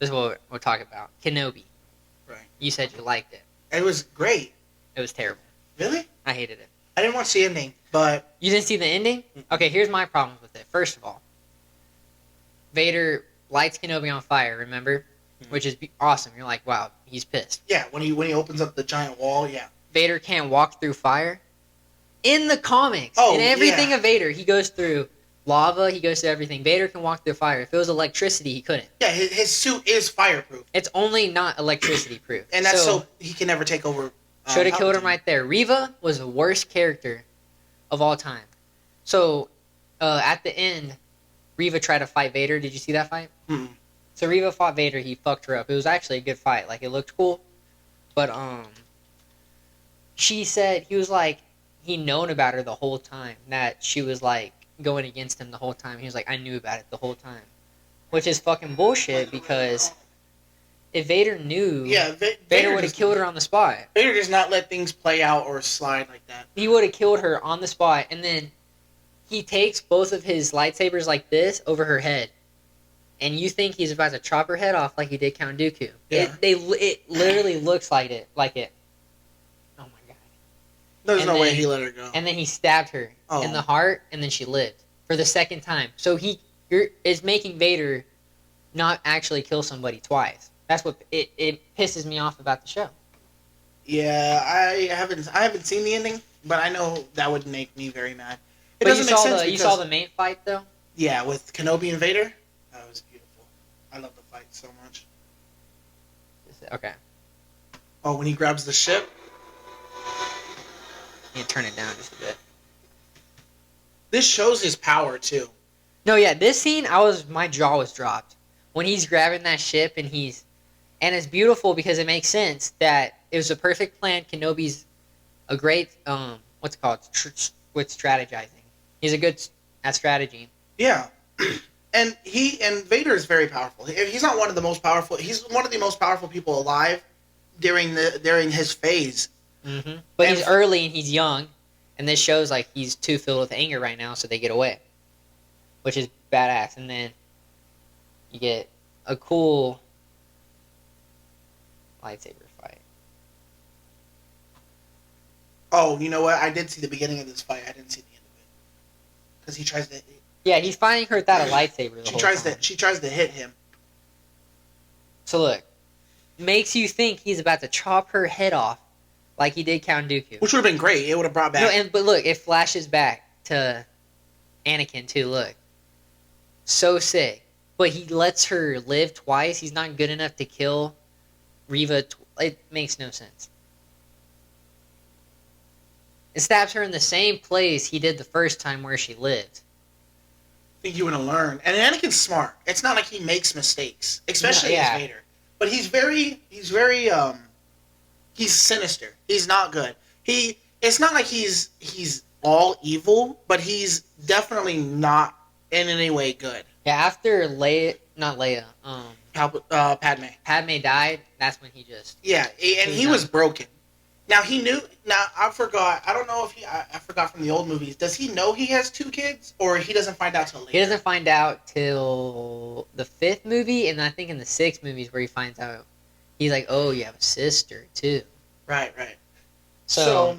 This is what we'll talk about. Kenobi. Right. You said you liked it. It was great. It was terrible. Really? I hated it. I didn't watch the ending, but... You didn't see the ending? Okay, here's my problems with it. First of all, Vader lights Kenobi on fire, remember? Which is awesome. You're like, wow, he's pissed. Yeah, when he opens up the giant wall, yeah. Vader can't walk through fire. In the comics, in everything of Vader, he goes through lava, he goes through everything. Vader can walk through fire. If it was electricity, he couldn't. Yeah, his suit is fireproof. It's only not electricity proof. And that's so he can never take over. Should have killed him right there. Reva was the worst character of all time. So, at the end, Reva tried to fight Vader. Did you see that fight? Mm-mm. So Reva fought Vader. He fucked her up. It was actually a good fight. Like, it looked cool. But, she said, he was like, he known about her the whole time. That she was, like, going against him the whole time. He was like, I knew about it the whole time. Which is fucking bullshit, because if Vader knew, Vader would have killed her on the spot. Vader does not let things play out or slide like that. He would have killed her on the spot, and then he takes both of his lightsabers like this over her head. And you think he's about to chop her head off like he did Count Dooku. Yeah. It literally looks like it. Oh my god. There's no way he let her go. And then he stabbed her in the heart, and then she lived for the second time. So he is making Vader not actually kill somebody twice. That's what it pisses me off about the show. Yeah, I haven't seen the ending, but I know that would make me very mad. It doesn't make sense. You saw the main fight though? Yeah, with Kenobi and Vader. That was beautiful. I love the fight so much. Okay. Oh, when he grabs the ship. You turn it down just a bit. This shows his power too. No, yeah, this scene, my jaw was dropped when he's grabbing that ship, and it's beautiful because it makes sense that it was a perfect plan. Kenobi's a great what's it called with strategizing. He's a good at strategy. Yeah, and Vader is very powerful. He's not one of the most powerful. He's one of the most powerful people alive during his phase. Mm-hmm. But he's early and he's young, and this shows like he's too filled with anger right now, so they get away, which is badass. And then you get a cool lightsaber fight. Oh, you know what? I did see the beginning of this fight. I didn't see the end of it because he tries to. Yeah, he's fighting her without a lightsaber. She tries to hit him. So look, makes you think he's about to chop her head off, like he did Count Dooku. Which would have been great. It would have brought back. No, but look, it flashes back to Anakin too. Look, so sick. But he lets her live twice. He's not good enough to kill Reva. It makes no sense. It stabs her in the same place he did the first time where she lived. I think you want to learn. And Anakin's smart. It's not like he makes mistakes, especially as Vader. But he's sinister. He's not good. It's not like he's all evil, but he's definitely not in any way good. Yeah, after Padme. Padme died, that's when he just... Yeah, and he was broken. Now, he knew... Now, I forgot. I don't know if I forgot from the old movies. Does he know he has 2 kids? Or he doesn't find out till later? He doesn't find out till the 5th movie, and I think in the 6th movies where he finds out. He's like, oh, you have a sister, too. Right. So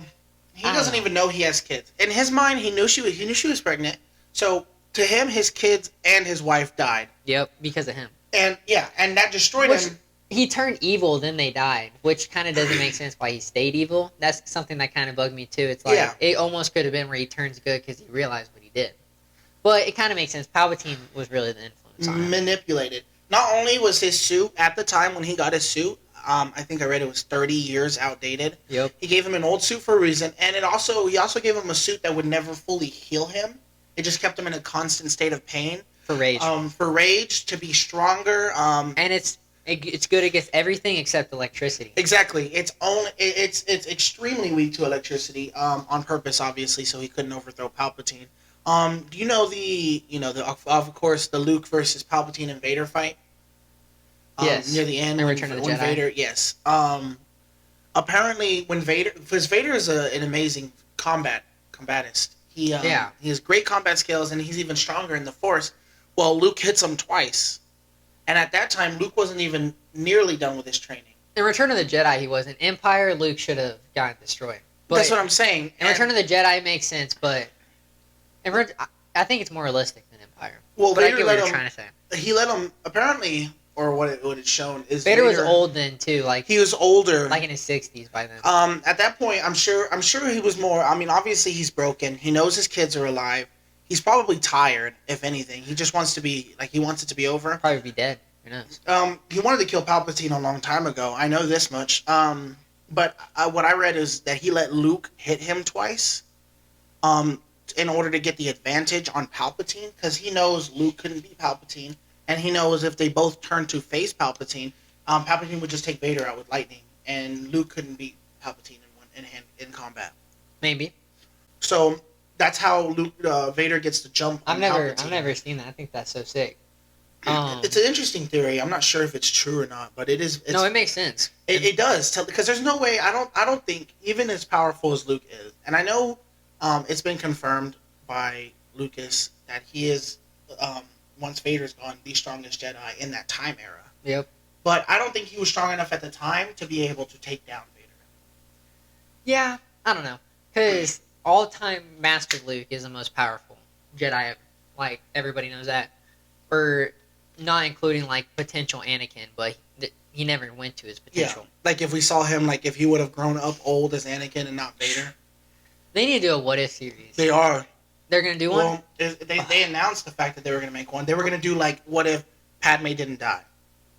he doesn't even know he has kids. In his mind, he knew she was pregnant. So, to him, his kids and his wife died. Yep, because of him. And that destroyed him. He turned evil, then they died, which kind of doesn't make sense why he stayed evil. That's something that kind of bugged me, too. It's like, it almost could have been where he turns good because he realized what he did. But it kind of makes sense. Palpatine was really the influence on him. Manipulated. Not only was his suit, at the time when he got his suit, I think I read it was 30 years outdated. Yep. He gave him an old suit for a reason, and he also gave him a suit that would never fully heal him. It just kept him in a constant state of pain. For rage. For rage, to be stronger. And it's good against everything except electricity. Exactly. It's extremely weak to electricity, on purpose, obviously, so he couldn't overthrow Palpatine. Do you know of course, the Luke versus Palpatine and Vader fight? Yes. Near the end, in Return of the Jedi. Vader, yes. Apparently, because Vader is an amazing combatist. He has great combat skills, and he's even stronger in the Force. Well, Luke hits him twice. And at that time, Luke wasn't even nearly done with his training. In Return of the Jedi, he wasn't. Empire, Luke should have gotten destroyed. That's But what I'm saying. in Return of the Jedi, it makes sense. But I think it's more realistic than Empire. Well, But I Vader get what let you're him. trying to say. He let him apparently, or what it's shown is Vader was old then too, like he was older, like in his 60s by then. At that point, I'm sure he was more. I mean, obviously he's broken. He knows his kids are alive. He's probably tired, if anything. He just wants to be like he wants it to be over. Probably be dead. Who knows? He wanted to kill Palpatine a long time ago. I know this much. But what I read is that he let Luke hit him twice, in order to get the advantage on Palpatine, because he knows Luke couldn't beat Palpatine, and he knows if they both turned to face Palpatine, Palpatine would just take Vader out with lightning, and Luke couldn't beat Palpatine in combat. Maybe. So that's how Vader gets to jump on Palpatine. I've never seen that. I think that's so sick. It's an interesting theory. I'm not sure if it's true or not, but it is. No, it makes sense. It does, because there's no way. I don't think, even as powerful as Luke is, and I know it's been confirmed by Lucas that he is, once Vader's gone, the strongest Jedi in that time era. Yep. But I don't think he was strong enough at the time to be able to take down Vader. Yeah, I don't know, because all-time Master Luke is the most powerful Jedi ever. Like everybody knows that. Or not including like potential Anakin, but he never went to his potential. Yeah. Like if we saw him, like if he would have grown up old as Anakin and not Vader. They need to do a what if series. They are. They're gonna do one. Well, they announced the fact that they were gonna make one. They were gonna do like what if Padme didn't die.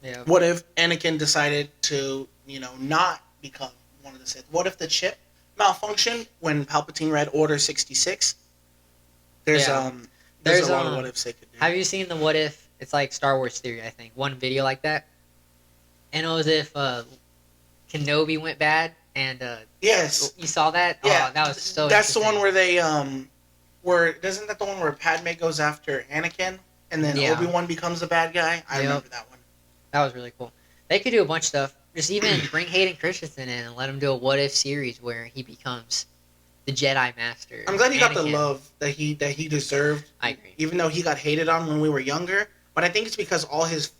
Yeah. What if Anakin decided to not become one of the Sith? What if the chip malfunctioned when Palpatine read Order 66? There's a lot of what ifs they could do. Have you seen the what if? It's like Star Wars theory, I think. One video like that, and it was if Kenobi went bad, and yes, you saw that. Yeah, oh, that was so. That's the one where they isn't that the one where Padme goes after Anakin and then Obi-Wan becomes the bad guy? I remember that one. That was really cool. They could do a bunch of stuff. Just even bring Hayden Christensen in and let him do a what if series where he becomes the Jedi Master. I'm glad he got the love that he deserved. I agree. Even though he got hated on when we were younger, but I think it's because all his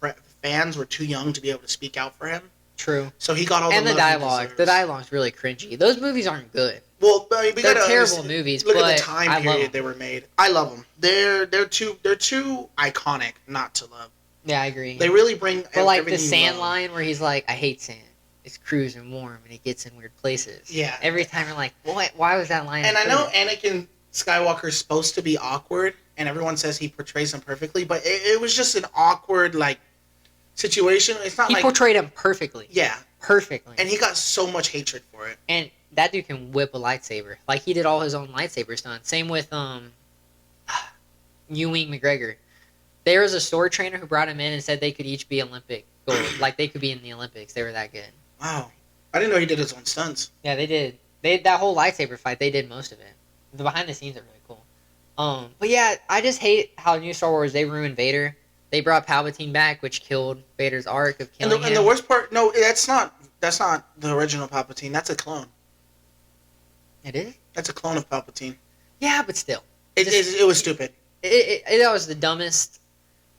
fans were too young to be able to speak out for him. True. So he got all the love the dialogue. he deserves. The dialogue's really cringy. Those movies aren't good. Well, they're terrible movies. Look but at the time period they were made. I love them. They're too iconic not to love. Yeah, I agree. They really bring. But like the sand line where he's like, "I hate sand. It's cruising warm and it gets in weird places." Yeah. Every time you're like, "What? Why was that line?" And I know Anakin Skywalker's supposed to be awkward, and everyone says he portrays him perfectly, but it was just an awkward situation. It's not he portrayed him perfectly. Yeah. Perfectly. And he got so much hatred for it. And that dude can whip a lightsaber. Like he did all his own lightsaber stunts. Same with Ewing McGregor. There was a sword trainer who brought him in and said they could each be Olympic gold. Like they could be in the Olympics. They were that good. Wow. I didn't know he did his own stunts. Yeah, they did. That whole lightsaber fight, they did most of it. The behind the scenes are really cool. But yeah, I just hate how New Star Wars, they ruined Vader. They brought Palpatine back, which killed Vader's arc of killing him. And the worst part, no, that's not the original Palpatine. That's a clone. It is? That's a clone of Palpatine. Yeah, but still. It was stupid. That was the dumbest.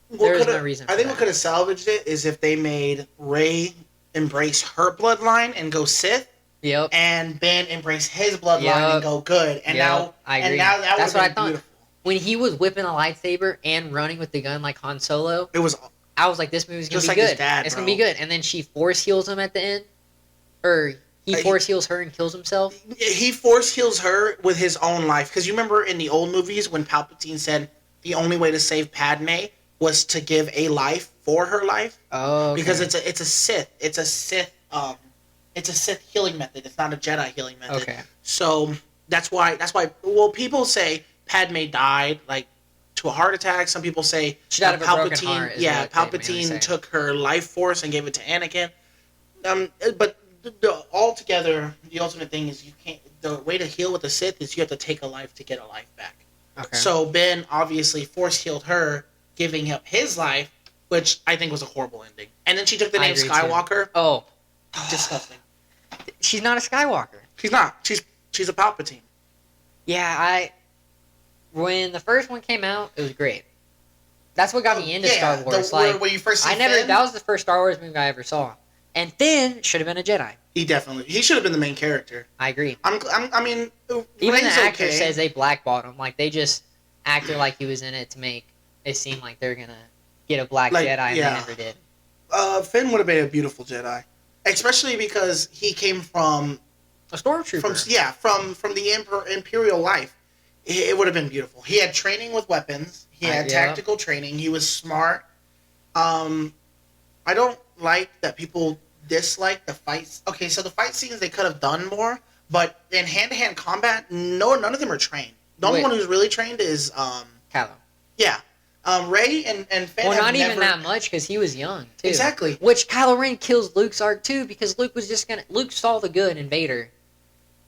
There was no reason for I think that. what could have salvaged it is if they made Rey embrace her bloodline and go Sith. Yep. And Ben embrace his bloodline and go good. And now I agree. And now that That's what I been thought. Beautiful. When he was whipping a lightsaber and running with the gun like Han Solo, I was like, this movie's gonna be good. His dad, it's gonna be good. And then she force heals him at the end, or he force heals her and kills himself. He force heals her with his own life, because you remember in the old movies when Palpatine said the only way to save Padme was to give a life for her life. Oh, okay. Because it's a Sith. It's a Sith healing method. It's not a Jedi healing method. Okay. So that's why. Well, people say Padme died to a heart attack. Some people say she died of a broken heart. Yeah, Palpatine took her life force and gave it to Anakin. But altogether, the ultimate thing is the way to heal with the Sith is you have to take a life to get a life back. Okay. So Ben obviously force healed her, giving up his life, which I think was a horrible ending. And then she took the name Skywalker. Too. Oh, disgusting. She's not a Skywalker. She's not. She's a Palpatine. Yeah, when the first one came out, it was great. That's what got me into Star Wars. When you first see Finn, that was the first Star Wars movie I ever saw. And Finn should have been a Jedi. He should have been the main character. I agree. I mean, even the actor says they blackballed him. Like, they just acted like he was in it to make it seem like they're gonna get a black Jedi, and they never did. Finn would have been a beautiful Jedi, especially because he came from a stormtrooper. From the Imperial life. It would have been beautiful. He had training with weapons. He had tactical training. He was smart. I don't like that people dislike the fights. Okay, so the fight scenes they could have done more, but in hand-to-hand combat, none of them are trained. The only one who's really trained is Kylo. Yeah. Rey and Finn. Well, not even that much because he was young too. Exactly. Which Kylo Ren kills Luke's arc too because Luke saw the good in Vader.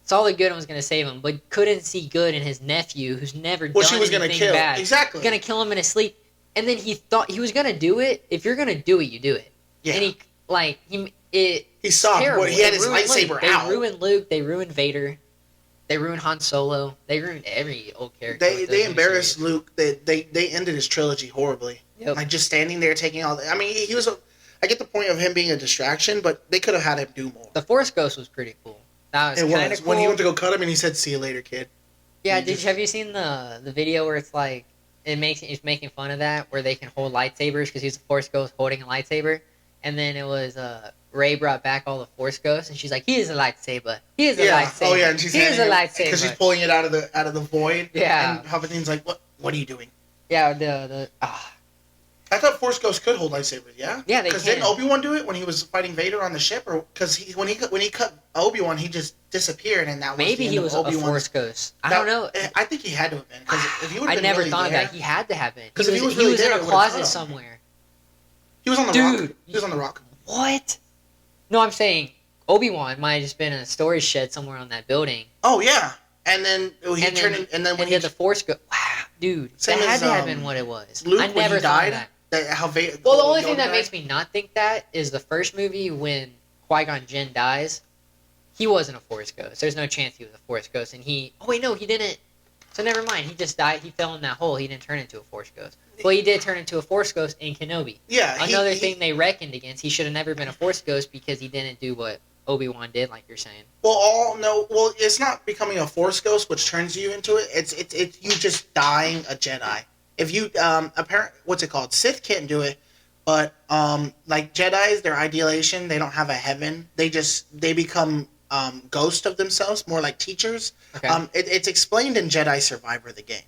Saw the good and was going to save him, but couldn't see good in his nephew who's never done anything bad. Exactly. Going to kill him in his sleep. And then he thought he was going to do it. If you're going to do it, you do it. Yeah. And he saw what he had his lightsaber out. They ruined Luke. They ruined Vader. They ruined Han Solo. They ruined every old character. They embarrassed Luke. They ended his trilogy horribly. Yep. Like just standing there taking all. I mean, I get the point of him being a distraction, but they could have had him do more. The Force Ghost was pretty cool. That was kind of cool. When he went to go cut him, and he said, "See you later, kid." Yeah, have you seen the video where it's like it's making fun of that, where they can hold lightsabers because he's a Force Ghost holding a lightsaber, and then it was Rey brought back all the Force Ghosts, and she's like, "He is a lightsaber. He is a lightsaber. Oh yeah, and she's he is a lightsaber because she's pulling it out of the void. Yeah, and Palpatine's like, "What are you doing?" Yeah, I thought Force Ghosts could hold lightsabers. Yeah, yeah, they can. Because didn't Obi-Wan do it when he was fighting Vader on the ship, or because when he cut Obi-Wan, he just disappeared, and that was maybe he was a Force Ghost. I don't know. I think he had to have been because if he would, I never thought of that. He had to have been because he was in a closet somewhere. He was on the rock. He was on the rock. What? No, I'm saying Obi-Wan might have just been in a storage shed somewhere on that building. Oh yeah, and then he turned, and then when did the Force go? Wow, dude, that had to have been what it was. Luke, I never thought of that. The only thing that makes me not think that is the first movie when Qui-Gon Jinn dies. He wasn't a Force Ghost. There's no chance he was a Force Ghost, and he. Oh wait, no, he didn't. So never mind. He just died. He fell in that hole. He didn't turn into a Force Ghost. Well, he did turn into a Force Ghost in Kenobi. Yeah. Another thing they reckoned against. He should have never been a Force Ghost because he didn't do what Obi-Wan did, like you're saying. Well, it's not becoming a Force Ghost which turns you into it. It's you just dying a Jedi. If you what's it called? Sith can't do it, but like Jedis, their idealization, they don't have a heaven. They become ghosts of themselves, more like teachers. Okay. It's explained in Jedi Survivor, the game.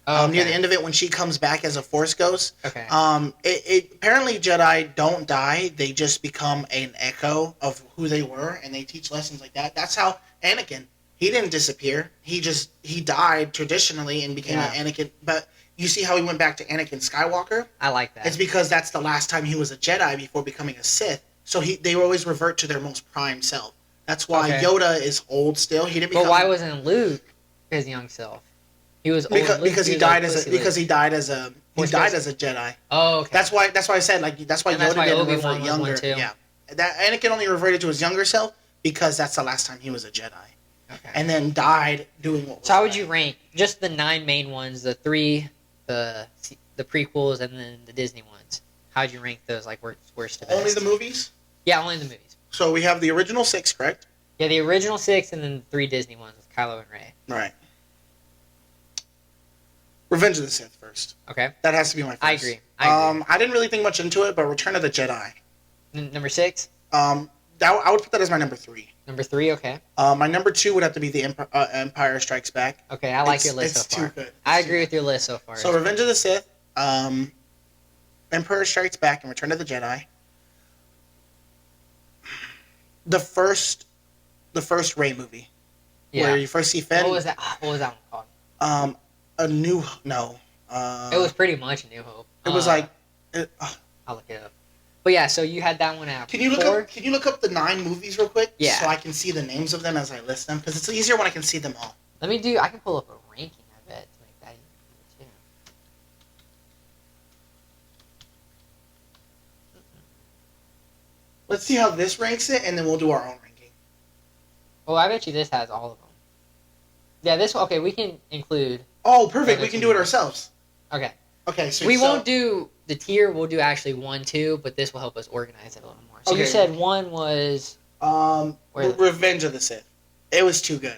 Oh, okay. Near the end of it, when she comes back as a Force Ghost. Okay. Apparently Jedi don't die; they just become an echo of who they were, and they teach lessons like that. That's how Anakin. He didn't disappear. He died traditionally and became an Anakin, but. You see how he went back to Anakin Skywalker? I like that. It's because that's the last time he was a Jedi before becoming a Sith. So they always revert to their most prime self. That's why Yoda is old still. He didn't. But why wasn't Luke his young self? He was old because he died as a Jedi. Oh, okay. That's why I said that's why Yoda didn't revert younger. Too. Yeah, that Anakin only reverted to his younger self because that's the last time he was a Jedi. Okay. And then died doing what was So how would you rank just the 9 main ones, the 3? The prequels and then the Disney ones. How'd you rank those? Like worst to best? Only the movies? Yeah, only the movies. So we have the original 6, correct? Yeah, the original 6 and then the 3 Disney ones with Kylo and Rey. Right. Revenge of the Sith first. Okay. That has to be my first. I agree. I didn't really think much into it, but Return of the Jedi. Number 6? I would put that as my number 3. Number 3, okay. My number 2 would have to be the Empire Strikes Back. Okay, I like your list so far. It's too good. I agree with your list so far. So Revenge of the Sith, Empire Strikes Back, and Return of the Jedi. The first Rey movie, where you first see Finn. What was that one called? It was pretty much A New Hope. It was like. I'll look it up. But yeah, so you had that one out. Can you look up the 9 movies real quick? Yeah. So I can see the names of them as I list them, because it's easier when I can see them all. I can pull up a ranking, I bet, to make that easier too. Let's see how this ranks it, and then we'll do our own ranking. Well, I bet you this has all of them. Yeah, okay, we can include... Oh, perfect. We can do it ourselves. Okay. Okay, sweet. We So won't do the tier. We'll do actually 1, 2, but this will help us organize it a little more. So you okay, said 1 was where Revenge of the Sith. It was too good.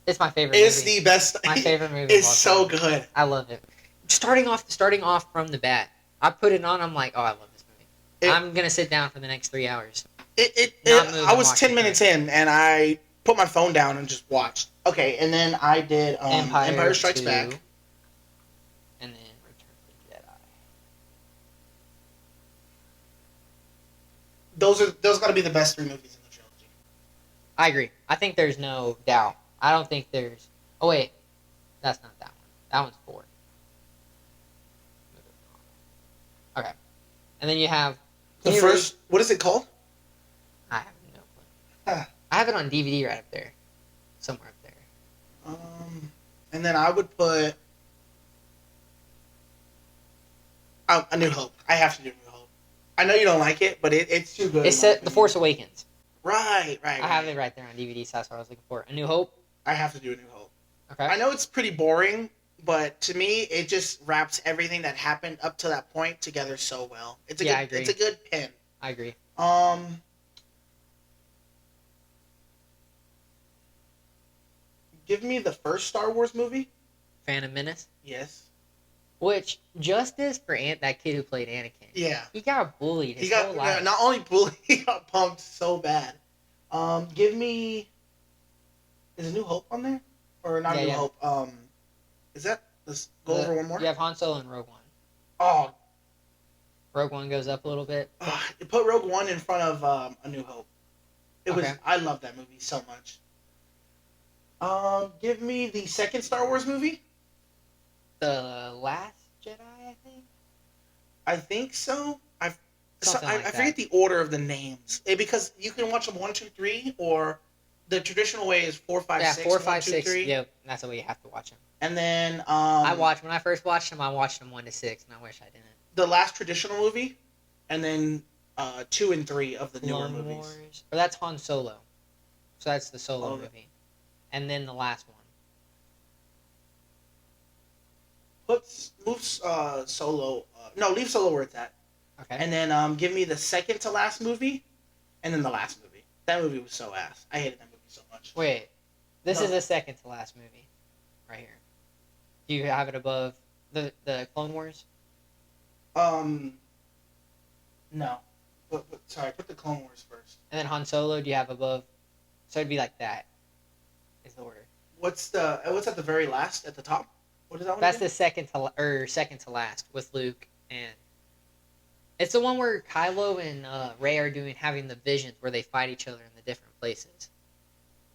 it's my favorite It's movie. the best. My favorite movie of It's all so time. good. I love it. Starting off from the bat, I put it on. I'm like, oh, I love this movie. It, I'm gonna sit down for the next 3 hours, it not move I and was watch it 10 minutes through. in and I put my phone down and just watched. Okay, and then I did Empire Empire Strikes 2, Back. and then Return of the Jedi. Those got to be the best 3 movies in the trilogy. I agree. I think there's no doubt. I don't think there's. Oh wait, that's not that one. That one's 4. Okay, and then you have. The Can you read? first, what is it called? I have no clue. Huh. I have it on DVD right up there, somewhere up there. And then I would put A New Hope. I have to do New Hope. I know you don't like it, but it's too good. It's set The Force Awakens. Right. I have it right there on DVD, so that's what I was looking for. A New Hope. I have to do A New Hope. Okay. I know it's pretty boring, but to me, it just wraps everything that happened up to that point together so well. It's a Yeah, good, I agree. It's a good pin. I agree. Give me the first Star Wars movie. Phantom Menace. Yes. Which justice for that kid who played Anakin. Yeah. He got bullied his He got whole life. not only bullied, he got pumped so bad. Give me. Is A New Hope on there or not? Yeah, A New yeah. Hope. Is that? Let's go over one more. You have Han Solo and Rogue One. Oh, Rogue One goes up a little bit. put Rogue One in front of A New Hope. It was. Okay. I love that movie so much. Give me the second Star Wars movie. The Last Jedi, I think. I think so. I Something forget the order of the names because you can watch them 1, 2, 3, or the traditional way is 4, 5, Yeah, 6. 4, 1, 5, 2, 6. 3. Yep, that's the way you have to watch them. And then When I first watched them, I watched them 1 to 6, and I wish I didn't. the last traditional movie, and then 2 and 3 of the newer Clone movies. Wars. Or that's Han Solo. So that's the Solo Okay. movie. And then the last one. Move Solo. No, leave Solo where it's at. Okay. And then give me the second to last movie, and then the last movie. That movie was so ass. I hated that movie so much. Wait. This No. is the second to last movie. Right here. Do you have it above the Clone Wars? No. Sorry, put the Clone Wars first. And then Han Solo, do you have above? So it'd be like that. Is the order. What's at the very last at the top? What is that one? That's again? the second to last with Luke, and it's the one where Kylo and Rey are having the visions where they fight each other in the different places.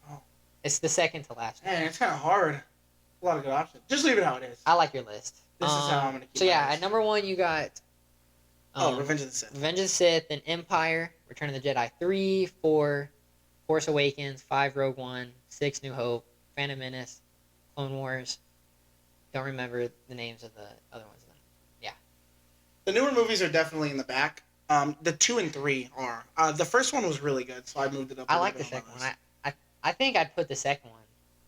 Oh. It's the second to last one. Man, it's kind of hard. A lot of good options. Just leave it how it is. I like your list. This is how I'm gonna keep. So my yeah, list. at number 1 you got Revenge of the Sith. Revenge of the Sith, then Empire, Return of the Jedi 3, 4, Force Awakens, 5, Rogue One, 6, New Hope, Phantom Menace, Clone Wars. Don't remember the names of the other ones. Yeah. The newer movies are definitely in the back. The 2 and 3 are. The first one was really good, so I moved it up. I like the second one. I think I'd put the second one.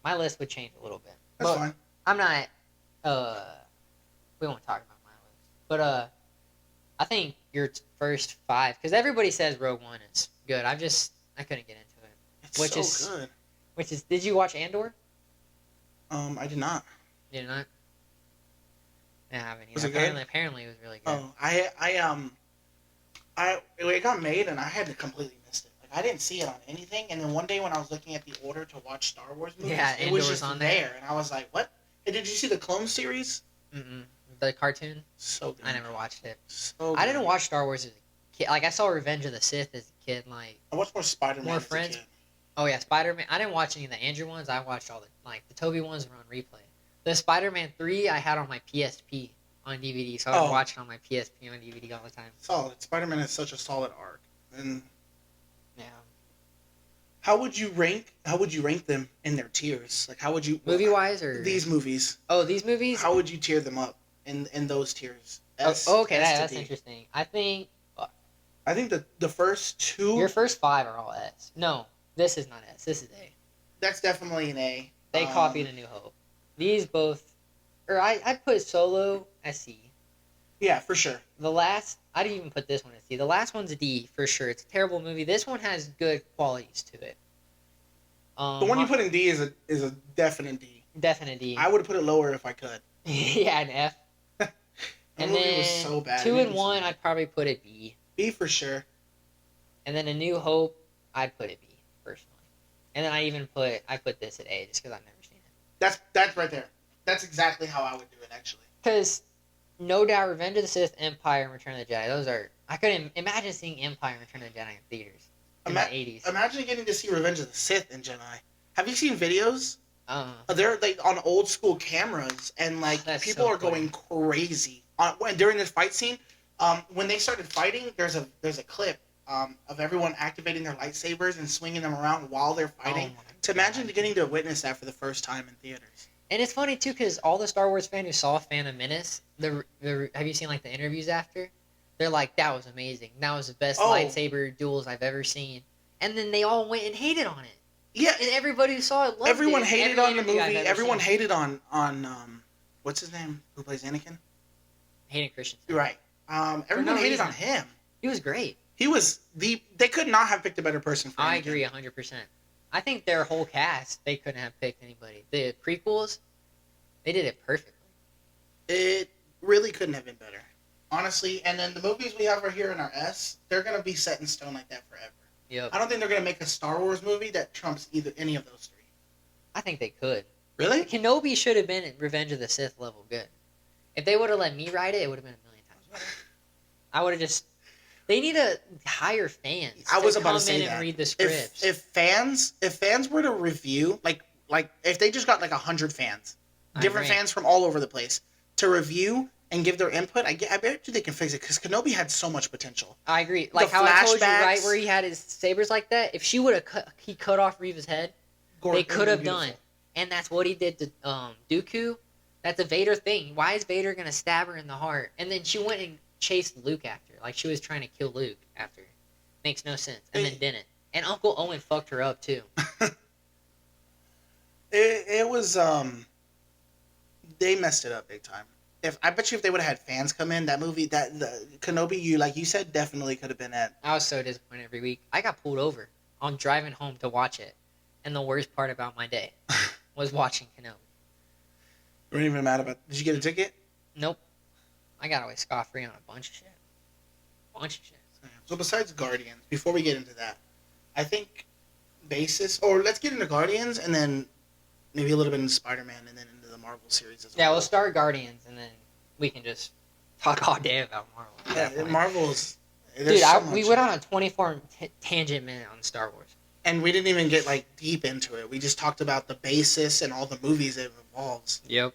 My list would change a little bit. That's But fine. I'm not. We won't talk about my list. But I think your first 5, because everybody says Rogue One is good. I couldn't get into it. It's so good. Which is, did you watch Andor? I did not. You did not. I haven't. Was it apparently, good? apparently it was really good. It got made and I had completely missed it. Like I didn't see it on anything, and then one day when I was looking at the order to watch Star Wars movies, Yeah, it Andor was was just on there, there. and I was like, "What?" And did you see the Clone series? The cartoon. So good. I never watched it. So I didn't good. watch Star Wars as a kid. Like I saw Revenge of the Sith as a kid. Like I watched more Spider-Man. More as a Friends? kid. oh yeah, Spider-Man. I didn't watch any of the Andrew ones. I watched all the Toby ones were on replay. The Spider-Man 3 I had on my PSP on DVD, so I would watch it on my PSP on DVD all the time. Solid. Spider-Man is such a solid arc. And Yeah. how would you rank them in their tiers? Like how would you Movie wise or these movies? Oh, these movies. How would you tier them up in those tiers? Okay, S to that's D. interesting. I think I think the first 2. your first 5 are all S. No, this is not S. This is A. That's definitely an A. They copied A New Hope. These both, or I'd put Solo as C. Yeah, for sure. I didn't even put this one in C. The last one's a D for sure. It's a terrible movie. This one has good qualities to it. The one you My, put in D is a definite D. definite D. I would have put it lower if I could. Yeah, an F. That And movie was then so bad. It two made and me so one, mad. I'd probably put it B. B for sure. And then A New Hope, I'd put it B personally. And then I put this at A just because I've never seen it. That's right there. That's exactly how I would do it actually. Because no doubt, Revenge of the Sith, Empire, and Return of the Jedi. Those are I couldn't imagine seeing Empire and Return of the Jedi in theaters in the '80s. Imagine getting to see Revenge of the Sith in Jedi. Have you seen videos? Uh, They're like on old school cameras, and like That's people so are funny. going crazy during this fight scene. When they started fighting, there's a clip of everyone activating their lightsabers and swinging them around while they're fighting. Oh my To imagine God. getting to witness that for the first time in theaters. And it's funny too because all the Star Wars fans who saw Phantom Menace, have you seen like the interviews after? They're like, that was amazing. That was the best Oh. lightsaber duels I've ever seen. And then they all went and hated on it. Yeah, And everybody who saw it loved everyone it. hated Every on the interview I've movie. ever Everyone seen. hated on what's his name? Who plays Anakin? Hayden Christensen. You're right. Everyone no hated reason. on him. He was great. He was They could not have picked a better person for. I Anakin. agree 100%. I think their whole cast, they couldn't have picked anybody. The prequels, they did it perfectly. It really couldn't have been better, honestly. And then the movies we have right here in our S, they're gonna be set in stone like that forever. Yep. I don't think they're gonna make a Star Wars movie that trumps any of those three. I think they could. Really? Kenobi should have been at Revenge of the Sith level good. If they would have let me write it, it would have been a million times better. I would have just. They need to hire fans. I was to about to come say in that. and read the scripts. If fans were to review like if they just got like 100 fans, I different agree. fans from all over the place to review and give their input, I bet you they can fix it because Kenobi had so much potential. I agree. Like how I told you, flashbacks- right, where he had his sabers like that. If she would have cut off Reva's head, they could have done. And that's what he did to Dooku. That's a Vader thing. Why is Vader gonna stab her in the heart? And then she went and chased Luke after, like she was trying to kill Luke after. Makes no sense. And then didn't. And Uncle Owen fucked her up too. It was they messed it up big time. I bet you if they would have had fans come in, that movie, the Kenobi, like you said, definitely could have been at. I was so disappointed every week. I got pulled over on driving home to watch it, and the worst part about my day was watching Kenobi. You weren't even mad about. Did you get a ticket? Nope. I got away scot-free on a bunch of shit. Bunch of shit. So besides Guardians, before we get into that, I think let's get into Guardians and then maybe a little bit into Spider-Man and then into the Marvel series as well. Yeah, we'll start Guardians, and then we can just talk all day about Marvel. at that point. Marvel's. Dude, we went on a 24 tangent minute on Star Wars. And we didn't even get like deep into it. We just talked about the basis and all the movies it involves. Yep.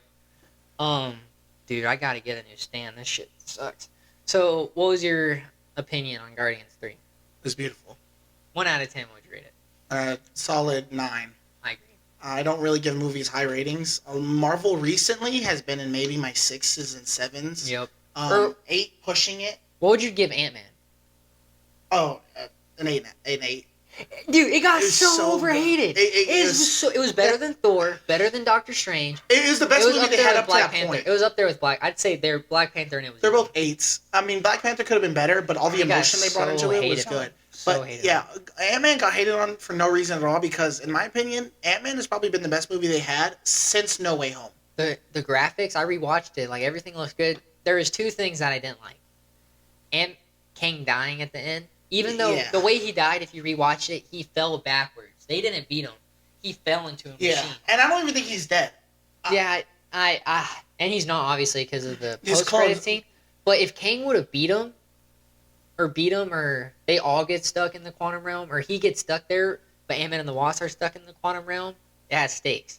Dude, I gotta get a new stand. This shit sucks. So, what was your opinion on Guardians 3? It was beautiful. 1 out of 10, what would you rate it? Solid 9. I agree. I don't really give movies high ratings. Marvel recently has been in maybe my 6s and 7s. Yep. 8 pushing it. What would you give Ant-Man? Oh, an 8. An 8. Dude, it got It was so so overhated. good. It was better than Thor, better than Doctor Strange. It is the best It was movie up they there had with up to Black that Panther. point. It was up there with I'd say they're Black Panther and it was. They're both 8s. I mean, Black Panther could have been better, but all the It got emotion they brought so into it was hated on. good. So But hated yeah, Ant-Man got hated on for no reason at all because, in my opinion, Ant-Man has probably been the best movie they had since No Way Home. The graphics, I rewatched it. Like everything looks good. There was 2 things that I didn't like. And Kang dying at the end. Even though Yeah. the way he died, if you rewatch it, he fell backwards. They didn't beat him. He fell into a Yeah, machine. and I don't even think he's dead. Yeah, and he's not obviously because of the His post-credit clone- scene. But if Kang would have beat him, or they all get stuck in the quantum realm, or he gets stuck there, but Ant-Man and the Wasp are stuck in the quantum realm, it has stakes.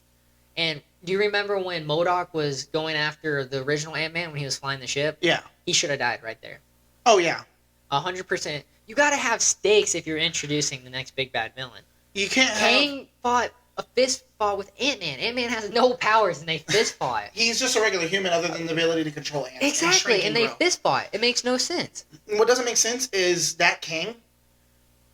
And do you remember when MODOK was going after the original Ant-Man when he was flying the ship? Yeah. He should have died right there. Oh, yeah. 100%. You gotta have stakes if you're introducing the next big bad villain. You can't have... Kang fought a fist fought with Ant-Man. Ant-Man has no powers and they fist fought. He's just a regular human other than the ability to control ants. Exactly, and they grow. fist fought. It makes no sense. What doesn't make sense is that Kang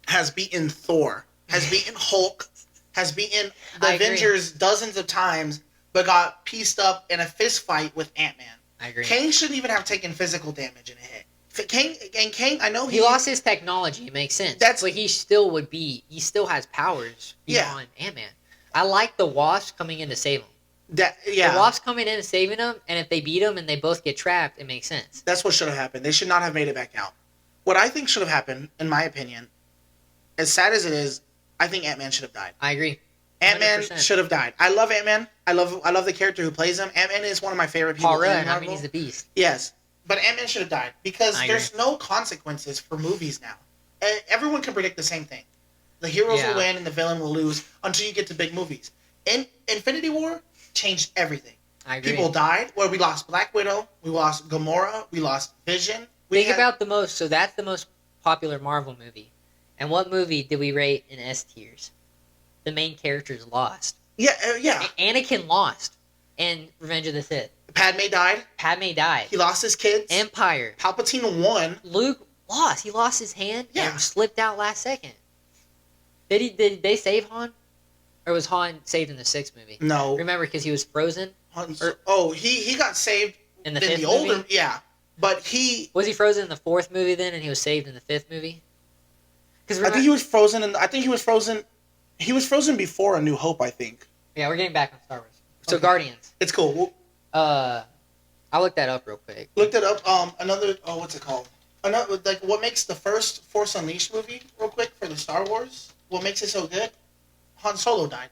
has beaten Thor, has beaten Hulk, has beaten the I agree. Avengers dozens of times, but got pieced up in a fist fight with Ant-Man. I agree. Kang shouldn't even have taken physical damage in a hit. Kang, I know he lost his technology. It makes sense. But he still would be. He still has powers beyond Ant-Man. I like the Wasp coming in to save him. The Wasp coming in and saving him, and if they beat him and they both get trapped, it makes sense. That's what should have happened. They should not have made it back out. What I think should have happened, in my opinion, as sad as it is, I think Ant-Man should have died. I agree. 100%. Ant-Man should have died. I love Ant-Man. I love the character who plays him. Ant-Man is one of my favorite people. Paul Rudd, I mean, he's a beast. Yes. But Ant-Man should have died because there's no consequences for movies now. Everyone can predict the same thing. The heroes will win and the villain will lose until you get to big movies. Infinity War changed everything. I agree. People died. Well, we lost Black Widow. We lost Gamora. We lost Vision. Think about the most. So that's the most popular Marvel movie. And what movie did we rate in S tiers? The main characters lost. Yeah. Anakin lost in Revenge of the Sith. Padme died. He lost his kids. Empire. Palpatine won. Luke lost. He lost his hand and slipped out last second. Did they save Han? Or was Han saved in the 6th movie? No. Remember, because he was frozen? He got saved in the 5th movie? Yeah. But he... Was he frozen in the 4th movie then, and he was saved in the 5th movie? I think he was frozen He was frozen before A New Hope, I think. Yeah, we're getting back on Star Wars. So, Guardians. It's cool. I looked that up real quick. Looked it up. What's it called? What makes the first Force Unleashed movie, real quick, for the Star Wars? What makes it so good? Han Solo died.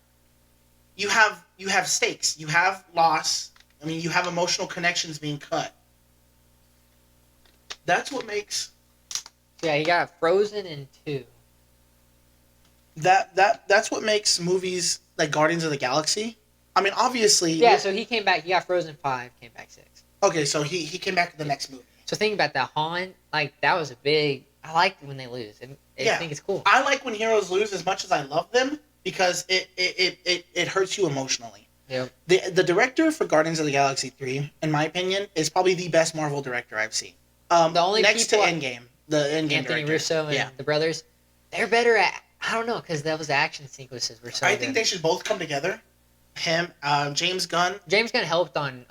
You have stakes. You have loss. I mean, you have emotional connections being cut. That's what makes... Yeah, he got frozen in 2. That's what makes movies like Guardians of the Galaxy. I mean, obviously... Yeah, so he came back. He got frozen 5, came back 6. Okay, so he came back to the next movie. So think about that. Han, that was a big... I like when they lose. I think it's cool. I like when heroes lose as much as I love them because it hurts you emotionally. Yep. The director for Guardians of the Galaxy 3, in my opinion, is probably the best Marvel director I've seen. The only next to Endgame. The Endgame Anthony director. Russo and the brothers, they're better at... I don't know, because those action sequences were so I think they should both come together. Him, James Gunn. James Gunn helped on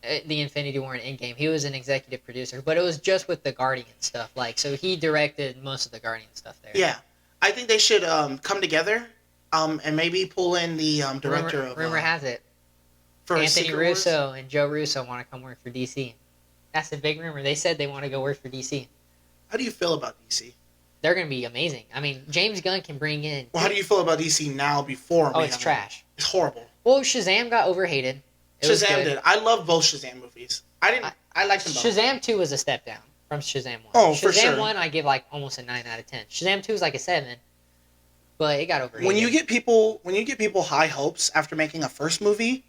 the Infinity War and Endgame. He was an executive producer, but it was just with the Guardian stuff. So he directed most of the Guardian stuff there. Yeah. I think they should come together and maybe pull in the director of... Rumor has it. For Anthony Russo and Joe Russo want to come work for DC. That's a big rumor. They said they want to go work for DC. How do you feel about DC? They're going to be amazing. I mean, James Gunn can bring in... Well, how do you feel about DC now before... Oh, it's trash. It's horrible. Well, Shazam got overhated. Shazam did. I love both Shazam movies. I liked them both. Shazam 2 was a step down from Shazam 1. Oh, for sure. Shazam 1, I give almost a 9 out of 10. Shazam 2 is a 7, but it got overhated. When you get people high hopes after making a first movie,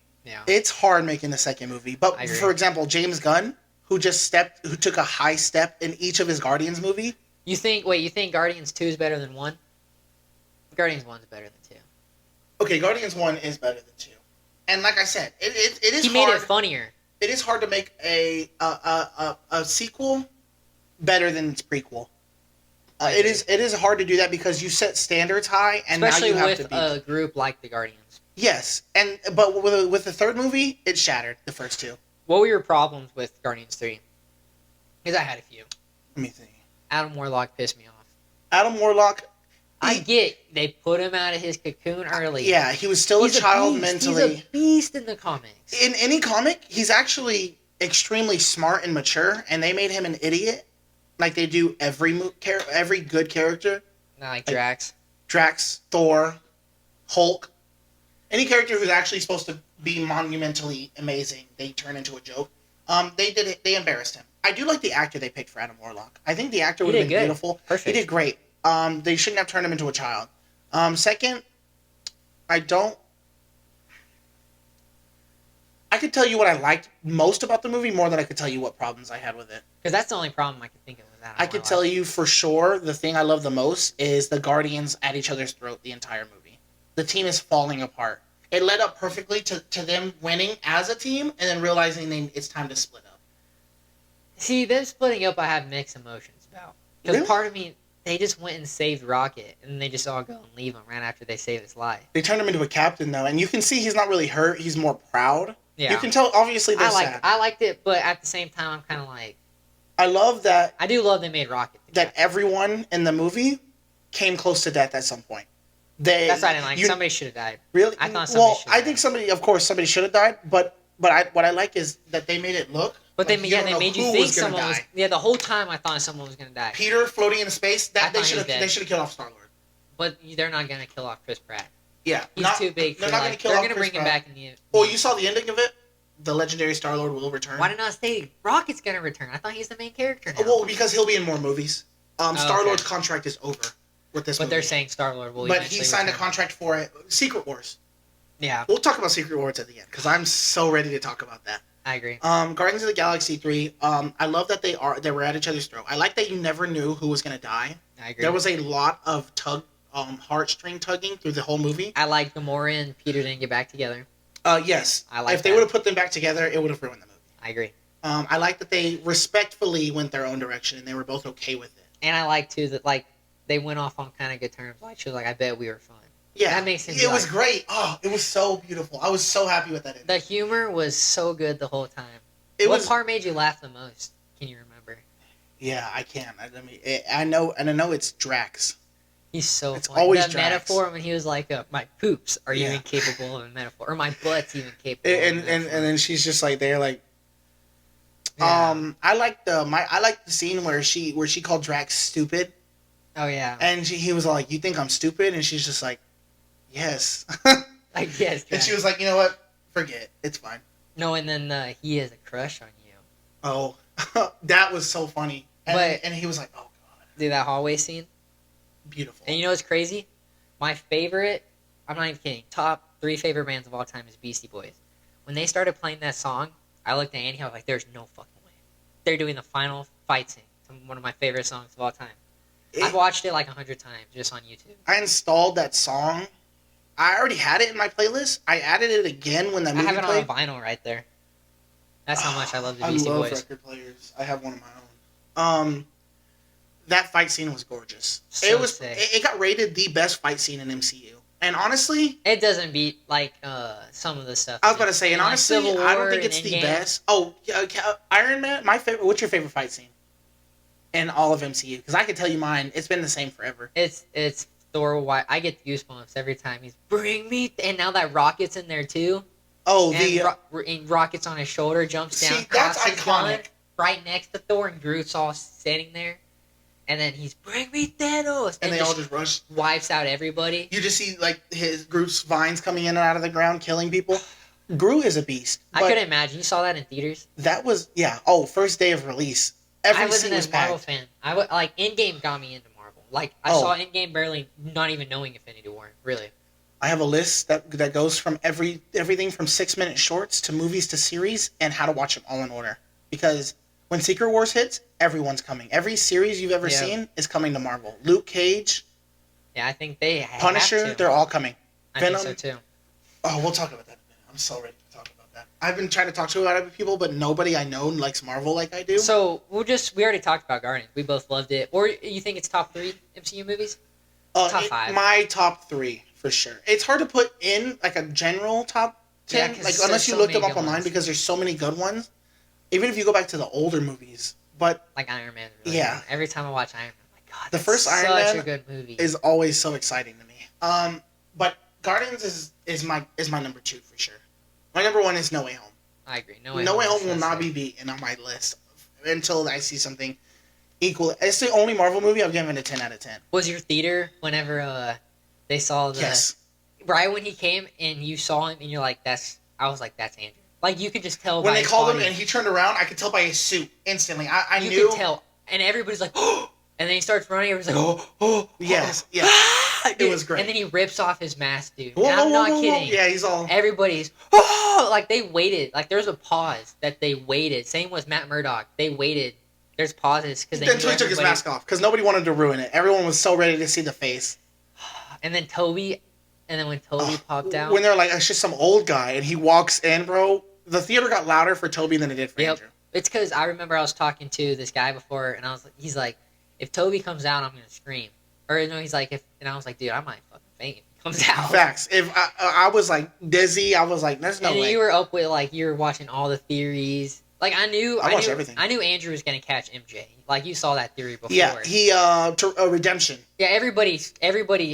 it's hard making the second movie. But for example, James Gunn, who took a high step in each of his Guardians movie. You think Guardians 2 is better than 1? Guardians 1 is better than 2. Okay, Guardians 1 is better than 2. And like I said, it is hard. He made it funnier. It is hard to make a sequel better than its prequel. It is hard to do that because you set standards high, and especially now you have to with a group like the Guardians. Yes, but with the third movie, it shattered the first two. What were your problems with Guardians 3? Because I had a few. Let me think. Adam Warlock pissed me off. Adam Warlock... I get they put him out of his cocoon early. Yeah, he was still a child mentally. He's a beast in the comics. In any comic, he's actually extremely smart and mature, and they made him an idiot, like they do every good character. Not like Drax. Drax, Thor, Hulk. Any character who's actually supposed to be monumentally amazing, they turn into a joke. They embarrassed him. I do like the actor they picked for Adam Warlock. I think the actor would have been beautiful. Perfect. He did great. They shouldn't have turned him into a child. Second, I could tell you what I liked most about the movie more than I could tell you what problems I had with it. Because that's the only problem I could think of with that. I could tell you for sure the thing I love the most is the Guardians at each other's throat the entire movie. The team is falling apart. It led up perfectly to them winning as a team and then realizing it's time to split up. See, them splitting up I have mixed emotions about. Because part of me... They just went and saved Rocket, and they just all go and leave him right after they save his life. They turned him into a captain, though, and you can see he's not really hurt. He's more proud. You Yeah, can tell. Obviously, they're sad. I liked it, but at the same time, I'm kind of like, I love that I do love they made Rocket the captain. everyone in the movie came close to death at some point. That's They what I didn't like. you Somebody should have died. really I thought somebody well. should I have think died. somebody, of course, somebody should have died. But what I like is that they made it look But like they, you yeah, don't they know made you who think was gonna someone was. die. Yeah, the whole time I thought someone was gonna die. Peter floating in space. I That thought he was dead. they should have killed off Star Lord. But they're not gonna kill off Chris Pratt. Yeah, He's too big. They're For, not like, gonna kill they're off gonna Chris bring him Pratt. back in the. Well, you saw the ending of it. The legendary Star Lord will return. Why did not say Rocket's gonna return? I thought he's the main character now. Well, because he'll be in more movies. Star Lord's okay. contract is over with this But movie. they're saying Star Lord will. But eventually he signed a return. contract for it. Secret Wars. Yeah, We'll talk about Secret Wars at the end because I'm so ready to talk about that. I agree. Guardians of the Galaxy 3. I love that they were at each other's throat. I like that you never knew who was gonna die. I agree. There was a lot of heartstring tugging through the whole movie. I like Gamora and Peter didn't get back together. Yes. I like if they that. would have put them back together, it would have ruined the movie. I agree. I like that they respectfully went their own direction and they were both okay with it. And I like too that like they went off on kind of good terms. Like she was like, I bet we were fun. Yeah, That makes him it was like- great. Oh, it was so beautiful. I was so happy with that ending. The humor was so good the whole time. It What was. part made you laugh the most? Can you remember? Yeah, I can. I know, and I know it's Drax. He's so It's funny. always The Drax. metaphor when he was like, "My poops are Yeah. even capable of a metaphor, or my butt's even capable." And of a and, metaphor." and then she's just like there, like. Yeah. I like the scene where she called Drax stupid, Oh yeah. and he was like, "You think I'm stupid?" And she's just like, "Yes." Like yes. And she Drax. was like, "You know what? Forget it. It's fine." No, and then he has a crush on you. Oh, that was so funny. And, But- and he was like, "Oh God, Dude, that hallway scene. beautiful." And you know what's crazy? My favorite, I'm not even kidding, top 3 favorite bands of all time is Beastie Boys. When they started playing that song, I looked at Andy, I was like, there's no fucking way. They're doing the final fight scene to one of my favorite songs of all time. I've watched it like 100 times just on YouTube. I installed that song. I already had it in my playlist. I added it again when that I movie have it played. on vinyl right there. That's how much I love the I Beastie love Boys. record players. I have one of my own. That fight scene was gorgeous. So it was. sick. It got rated the best fight scene in MCU. And honestly, It doesn't beat like some of the stuff. I was about to say, and like, honestly, Civil I don't War think and it's the Endgame. best. Oh, yeah, okay, Iron Man. My favorite. What's your favorite fight scene in all of MCU? Because I can tell you mine. It's been the same forever. It's Thor. I get goosebumps every time he's bring me. And now that Rocket's in there too. Oh, And the and Rocket's on his shoulder, jumps down, See, that's cocks his gun iconic. right next to Thor, and Groot's all standing there. And then he's bring me Thanos, and they all just rush. wipes out everybody. You just see like his Groot's vines coming in and out of the ground, killing people. Groot is a beast. I but couldn't imagine. You saw that in theaters. That was Oh, first day of release. Every I wasn't scene was a Marvel packed. fan. Like Endgame got me into Marvel. Like I Oh. saw Endgame barely, not even knowing Infinity War. Really. I have a list that goes from everything from 6-minute shorts to movies to series and how to watch them all in order. Because when Secret Wars hits, everyone's coming. Every series you've ever Yeah. seen is coming to Marvel. Luke Cage, Yeah, I think they have Punisher, to. they're all coming. I Venom. think so too. Oh, we'll talk about that in a minute. I'm so ready to talk about that. I've been trying to talk to other people, but nobody I know likes Marvel like I do. So we already talked about Guardians. We both loved it. Or you think it's top 3 MCU movies? top 5. My top 3 for sure. It's hard to put in like a general top 10, 'cause like there's unless you so look them many up good online ones. because there's so many good ones. Even if you go back to the older movies, but Like Iron Man. Really Yeah. good. Every time I watch Iron Man, I'm like, God, The that's first Iron such Man a good movie. is always so exciting to me. But Guardians is my number 2 for sure. My number 1 is No Way Home. I agree. No Way Home will not be beaten on my list until I see something equal. It's the only Marvel movie I've given a 10 out of 10. Was your theater whenever they saw the Yes. right when he came and you saw him and you're like, that's Andrew. Like you could just tell When by they his called him body. and he turned around, I could tell by his suit instantly. I You knew. could tell, and everybody's like, oh, and then he starts running. Everybody's like, oh, Yes, oh. yes. Ah, It dude. was great. And then he rips off his mask, dude. Whoa, And I'm whoa, not whoa, whoa. kidding. Yeah, he's all. Everybody's like they waited. Like there's a pause that they waited. Same with Matt Murdock. They waited. There's pauses because they Until knew he took his everybody- mask off because nobody wanted to ruin it. Everyone was so ready to see the face. And then Toby, and then when Toby popped out, When they're like, it's just some old guy, and he walks in, bro. The theater got louder for Toby than it did for Yep. Andrew. It's because I remember I was talking to this guy before, and he's like, if Toby comes out, I'm gonna scream. Or no, he's like, and I was like, dude, I might fucking faint if he comes out. Facts. If I was like dizzy, I was like, there's no And way. you were up with like you were watching all the theories. Like I watched everything. I knew Andrew was gonna catch MJ. Like you saw that theory before. Yeah, he redemption. Yeah, everybody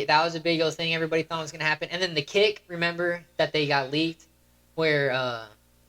that was a big old thing. Everybody thought was gonna happen. And then the kick, remember that they got leaked, where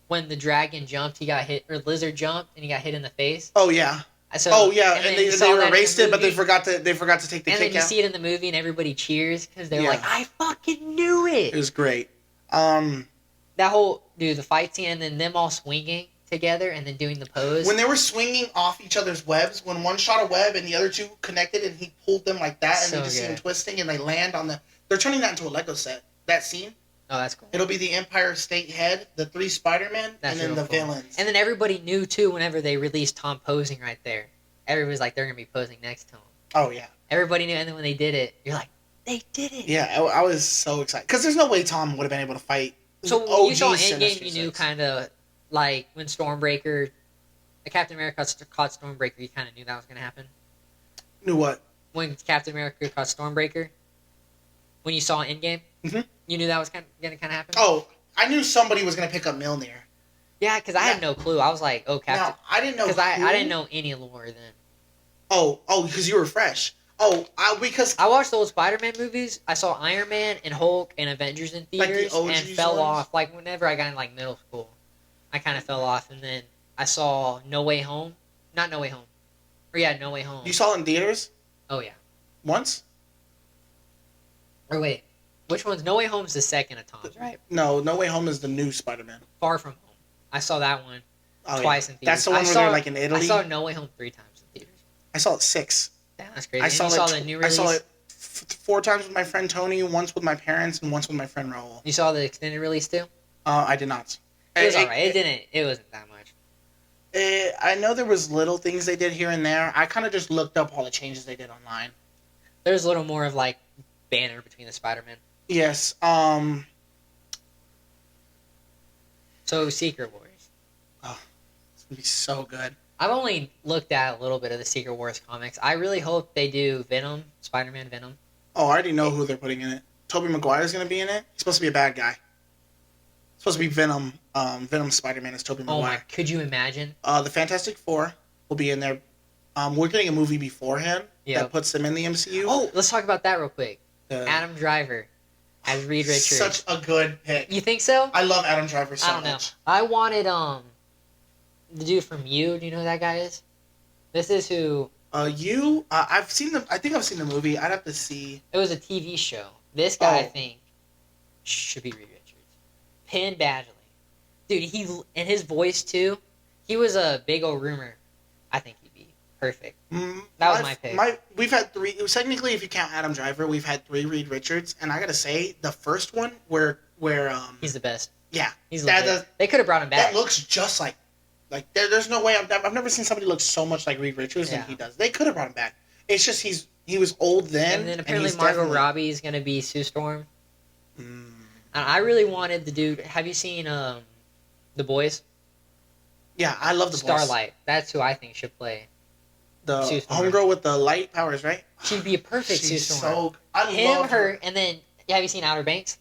when the dragon jumped, he got hit, or lizard jumped and he got hit in the face. Oh yeah. So, oh yeah, and they erased it, but they forgot to take the kick out. And then you see it in the movie, and everybody cheers because they're Yeah. like, "I fucking knew it." It was great. That whole the fight scene, and then them all swinging together, and then doing the pose. When they were swinging off each other's webs, when one shot a web and the other two connected, and he pulled them like that, and So you just see them good. twisting, and they land on the. They're turning that into a Lego set. That scene. Oh, that's cool. It'll be the Empire State Head, the 3 Spider-Men, That's and then real the cool. villains. And then everybody knew too whenever they released Tom posing right there. Everybody's like, they're gonna be posing next to him. Oh yeah. Everybody knew, and then when they did it, you're like, they did it. Yeah, I was so excited because there's no way Tom would have been able to fight. So when you saw OG Endgame, Sinister you knew Six. kind of like when Stormbreaker, Captain America caught Stormbreaker, you kind of knew that was gonna happen. Knew what? When Captain America caught Stormbreaker, when you saw Endgame, Mhm. you knew that was gonna kind of happen. Oh, I knew somebody was gonna pick up Mjolnir. Yeah, because I had no clue. I was like, oh, Captain. Now I didn't know Because I who- didn't know any lore then. Oh, because you were fresh. Because I watched the old Spider-Man movies. I saw Iron Man and Hulk and Avengers in Like the theaters and OGs fell ones? off. Like whenever I got in like middle school, I kind of fell off, and then I saw No Way Home. Not No Way Home. Or yeah, No Way Home. you saw it in theaters Oh yeah. once. Or wait, which one's No Way Home's the second of Tom's, right? No, No Way Home is the new Spider-Man. Far From Home. I saw that one Oh, twice yeah. in theaters. That's the one I where saw, they're like in Italy. I saw No Way Home 3 times in theaters. I saw it 6. Damn, that's crazy. I And saw you it. saw the new release. I saw it 4 times with my friend Tony, once with my parents, and once with my friend Raul. You saw the extended release too. I did not. It was alright. It wasn't that much. I know there was little things they did here and there. I kind of just looked up all the changes they did online. There's a little more of like banner between the Spider-Man. Yes. So Secret Wars. It's gonna be so good. I've only looked at a little bit of the Secret Wars comics. I really hope they do Venom, Spider-Man Venom. Oh, I already know who they're putting in it. Tobey Maguire's gonna be in it. He's supposed to be a bad guy. Supposed to be Venom. Venom Spider-Man is Tobey Oh my! Maguire. Could you imagine? The Fantastic Four will be in there. We're getting a movie beforehand Yep. that puts them in the MCU. Oh, let's talk about that real quick. Uh, Adam Driver as Reed Richards. Such a good pick. You think so? I love Adam Driver so I don't know. much. I wanted the dude from You. Do you know who that guy is? This is who. I've seen the. I think I've seen the movie. I'd have to see. It was a TV show. This guy, I Oh. think, should be Reed Richards. Penn Badgley. Dude, and his voice too. He was a big old rumor. I think he'd be perfect. That was my pick. We've had 3. Technically, if you count Adam Driver, we've had 3 Reed Richards, and I gotta say, the first one where He's the best. yeah, He's that legit. They could have brought him back. that looks just like there's no way I've never seen somebody look so much like Reed Richards than Yeah. he does. They could have brought him back. It's just he was old then, and then apparently he's Margot definitely- Robbie is gonna be Sue Storm. Mm. And I really wanted the dude. Have you seen The Boys? Yeah, I love the Boys. Starlight. That's who I think should play. The Sue Storm. homegirl with the light powers, right? She'd be a perfect Sue She's Storm. so. I Him, love her, and then have you seen Outer Banks?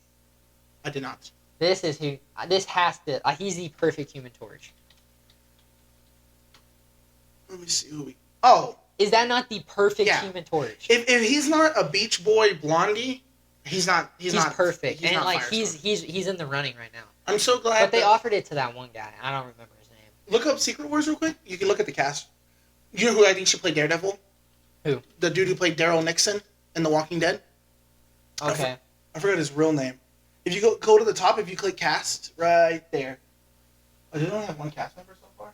I did not. This is who. This has to. He's the perfect Human Torch. Let me see who we. Oh, Is that not the perfect Yeah. Human Torch? if he's not a Beach Boy Blondie, he's not. He's not perfect, He's and not like Firestorm. he's in the running right now. I'm so glad. But they that- offered it to that one guy. I don't remember his name. Look up Secret Wars real quick. You can look at the cast. You know who I think should play Daredevil? Who? The dude who played Daryl Nixon in The Walking Dead. Okay. I forgot his real name. If you go to the top, if you click cast right there. Oh, they only have one cast member so far.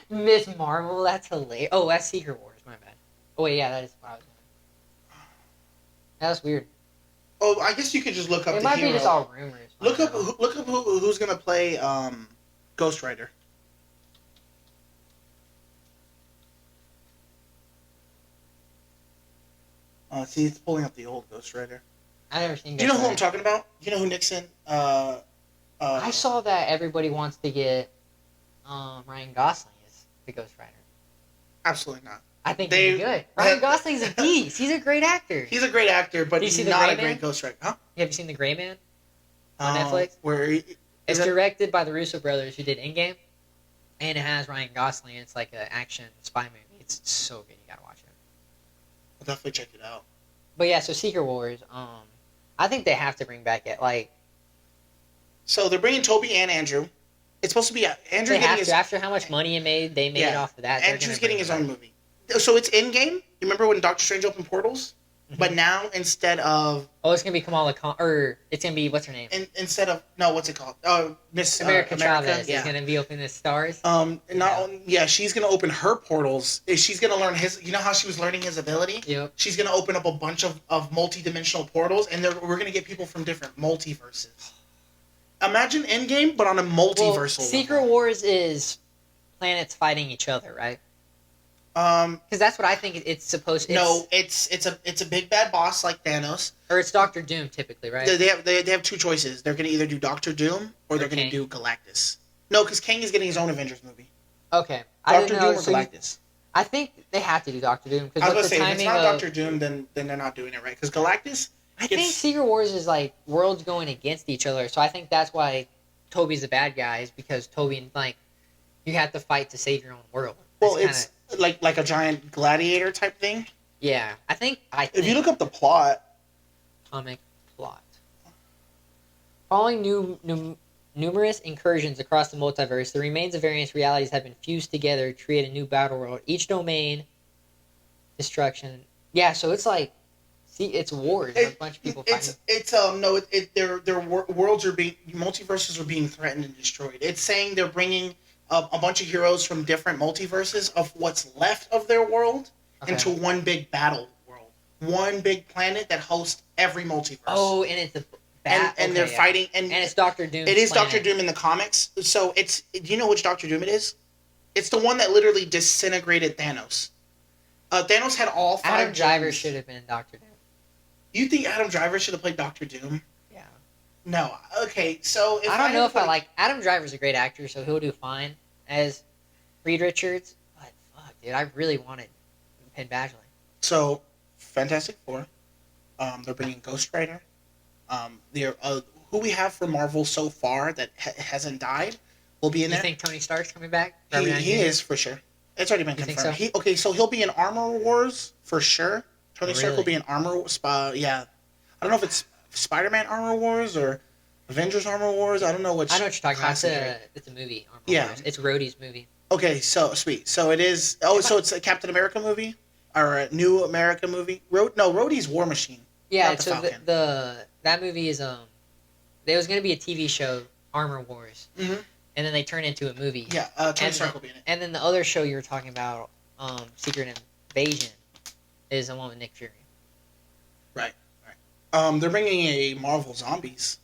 Miss Marvel. That's hilarious. Oh, that's Secret Wars. My bad. Oh wait, yeah, that is what I was doing. That's weird. Oh, I guess you could just look up It the might hero. be just all rumors. Look up who's gonna play Ghost Rider. See, it's pulling up the old Ghost Rider. I never seen. Do you know Ghost who I'm Rider. talking about? You know who Nixon? I saw that everybody wants to get Ryan Gosling as the Ghost Rider. Absolutely not. I think he'd be good. Ryan Gosling's a beast. He's a great actor. He's a great actor, but he's not a great Ghost Rider. Huh? Have you seen The Gray Man on Netflix? It's directed by the Russo brothers who did Endgame, and it has Ryan Gosling. It's like an action spy movie. It's so good. You gotta watch it. I'll definitely check it out. But yeah, so Secret Wars. I think they have to bring back it. Like, so they're bringing Toby and Andrew. It's supposed to be Andrew. They have to. After how much money they made off of that. Andrew's getting his own movie. So it's in game. You remember when Doctor Strange opened portals? Mm-hmm. But now instead of it's gonna be Kamala Khan, or it's gonna be what's her name? Instead of what's it called? Miss America Chavez is gonna be opening the stars. She's gonna open her portals. She's gonna learn his. You know how she was learning his ability? Yep. She's gonna open up a bunch of multi-dimensional portals, and we're gonna get people from different multiverses. Imagine Endgame, but on a multiversal. Secret Wars is planets fighting each other, right? Because that's what I think it's supposed. It's a big bad boss like Thanos, or it's Doctor Doom typically, right? They have two choices. They're gonna either do Doctor Doom or they're gonna do Galactus. No, because Kang is getting his own Avengers movie. Okay, Doctor Doom or Galactus. I think they have to do Doctor Doom because I was gonna say if it's not Doctor Doom, then they're not doing it right. Because Galactus. I think Secret Wars is like worlds going against each other, so I think that's why Toby's the bad guy, is because Toby and you have to fight to save your own world. Well, it's like a giant gladiator type thing. Yeah, I think. If you look up the plot, comic plot, following numerous incursions across the multiverse, the remains of various realities have been fused together to create a new battle world. Each domain, destruction. Yeah, so it's like. See, it's wars. A bunch of people fighting. Their worlds are being, multiverses are being threatened and destroyed. It's saying they're bringing a bunch of heroes from different multiverses of what's left of their world into one big battle world, one big planet that hosts every multiverse. Oh, and it's they're fighting, and it's Doctor Doom. It is Doctor Doom in the comics. So do you know which Doctor Doom it is? It's the one that literally disintegrated Thanos. Thanos had all 5 Adam Driver should have been Doctor Doom. You think Adam Driver should have played Doctor Doom? Yeah. No. Okay, so I don't know if I like Adam Driver's a great actor, so he'll do fine as Reed Richards. But fuck, dude, I really wanted Penn Badgley. So, Fantastic Four. They're bringing Ghost Rider. Who we have for Marvel so far that hasn't died will be in there. You think Tony Stark's coming back? He is for sure. It's already been confirmed. So? He'll be in Armor Wars for sure. Tony Stark will be in Armor. I don't know if it's Spider-Man Armor Wars or Avengers Armor Wars. I don't know which. I know what you're talking about. It's a movie. Armor Wars. It's Rhodey's movie. Okay, so sweet. So it is. Oh, so it's a Captain America movie or a New America movie. Rhodey's War Machine. Yeah. So that movie is there was going to be a TV show, Armor Wars, and then they turned into a movie. Yeah, Tony Stark will be in it. And then the other show you were talking about, Secret Invasion, is the one with Nick Fury. Right. They're bringing a Marvel Zombies.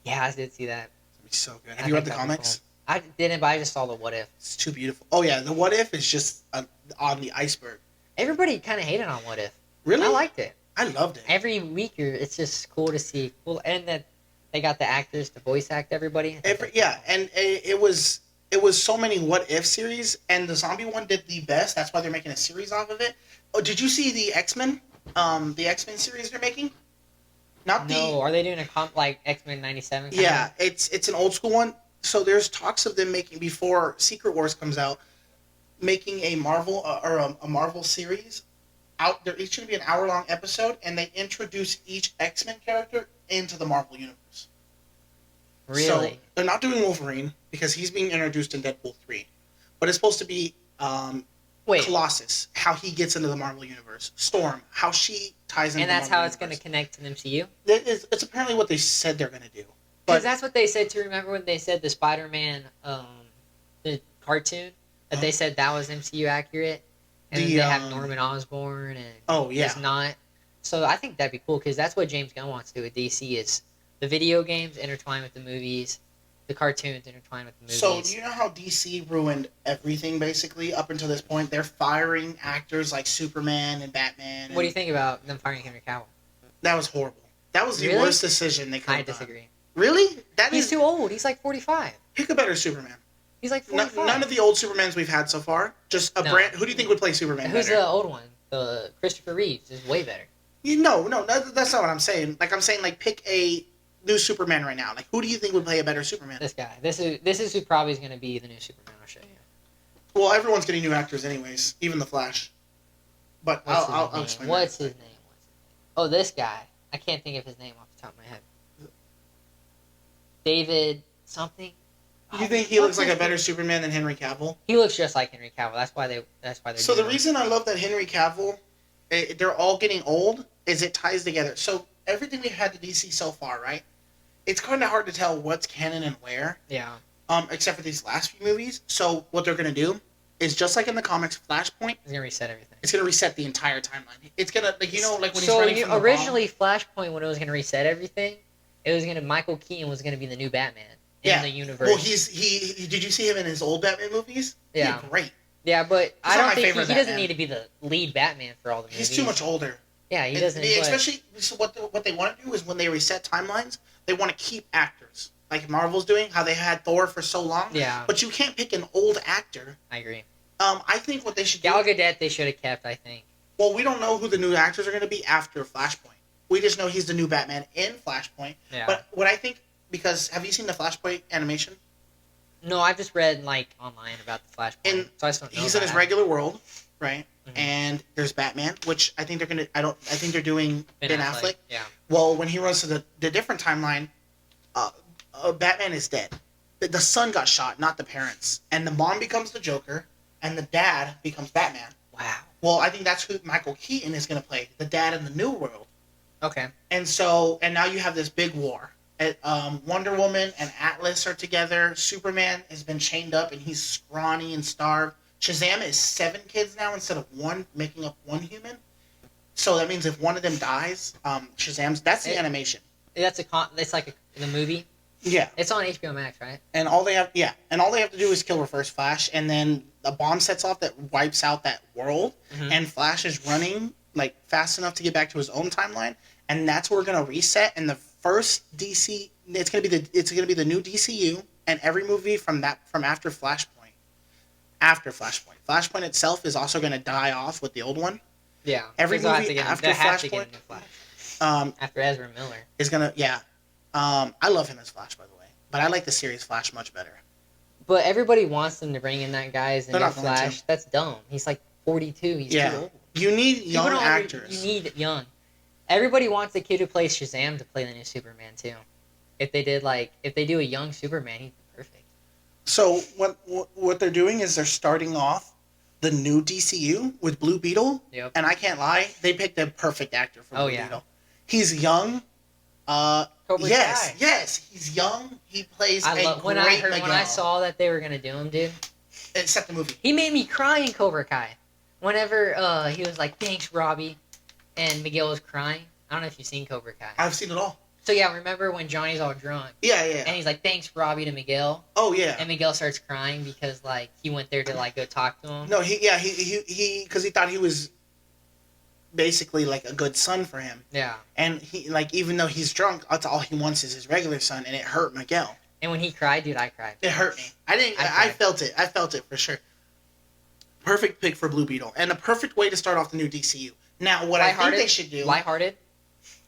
Yeah, I did see that. It's so good. Have you read the comics? Cool. I didn't, but I just saw the What If. It's too beautiful. Oh yeah, the What If is just on the iceberg. Everybody kind of hated on What If. Really? I liked it. I loved it. Every week, it's just cool to see. Cool, and that they got the actors to voice act everybody. And it was so many What If series, and the zombie one did the best. That's why they're making a series off of it. Oh, did you see the X-Men? The X-Men series they're making? Are they doing like X-Men 97? Yeah, it's an old school one. So there's talks of them making, before Secret Wars comes out, making a Marvel a Marvel series. They're each going to be an hour-long episode, and they introduce each X-Men character into the Marvel universe. Really? So they're not doing Wolverine because he's being introduced in Deadpool 3. But it's supposed to be Colossus, how he gets into the Marvel universe. Storm, how she ties into and that's how it's going to connect to the MCU? It's apparently what they said they're going to do. Because that's what they said, too. Remember when they said the Spider-Man the cartoon? That they said that was MCU accurate? And then they have Norman Osborn and it's not. So I think that'd be cool because that's what James Gunn wants to do with DC is the video games intertwine with the movies, the cartoons intertwine with the movies. So do you know how DC ruined everything basically up until this point? They're firing actors like Superman and Batman. What do you think about them firing Henry Cavill? That was horrible. That was the worst decision they could have done. I disagree. Really? He's too old. He's like 45. Pick a better Superman. He's like 45. None of the old Supermans we've had so far. Just a No. brand. Who do you think would play Superman Who's better? the old one? The Christopher Reeves is way better. That's not what I'm saying. Like I'm saying, like pick a new Superman right now. Like who do you think would play a better Superman? This guy. This is who probably is going to be the new Superman. I'll show you. Well, everyone's getting new actors anyways, even the Flash. But I'll explain. What's his name? Oh, this guy. I can't think of his name off the top of my head. David something. You think he looks like a better Superman than Henry Cavill? He looks just like Henry Cavill. That's why they're. So the reason I love that Henry Cavill, they're all getting old, is it ties together. So everything we've had to DC so far, right? It's kind of hard to tell what's canon and where. Yeah. Except for these last few movies. So what they're gonna do is just like in the comics, Flashpoint. It's gonna reset everything. It's gonna reset the entire timeline. It's gonna like when he's so running from the originally Flashpoint, when it was gonna reset everything, it was gonna Michael Keaton was gonna be the new Batman in the universe. Well, he did you see him in his old Batman movies? Yeah, great. Yeah, but I don't think he doesn't Batman. need to be the lead Batman for all the movies. He's too much older. Yeah, he doesn't. Especially what they want to do is when they reset timelines, they want to keep actors like Marvel's doing. How they had Thor for so long. Yeah. But you can't pick an old actor. I agree. I think what they should do. Gal Gadot they should have kept. I think. Well, we don't know who the new actors are going to be after Flashpoint. We just know he's the new Batman in Flashpoint. Yeah. But what I think, because have you seen the Flashpoint animation? No, I've just read like online about the Flashpoint. And so I just don't know. He's in his regular world, right? Mm-hmm. And there's Batman, which I think they're gonna. I think they're doing Ben Affleck. Yeah. Well, when he runs to the different timeline, Batman is dead. The son got shot, not the parents, and the mom becomes the Joker, and the dad becomes Batman. Wow. Well, I think that's who Michael Keaton is gonna play, the dad in the new world. Okay. And now you have this big war. Wonder Woman and Atlas are together. Superman has been chained up and he's scrawny and starved. Shazam is 7 kids now instead of 1, making up 1 human. So that means if one of them dies, that's the animation. It's like the movie. Yeah. It's on HBO Max, right? And all they have to do is kill Reverse Flash, and then a bomb sets off that wipes out that world, and Flash is running like fast enough to get back to his own timeline, and that's where we're gonna reset. And the first DC, it's gonna be the new DCU, and every movie from after Flashpoint. Flashpoint itself is also gonna die off with the old one. Yeah. Every movie after Flashpoint, after Ezra Miller is gonna I love him as Flash, by the way, but I like the series Flash much better. But everybody wants them to bring in that guy as the new Flash. To. That's dumb. He's like 42. He's too old. You need young actors. You need young. Everybody wants the kid who plays Shazam to play the new Superman too. If they do a young Superman, he'd be perfect. So what they're doing is they're starting off the new DCU with Blue Beetle. Yep. And I can't lie, they picked the perfect actor for Blue Beetle. He's young. Yes, he's young. He plays when I saw that they were gonna do him, dude. Except the movie. He made me cry in Cobra Kai. Whenever he was like, "Thanks, Robbie," and Miguel was crying. I don't know if you've seen Cobra Kai. I've seen it all. So yeah, remember when Johnny's all drunk? Yeah. And he's like, "Thanks, Robbie," to Miguel. Oh yeah. And Miguel starts crying because like he went there to like go talk to him. No, he because he thought he was basically like a good son for him. Yeah. And he even though he's drunk, that's all he wants is his regular son, and it hurt Miguel. And when he cried, dude, I cried. It hurt me. I felt it. I felt it for sure. Perfect pick for Blue Beetle, and a perfect way to start off the new DCU. Now, what I think they should do, lighthearted.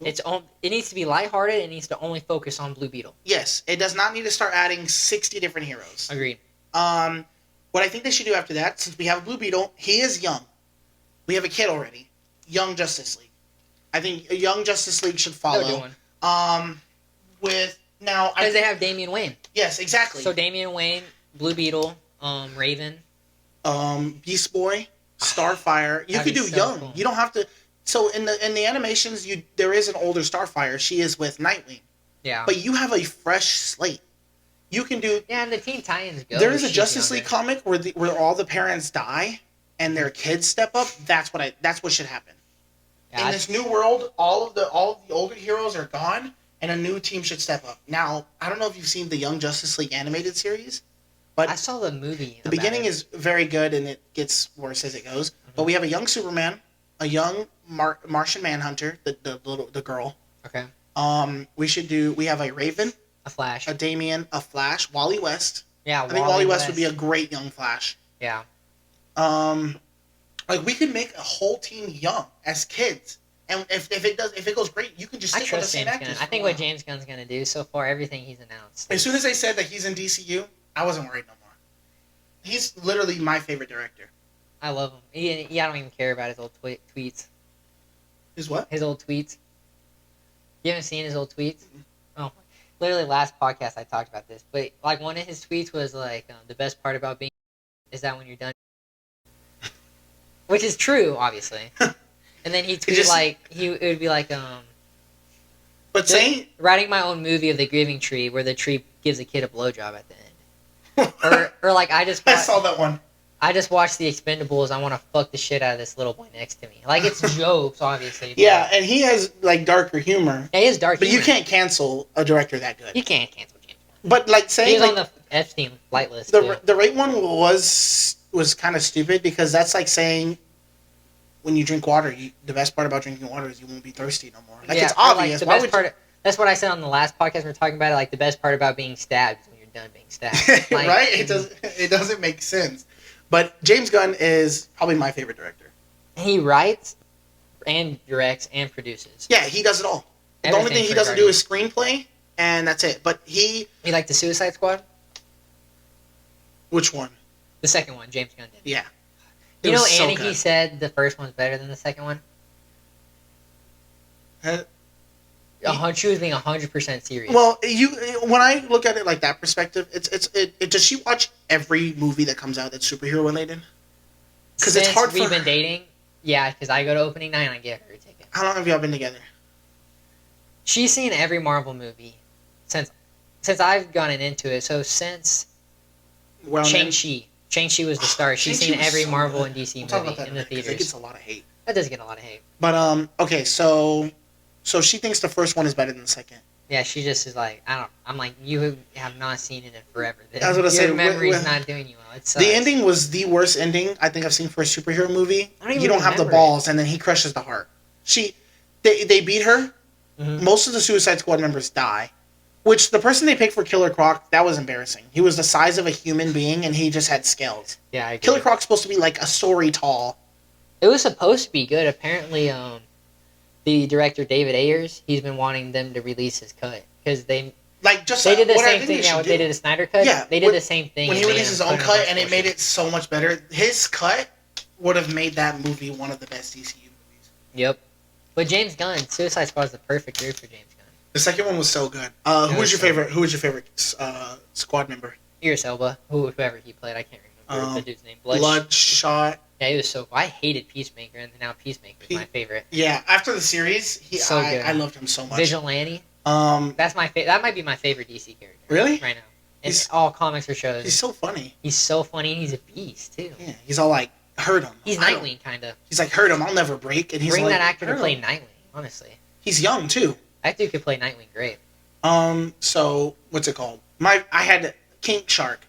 It needs to be lighthearted. It needs to only focus on Blue Beetle. Yes, it does not need to start adding 60 different heroes. Agreed. What I think they should do after that, since we have Blue Beetle, he is young. We have a kid already. Young Justice League. I think a Young Justice League should follow. Because they have Damian Wayne. Yes, exactly. So Damian Wayne, Blue Beetle, Raven, Beast Boy, Starfire. You could do so young. Cool. You don't have to. So in the animations, there is an older Starfire. She is with Nightwing. Yeah. But you have a fresh slate. You can do. Yeah, and the Teen Titans go. There is a Justice League comic where all the parents die and their kids step up. That's what should happen. Yeah, in this new world, all of the older heroes are gone, and a new team should step up. Now, I don't know if you've seen the Young Justice League animated series, but I saw the movie. The beginning is very good, and it gets worse as it goes. Mm-hmm. But we have a young Superman, a young Martian Manhunter, the girl. Okay. We have a Raven, a Flash, a Damian, a Flash, Wally West, Yeah, I think Wally West would be a great young Flash. Yeah. Um, like we could make a whole team young as kids, and if it goes great, you can just I stick with the trust same James actors. Gunn. I think what James Gunn's gonna do so far, everything he's announced. As soon as they said that he's in DCU, I wasn't worried no more. He's literally my favorite director. I love him. I don't even care about his old tweets. His what? His old tweets. You haven't seen his old tweets? Mm-hmm. Oh, literally last podcast I talked about this, but like one of his tweets was like, the best part about being is that when you're done, which is true, obviously. And then he tweeted it would be like, but saying writing my own movie of the Grieving Tree, where the tree gives a kid a blowjob at the end, or like I saw that one. I just watched The Expendables. I want to fuck the shit out of this little boy next to me. Like, it's jokes, obviously. Yeah, and he has, like, darker humor. It is dark but humor. you can't cancel a director that good. You can't cancel James Gunn. But, like, saying... He was like, on the Epstein flight list, the right one was kind of stupid, because that's like saying when you drink water, the best part about drinking water is you won't be thirsty no more. Like, it's obvious. Like, that's what I said on the last podcast. We were talking about it. Like, the best part about being stabbed is when you're done being stabbed. Like, right? It doesn't make sense. But James Gunn is probably my favorite director. He writes and directs and produces. Yeah, he does it all. The only thing he doesn't do is screenplay, and that's it. But he... You like the Suicide Squad? Which one? The second one, James Gunn did. Yeah. You know, Annie, he said the first one's better than the second one? She was being 100% serious. Well, when I look at it like that perspective, does she watch every movie that comes out that's superhero related? Because it's hard for we've been dating, yeah, because I go to opening night and I get her a ticket. How long have y'all been together? She's seen every Marvel movie since I've gotten into it. So since Shang-Chi. Shang-Chi was the start. She's seen every Marvel and DC movie in the theaters. It gets a lot of hate. That does get a lot of hate. But okay, so she thinks the first one is better than the second. Yeah, she just is like, I'm like, you have not seen it in forever. That's what I said. Your memory's not doing you well. It sucks. The ending was the worst ending I think I've seen for a superhero movie. You don't have the balls, and then he crushes the heart. They beat her. Mm-hmm. Most of the Suicide Squad members die. Which, the person they picked for Killer Croc, that was embarrassing. He was the size of a human being, and he just had scales. Yeah, I agree. Killer Croc's supposed to be like a story tall. It was supposed to be good. Apparently, the director, David Ayers, he's been wanting them to release his cut. Because they did the same thing. Yeah, they did a Snyder cut. Yeah, they did the same thing. When he released his own cut, and it made it so much better. His cut would have made that movie one of the best DCU movies. Yep. But James Gunn, Suicide Squad is the perfect year for James Gunn. The second one was so good. Who was your favorite? Who was your favorite squad member? Idris Elba, whoever he played, I can't remember the dude's name. Bloodshot. Yeah, he was so cool. I hated Peacemaker, and now Peacemaker's my favorite. Yeah, after the series, so good. I loved him so much. Vigilante. That's my that might be my favorite DC character. Really? Right now. In all comics or shows. He's so funny. He's so funny, and he's a beast too. Yeah, he's all like, hurt him. He's Nightwing, kind of. He's like, hurt him. I'll never break. And he's Bring that actor to play Nightwing. Honestly, he's young too. That dude could play Nightwing great. So what's it called? I had King Shark.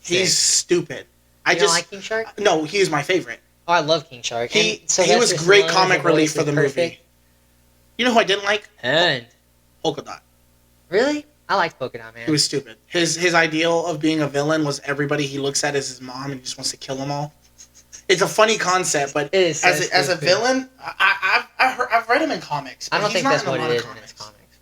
He's stupid. You don't like King Shark? No, he is my favorite. Oh, I love King Shark. He was great comic relief for the movie. You know who I didn't like? And Polka Dot. Really? I liked Polka Dot, man. He was stupid. His ideal of being a villain was everybody he looks at as his mom and he just wants to kill them all. It's a funny concept, but as a villain, I've read him in comics. I don't think that's what it is in his comics.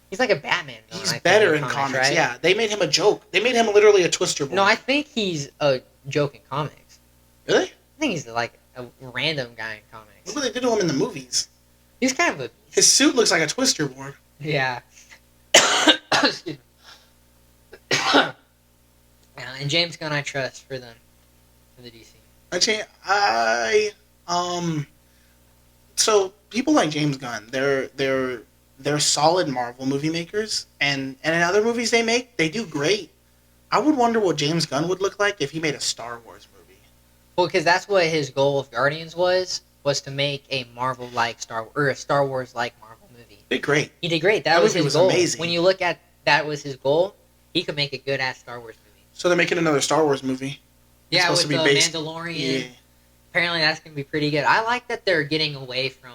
He's like a Batman villain. He's better in comics, right? Yeah. They made him a joke. They made him literally a twister boy. No, I think he's a joke in comics. Really? I think he's like a random guy in comics. Look what they did to him in the movies. He's kind of a... His suit looks like a twister board. Yeah. Excuse me. And James Gunn I trust for them. For the DC. So people like James Gunn, they're solid Marvel movie makers, and in other movies they make, they do great. I would wonder what James Gunn would look like if he made a Star Wars movie. Well, because that's what his goal of Guardians was to make a Marvel-like or a Star Wars-like Marvel movie. He did great. He did great. That was his goal. Amazing. When you look at that was his goal, he could make a good-ass Star Wars movie. So they're making another Star Wars movie. Yeah, with the Mandalorian. Yeah. Apparently that's going to be pretty good. I like that they're getting away from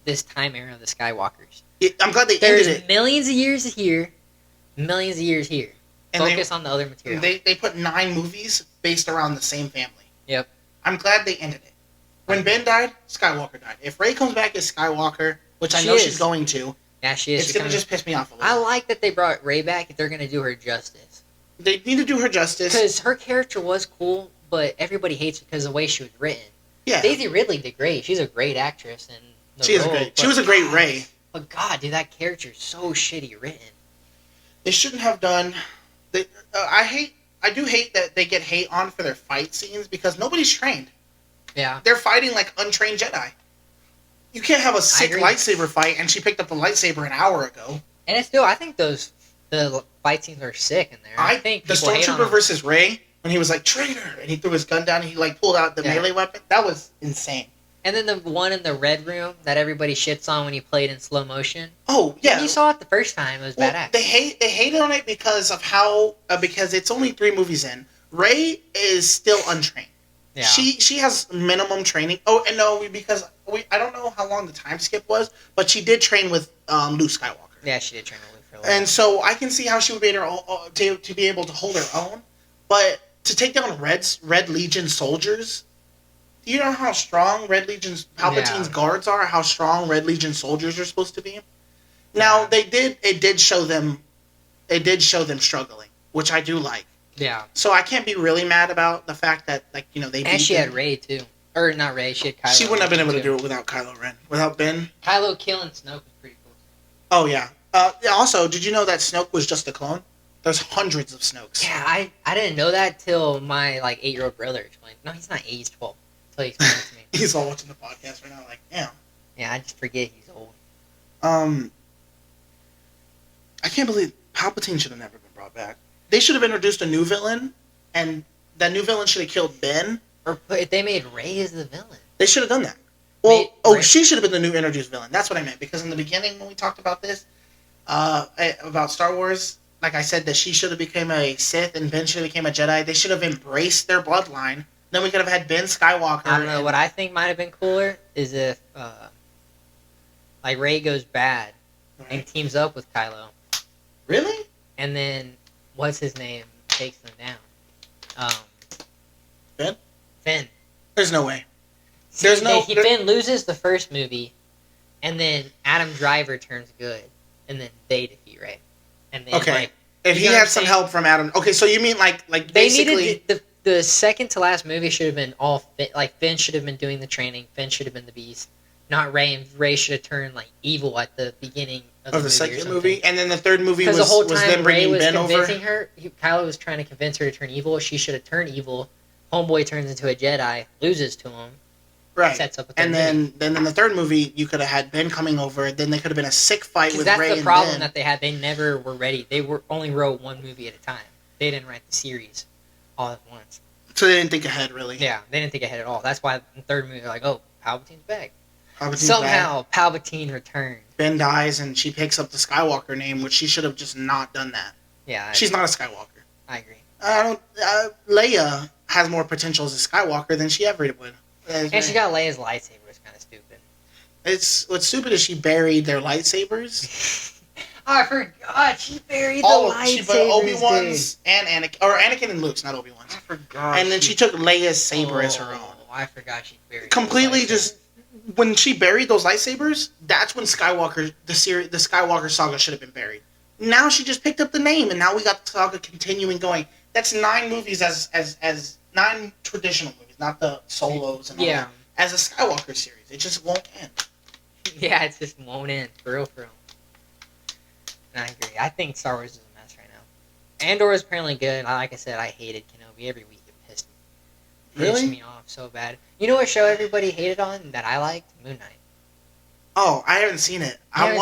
this time era of the Skywalkers. I'm glad they ended it. There's millions of years here, millions of years here. And Focus on the other material. They put 9 movies based around the same family. Yep. I'm glad they ended it. When Ben died, Skywalker died. If Rey comes back as Skywalker, which I know she's going to, yeah, she is. It's going to just piss me off a little. I like that they brought Rey back. If they're going to do her justice, they need to do her justice because her character was cool, but everybody hates her because of the way she was written. Yeah, Daisy Ridley did great. She's a great actress, and she is great. She was a great Rey. But God, dude, that character is so shitty written. They shouldn't have done. I do hate that they get hate on for their fight scenes because nobody's trained. Yeah, they're fighting like untrained Jedi. You can't have a sick lightsaber fight, and she picked up the lightsaber an hour ago. And it's still, I think the fight scenes are sick in there. I think the Stormtrooper versus Rey, when he was like traitor, and he threw his gun down, and he like pulled out the melee weapon. That was insane. And then the one in the red room that everybody shits on when he played in slow motion. Oh yeah, when you saw it the first time, it was badass. They hated on it because of how because it's only 3 movies in. Rey is still untrained. Yeah. She has minimum training. Oh, and no, because I don't know how long the time skip was, but she did train with Luke Skywalker. Yeah, she did train with Luke for a little. And so I can see how she would be to be able to hold her own, but to take down Red Legion soldiers, do you know how strong Red Legion's Palpatine's guards are? How strong Red Legion soldiers are supposed to be? Now it did show them struggling, which I do like. Yeah. So I can't be really mad about the fact that, like, you know, they beat and she had Rey too, or not Rey. She had Kylo. She wouldn't have been able to do it without Kylo Ren. Without Ben. Kylo killing Snoke was pretty cool. Oh yeah. Also, did you know that Snoke was just a clone? There's hundreds of Snokes. Yeah, I didn't know that till my 8-year-old brother explained. No, he's not 8. He's 12. Until he explained it to me. He's all watching the podcast right now, like, damn. Yeah, I just forget he's old. I can't believe Palpatine should have never been brought back. They should have introduced a new villain, and that new villain should have killed Ben. Or if they made Rey as the villain. They should have done that. Well, she should have been the new introduced villain. That's what I meant. Because in the beginning, when we talked about this, about Star Wars, like I said, that she should have become a Sith and Ben should have become a Jedi. They should have embraced their bloodline. Then we could have had Ben Skywalker. I don't know. What I think might have been cooler is if, Rey goes bad and teams up with Kylo. Really? And then, what's his name, takes them down. Ben? Finn. There's no way. Finn loses the first movie, and then Adam Driver turns good, and then they defeat Rey. And then, okay. If he had some help from Adam, okay. So you mean like basically the second to last movie should have been all Finn, Finn should have been doing the training. Finn should have been the Beast, not Rey. And Rey should have turned evil at the beginning of the second movie, and then the third movie was the whole time them bringing Rey was Ben convincing over. her. Kylo was trying to convince her to turn evil. She should have turned evil. Homeboy turns into a Jedi, loses to him. Right. Sets up and then in the third movie, you could have had Ben coming over. Then they could have been a sick fight with Rey and Ben. That's the problem that they had. They never were ready. They only wrote one movie at a time. They didn't write the series all at once. So they didn't think ahead, really. Yeah, they didn't think ahead at all. That's why in the third movie, they're like, oh, Palpatine's back. Somehow, Palpatine returns. Ben dies, and she picks up the Skywalker name, which she should have just not done that. Yeah. She's not a Skywalker. I agree. Leia has more potential as a Skywalker than she ever would. And she got Leia's lightsaber. It's kind of stupid. What's stupid is she buried their lightsabers. Oh, I forgot. She buried the lightsabers. She put Obi-Wan's and Anakin and Luke's, not Obi-Wan's. I forgot. And then she took Leia's saber as her own. I forgot she buried. Completely just when she buried those lightsabers, that's when the Skywalker saga should have been buried. Now she just picked up the name, and now we got the saga continuing going. That's 9 movies as 9 traditional movies, not the solos and all that. As a Skywalker series, it just won't end. Yeah, it just won't end. For real. And I agree. I think Star Wars is a mess right now. Andor is apparently good. Like I said, I hated Kenobi every week. It pissed me off so bad. You know what show everybody hated on that I liked? Moon Knight. Oh, I haven't seen it. I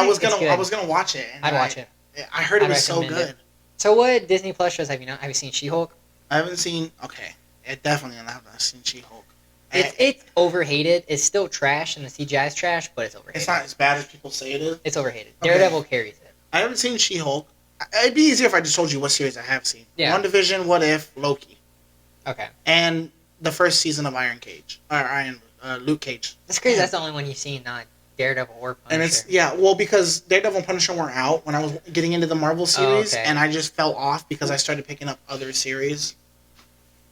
was gonna watch it. I'd watch it. I heard it was so good. So what Disney Plus shows have you not? Have you seen She-Hulk? I haven't seen. Okay, definitely I haven't seen She-Hulk. It's overhated. It's still trash, and the CGI is trash, but it's overhated. It's not as bad as people say it is. It's overhated. Okay. Daredevil carries it. I haven't seen She-Hulk. It'd be easier if I just told you what series I have seen. Yeah. WandaVision, What If, Loki. Okay. And the first season of Luke Cage. That's crazy. That's the only one you've seen, not Daredevil or And Punisher. because Daredevil and Punisher weren't out when I was getting into the Marvel series, and I just fell off because I started picking up other series.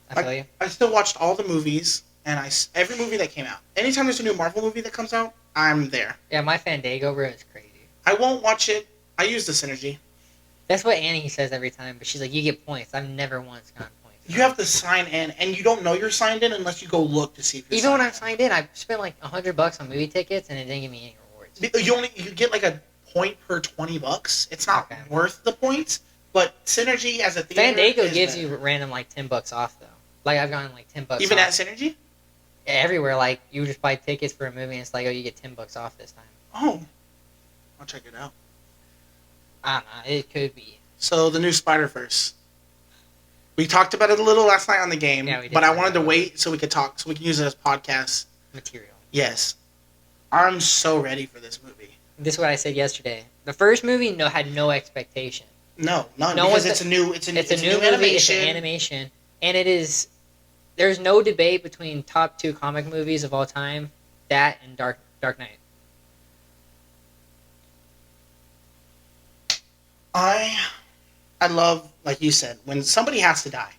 I feel you. I still watched all the movies, and every movie that came out. Anytime there's a new Marvel movie that comes out, I'm there. Yeah, my Fandango, bro, is crazy. I won't watch it. I use the synergy. That's what Annie says every time, but she's like, you get points. I've never once gotten points. You have to sign in, and you don't know you're signed in unless you go look to see if you're Even when signed I'm signed in, I spent like $100 on movie tickets, and it didn't give me any rewards. You get like a point per $20. It's not worth the points, but synergy as a theater Fandango gives you random like $10 off though. Like I've gotten like $10 even off. at synergy. Everywhere, like you just buy tickets for a movie, and it's like, oh, you get $10 off this time. Oh, I'll check it out. I don't know. It could be. So the new Spider-Verse. We talked about it a little last night on the game, yeah, we did, but I wanted to wait so we could talk, so we can use it as podcast material. Yes, I'm so ready for this movie. This is what I said yesterday. The first movie had no expectation. No, none. Because it's a new movie, animation. It's an animation, and it is. There's no debate between top 2 comic movies of all time, that and Dark Knight. I love, like you said, when somebody has to die.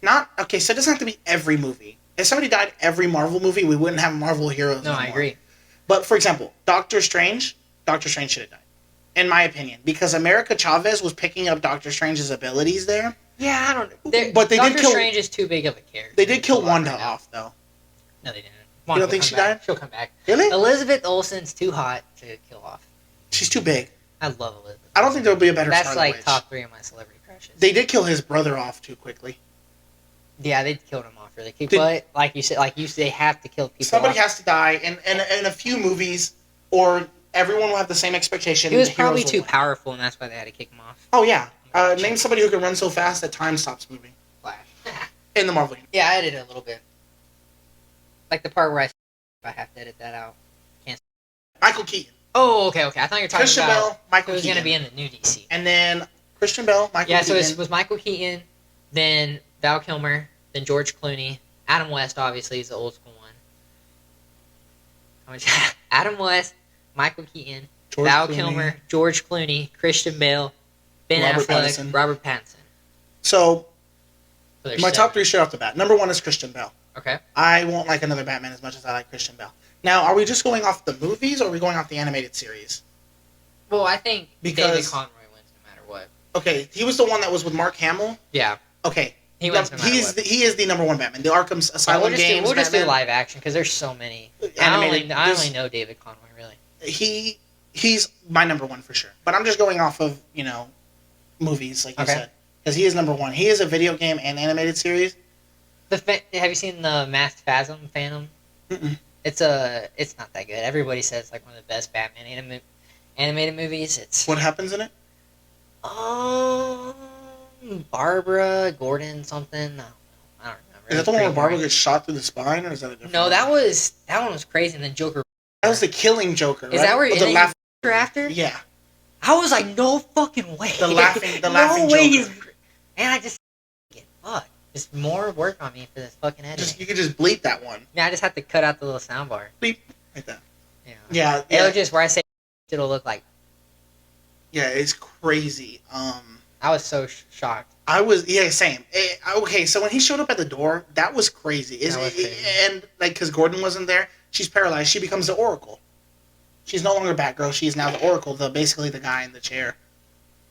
So it doesn't have to be every movie. If somebody died every Marvel movie, we wouldn't have Marvel heroes anymore. I agree. But, for example, Doctor Strange should have died. In my opinion. Because America Chavez was picking up Doctor Strange's abilities there. Yeah, I don't know. But Doctor Strange is too big of a character. They did kill Wanda off, though. No, they didn't. You don't think she died? She'll come back. Really? Elizabeth Olsen's too hot to kill off. She's too big. I love Elizabeth. I don't think there will be a better That's Scarlet like Witch. top 3 of my celebrity crushes. They did kill his brother off too quickly. Yeah, they killed him off really quick. But like you said, they have to kill people. Somebody off. has to die in a few movies, or everyone will have the same expectation. He was probably too powerful, and that's why they had to kick him off. Oh yeah. Name somebody who can run so fast that time stops moving. Flash. In the Marvel universe. Yeah, I edited a little bit. Like the part where I have to edit that out. Michael Keaton. Oh, okay. I thought you were talking Christian about Bale, Michael who was Keaton. going to be in the new DC. And then Christian Bale, Michael Keaton. Yeah, so it was Michael Keaton, then Val Kilmer, then George Clooney. Adam West, obviously, is the old school one. Adam West, Michael Keaton, Val Kilmer, George Clooney, Christian Bale, Ben Affleck, Robert Pattinson. So my 7. top 3 straight off the bat. Number 1 is Christian Bale. Okay. I won't like another Batman as much as I like Christian Bale. Now, are we just going off the movies, or are we going off the animated series? Well, I think David Conroy wins no matter what. Okay, he was the one that was with Mark Hamill? Yeah. Okay. He wins no matter what. He is the number 1 Batman. The Arkham Asylum games. We'll just do live action, because there's so many. I only know David Conroy, really. He's my number 1 for sure. But I'm just going off of, movies, like you said. Because he is number 1. He is a video game and animated series. Have you seen the Masked Phantom? Mm-mm. It's not that good. Everybody says it's like one of the best Batman animated movies. What happens in it? Barbara Gordon something. No, I don't remember. Is that the one where Barbara gets shot through the spine, or is that a different? No, that one was crazy. And then Joker. That was the Killing Joker. Right? Is that where the laughing after? Yeah. I was like, no fucking way. The laughing no way Joker. And I just get fucked. Just more work on me for this fucking editing. You could just bleep that one. Yeah, I just have to cut out the little soundbar. Bleep like that. Yeah. It'll just where I say it'll look like. Yeah, it's crazy. I was so shocked. I was same. Okay, so when he showed up at the door, that was crazy. And because Gordon wasn't there, she's paralyzed. She becomes the Oracle. She's no longer Batgirl. She's now the Oracle, basically the guy in the chair.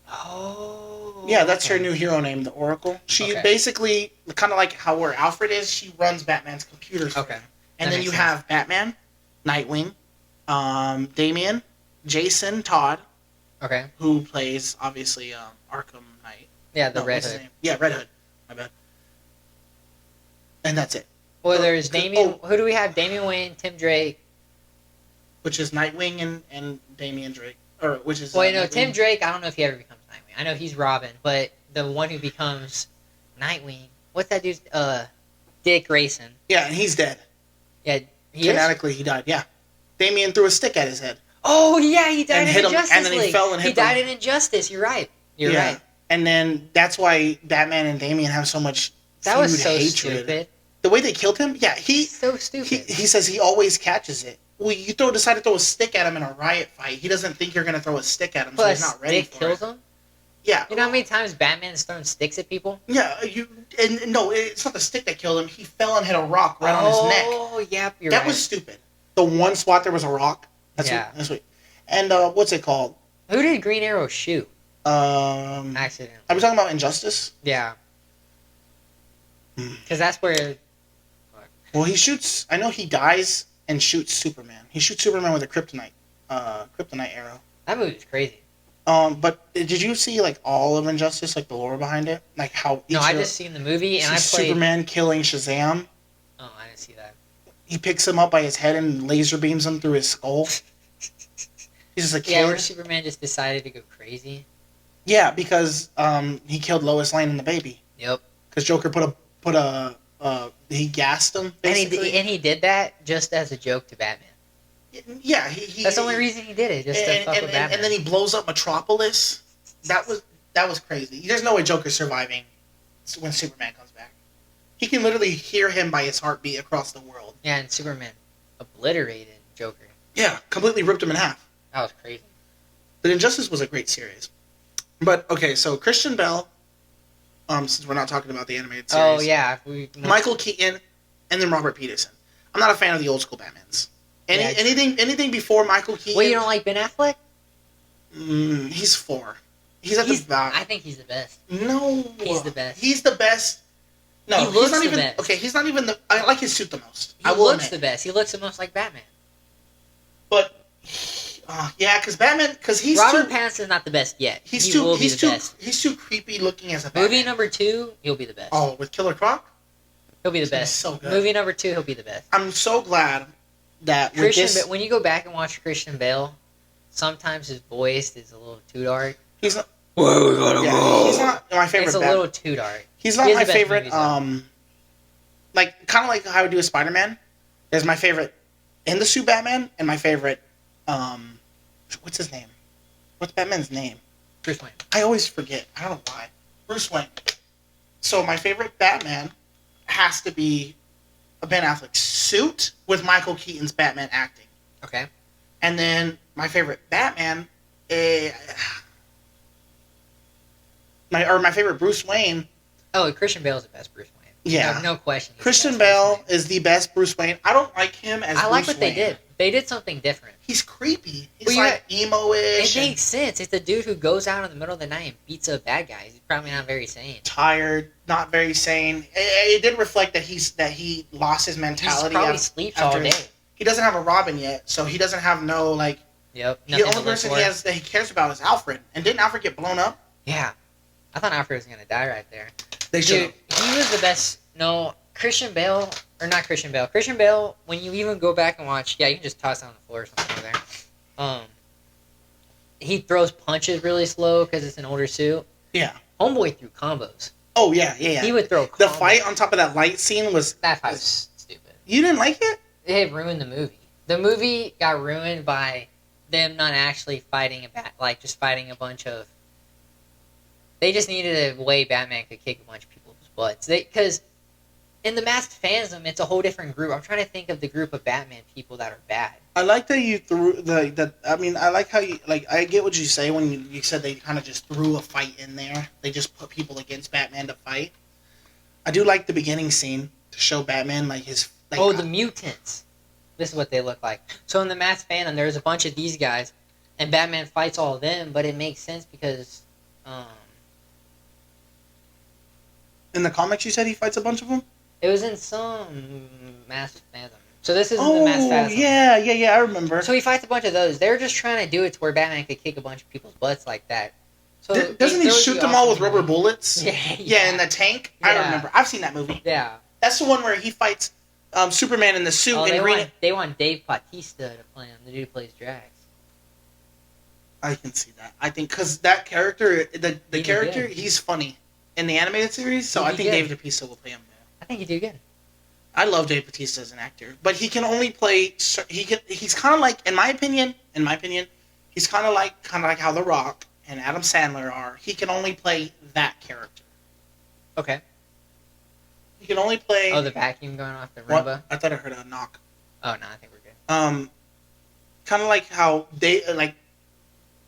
Oh. Yeah, that's her new hero name, the Oracle. She basically, kind of like how where Alfred is, she runs Batman's computers. Okay. And then you have Batman, Nightwing, Damian, Jason Todd. Okay. Who plays, obviously, Arkham Knight. Yeah, Red Hood. Yeah, Red Hood. My bad. And that's it. Well, there's Damian. Who do we have? Damian Wayne, Tim Drake. Which is Nightwing and Damian Drake. Or, which is... Tim Drake, I don't know if he ever becomes Nightwing. I know he's Robin, but the one who becomes Nightwing... What's that dude's... Dick Grayson. Yeah, and he's dead. Yeah, Canonically, he died, yeah. Damian threw a stick at his head. Oh, yeah, he died in Injustice and then he fell and hit him. He died in Injustice, you're right. You're right. And then that's why Batman and Damian have so much That was so hatred. stupid. The way they killed him, yeah, so stupid. He says he always catches it. Well, you decide to throw a stick at him in a riot fight. He doesn't think you're gonna throw a stick at him, so But a he's not ready stick for it. kills him. Yeah. You know how many times Batman's thrown sticks at people? Yeah. And no, it's not the stick that killed him. He fell and hit a rock right on his neck. Oh, yep, you're That right. was stupid. The one spot there was a rock. That's what. And what's it called? Who did Green Arrow shoot? Accidentally. Are we talking about Injustice? Yeah. Because that's where. Well, he shoots. I know he dies and shoots Superman. He shoots Superman with a kryptonite arrow. That movie's crazy. But did you see like all of Injustice, like the lore behind it, like how? No, I just seen the movie and I played Superman killing Shazam. Oh, I didn't see that. He picks him up by his head and laser beams him through his skull. He's just a kid. Yeah, where Superman just decided to go crazy. Yeah, because he killed Lois Lane and the baby. Yep. Because Joker he gassed him basically. And he did that just as a joke to Batman. Yeah, that's the only reason he did it, just to fuck with Batman. And then he blows up Metropolis. That was crazy. There's no way Joker's surviving when Superman comes back. He can literally hear him by his heartbeat across the world. Yeah, and Superman obliterated Joker. Yeah, completely ripped him in half. That was crazy. But Injustice was a great series. But okay, so Christian Bale. Since we're not talking about the animated series. Oh yeah, Michael Keaton, and then Robert Pattinson. I'm not a fan of the old school Batmans. Anything before Michael Keaton. Well, you don't like Ben Affleck? He's 4. He's at the back. I think he's the best. No, he's the best. He's the best. No, he looks he's not the even. best. Okay, he's not even the. I like his suit the most. He looks the best. He looks the most like Batman. But yeah, because he's Robert Pattinson's not the best yet. He's too creepy looking as a Batman. Movie number 2, he'll be the best. Oh, with Killer Croc, he'll be the best. So good. Movie number 2, he'll be the best. I'm so glad that when you go back and watch Christian Bale, sometimes his voice is a little too dark. He's not. Where we gotta go? He's not my favorite. It's a little too dark. He's not my favorite. Like kind of like how I would do with Spider-Man. There's my favorite in the suit Batman and my favorite. What's his name? What's Batman's name? Bruce Wayne. I always forget. I don't know why. Bruce Wayne. So my favorite Batman has to be a Ben Affleck suit with Michael Keaton's Batman acting. Okay. And then my favorite Batman, my favorite Bruce Wayne. Oh, Christian Bale is the best Bruce Wayne. Yeah, no question. Christian Bale is the best Bruce Wayne. I don't like him as. I like what they did. They did something different. He's creepy. He's like emo-ish. It makes sense. It's a dude who goes out in the middle of the night and beats up bad guys. He's probably not very sane. Tired, not very sane. It did reflect that he lost his mentality. He probably sleeps all day. He doesn't have a Robin yet, so he doesn't have no like. Yep. The only person he has that he cares about is Alfred. And didn't Alfred get blown up? Yeah, I thought Alfred was gonna die right there. Dude, he was the best. No, Christian Bale, or not Christian Bale. Christian Bale, when you even go back and watch, you can just toss it on the floor or something over there. He throws punches really slow because it's an older suit. Yeah. Homeboy threw combos. Oh, yeah. He would throw combos. The fight on top of that light scene was... That fight was stupid. You didn't like it? It ruined the movie. The movie got ruined by them not actually fighting just fighting a bunch of... They just needed a way Batman could kick a bunch of people's butts. Because in the Masked Phantom, it's a whole different group. I'm trying to think of the group of Batman people that are bad. I like that you threw I like how you I get what you say when you said they kind of just threw a fight in there. They just put people against Batman to fight. I do like the beginning scene to show Batman the mutants. This is what they look like. So in the Masked Phantom, there's a bunch of these guys, and Batman fights all of them. But it makes sense because in the comics, you said he fights a bunch of them. It was in some Masked Phantom. So this isn't the Masked Phantom. Yeah, I remember. So he fights a bunch of those. They're just trying to do it to where Batman could kick a bunch of people's butts like that. So doesn't he shoot them all with rubber bullets? Yeah, in the tank. Yeah. I remember. I've seen that movie. Yeah, that's the one where he fights Superman in the suit and green. They want Dave Bautista to play him. The dude who plays Drax. I can see that. I think because that character, the character, he's funny in the animated series. So I think Dave Bautista will play him. I think he do good. I love Dave Bautista as an actor, but he can only play. He's kind of like, in my opinion, he's kind of like how The Rock and Adam Sandler are. He can only play that character. Okay. He can only play. Oh, the vacuum going off the Roomba. I thought I heard a knock. Oh no, I think we're good. kind of like how they like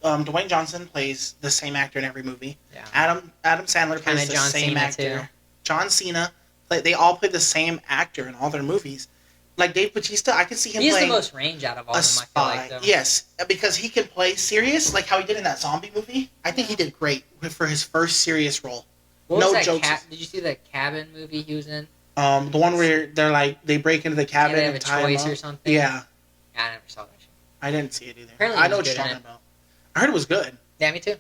Dwayne Johnson plays the same actor in every movie. Yeah. Adam Sandler Kind plays of the John same Cena actor. too. John Cena, they all play the same actor in all their movies. Like Dave Bautista, I can see him He has the playing most range out of all a of them. I feel like spy. though. Yes, because he can play serious, like how he did in that zombie movie. I think he did great for his first serious role. What was No that jokes. Did you see that Cabin movie he was in? The one where they're like they break into the Yeah, cabin they have and a tie him choice up. or something. Yeah, I never saw that shit. I didn't see it either. Apparently I he know was what you're good in talking about. I heard it was good. Yeah, me too.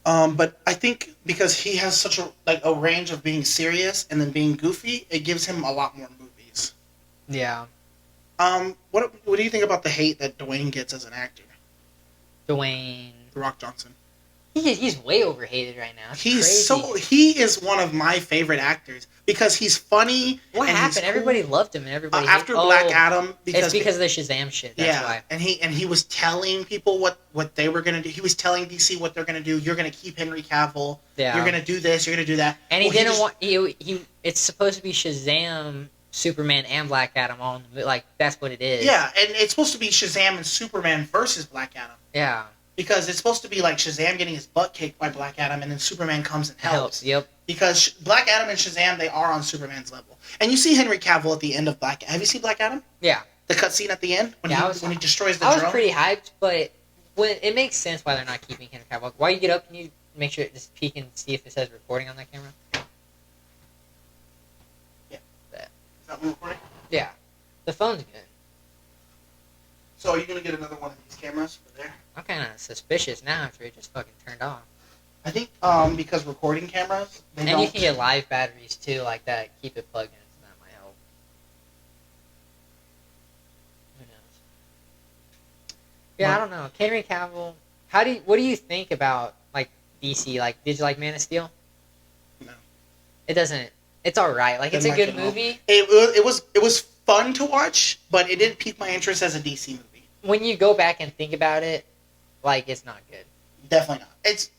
But I think because he has such a range of being serious and then being goofy, it gives him a lot more movies. Yeah. What do you think about the hate that Dwayne gets as an actor? Dwayne. The Rock Johnson. He's way overhated right now. It's crazy. He is one of my favorite actors because he's funny. What and happened? He's cool. Everybody loved him, and everybody after Black Adam it's because of the Shazam shit. That's why. And he was telling people what they were gonna do. He was telling DC what they're gonna do. You're gonna keep Henry Cavill. Yeah. You're gonna do this. You're gonna do that. And he didn't want he. It's supposed to be Shazam, Superman, and Black Adam all in the, like that's what it is. Yeah, and it's supposed to be Shazam and Superman versus Black Adam. Yeah. Because it's supposed to be like Shazam getting his butt kicked by Black Adam, and then Superman comes and helps. Yep. Because Black Adam and Shazam, they are on Superman's level. And you see Henry Cavill at the end of Black. Have you seen Black Adam? Yeah. The cutscene at the end when he destroys the drone. I was pretty hyped, but when it makes sense why they're not keeping Henry Cavill. While you get up, can you make sure just peek and see if it says recording on that camera? Yeah. That. Is that one recording? Yeah. The phone's good. So are you gonna get another one of these cameras for there? I'm kind of suspicious now after it just fucking turned off. I think because recording cameras, and you can get live batteries too, like that. Keep it plugged in, so that might help. Who knows? Yeah, I don't know. Henry Cavill. What do you think about like DC? Like, did you like Man of Steel? No. It doesn't. It's all right. Like, it's a good movie. It was fun to watch, but it didn't pique my interest as a DC movie. When you go back and think about it, like, it's not good. Definitely not.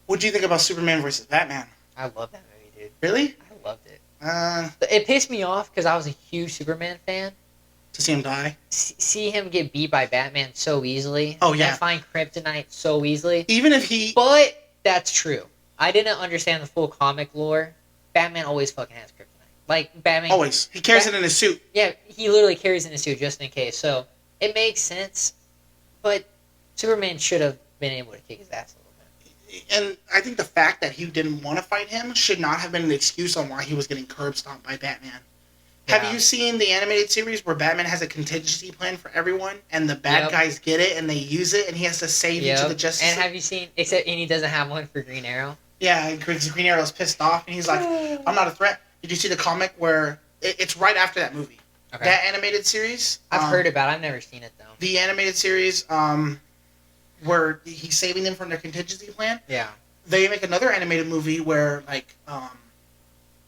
What do you think about Superman versus Batman? I love that movie, dude. Really? I loved it. It pissed me off because I was a huge Superman fan. To see him die? See him get beat by Batman so easily. Oh, yeah. And find kryptonite so easily. Even if he... But that's true. I didn't understand the full comic lore. Batman always fucking has kryptonite. Like, Batman... Always. He carries it in his suit. Yeah, he literally carries it in his suit just in case. So, it makes sense. But Superman should have been able to kick his ass a little bit. And I think the fact that he didn't want to fight him should not have been an excuse on why he was getting curb stomped by Batman. Yeah. Have you seen the animated series where Batman has a contingency plan for everyone, and the bad guys get it and they use it, and he has to save each of the Justice League? And have you seen? And he doesn't have one for Green Arrow. Yeah, and Green Arrow's pissed off, and he's like, "I'm not a threat." Did you see the comic where it's right after that movie? Okay. That animated series. I've heard about it. I've never seen it though. The animated series, where he's saving them from their contingency plan. Yeah. They make another animated movie where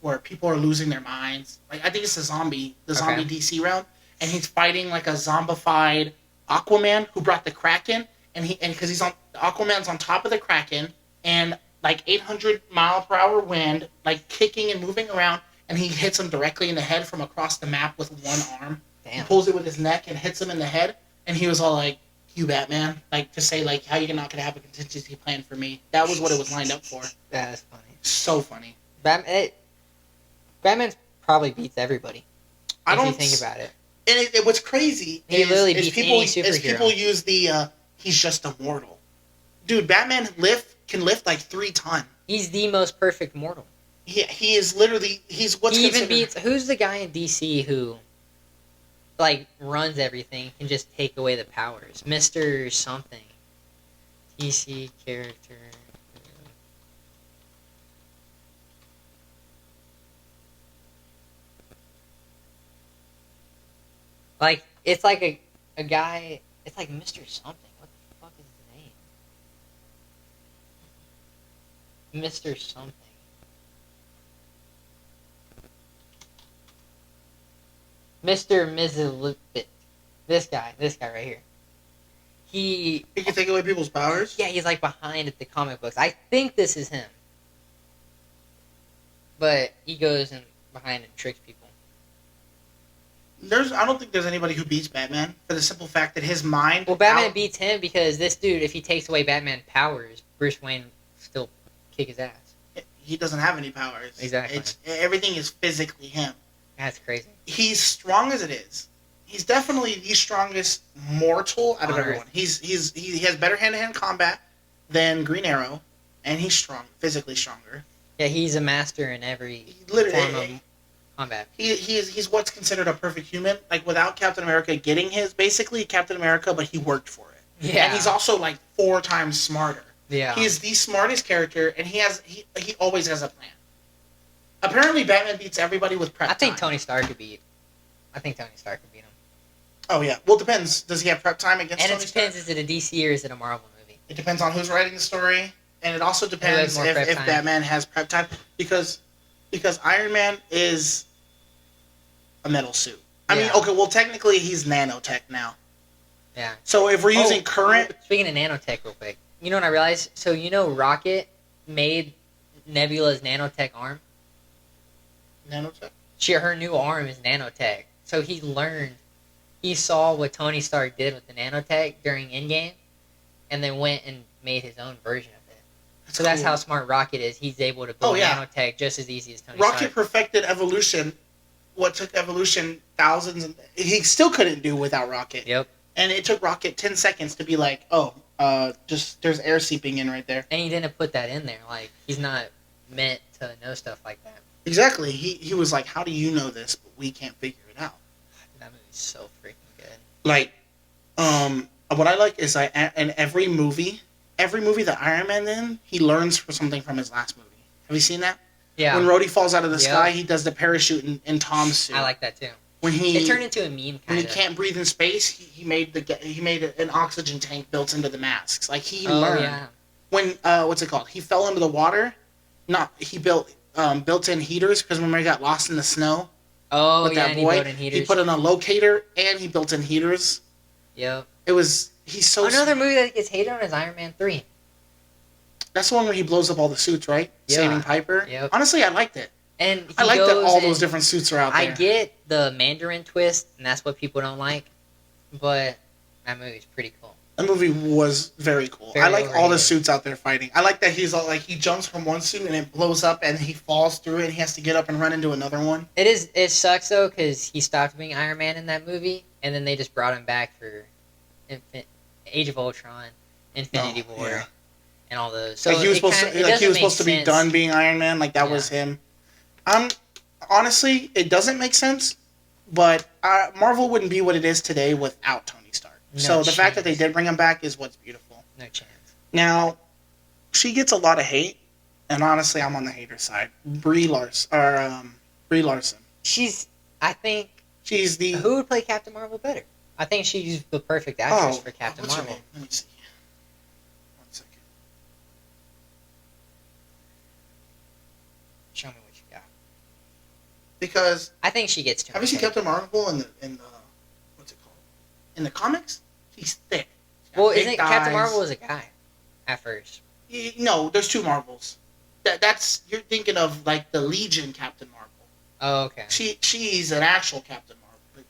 where people are losing their minds. Like, I think it's the zombie DC realm, and he's fighting like a zombified Aquaman who brought the Kraken, and because Aquaman's on top of the Kraken, and like 800-mile-per-hour wind, like kicking and moving around, and he hits him directly in the head from across the map with one arm. Damn. He pulls it with his neck and hits him in the head, and he was all like, "You Batman," like to say like, "How you not gonna have a contingency plan for me?" That was what it was lined up for. That is funny. So funny. Batman probably beats everybody. If you think about it. And what's crazy is people use the he's just immortal. Dude, Batman can lift like 3 tons. He's the most perfect mortal. He is literally what's he even beats who's the guy in DC who like runs everything, can just take away the powers. Mr. something. DC character. Like, it's like a guy, it's like Mr. Something. What the fuck is his name? Mr. Something. Mr. Mizalupit. This guy right here. He can take away people's powers? Yeah, he's like behind at the comic books. I think this is him. But he goes in behind and tricks people. I don't think there's anybody who beats Batman for the simple fact that his mind Well, Batman out. beats him because this dude, if he takes away Batman powers, Bruce Wayne still kick his ass. He doesn't have any powers. Exactly. It's everything is physically him. That's crazy. He's strong as it is. He's definitely the strongest mortal out of On everyone. Earth. He has better hand to hand combat than Green Arrow, and he's strong, physically stronger. Yeah, he's a master in every He form of literally combat. he's what's considered a perfect human. Like without Captain America getting his, basically Captain America, but he worked for it. Yeah. And he's also like 4 times smarter. Yeah. He is the smartest character, and he always has a plan. Apparently, Batman beats everybody with prep I think time. Tony Stark could beat him. Oh yeah. Well, it depends. Does he have prep time against And Tony it depends, Stark? is it a DC or is it a Marvel movie? It depends on who's writing the story, and it also depends more prep if time. Batman has prep time because Iron Man is a metal suit. I mean, Yeah. okay, well technically he's nanotech now. Yeah. So if we're using current, Speaking of nanotech real quick, you know what I realized? So you know Rocket made Nebula's nanotech arm? nanotech. Her new arm is nanotech. So he saw what Tony Stark did with the nanotech during Endgame, and then went and made his own version of it. So that's cool. how smart Rocket is. He's able to build Oh, yeah. nanotech just as easy as Tony Rocket Stark. perfected evolution. What took evolution thousands, he still couldn't do without Rocket. Yep. And it took Rocket 10 seconds to be like, just there's air seeping in right there. And he didn't put that in there. Like, he's not meant to know stuff like that. Exactly. He was like, how do you know this, but we can't figure it out. That movie's so freaking good. Like, what I like is in every movie that Iron Man in, he learns something from his last movie. Have you seen that? Yeah. When Rhodey falls out of the Yep. sky, he does the parachute in Tom's suit. I like that too. When It turned into a meme, when kind he of. can't breathe in space, he made an oxygen tank built into the masks. Like he Oh, learned yeah. when what's it called? He fell into the water. He built built-in heaters because remember he got lost in the snow Oh, with yeah, that and boy. he built in heaters. He put in a locator and he built in heaters. Yep. He's so Another movie that gets hated on is Iron Man 3. That's the one where he blows up all the suits, right? Yeah. Saving Piper. Yep. Honestly, I liked it. And I like that all and- those different suits are out there. I get the Mandarin twist, and that's what people don't like, but that movie's pretty cool. The movie was very cool. Very I like all the overrated. suits out there fighting. I like that he's all, like he jumps from one suit and it blows up and he falls through it and he has to get up and run into another one. It sucks, though, because he stopped being Iron Man in that movie, and then they just brought him back for Age of Ultron, Infinity Oh, War, yeah. and all those. So Like he was it supposed kinda- to it like he doesn't was make supposed to be sense. done being Iron Man. Like that Yeah. was him. Honestly, it doesn't make sense. But Marvel wouldn't be what it is today without Tony Stark. No So the fact that they chance. did bring him back is what's beautiful. No chance. Now, she gets a lot of hate, and honestly, I'm on the hater side. Brie Larson. I think, She's the who would play Captain Marvel better? I think she's the perfect actress for Captain what's her Marvel. name? Let me see. 1 second. Show me what you got. Because I think she gets too have you much seen hate. Captain Marvel in the what's it called? In the comics, she's thick. She's got Well, big isn't Captain thighs. Marvel was a guy at first? No, there's 2 Marvels. That's you're thinking of like the Legion Captain Marvel. Oh, okay. She's an actual Captain Marvel. But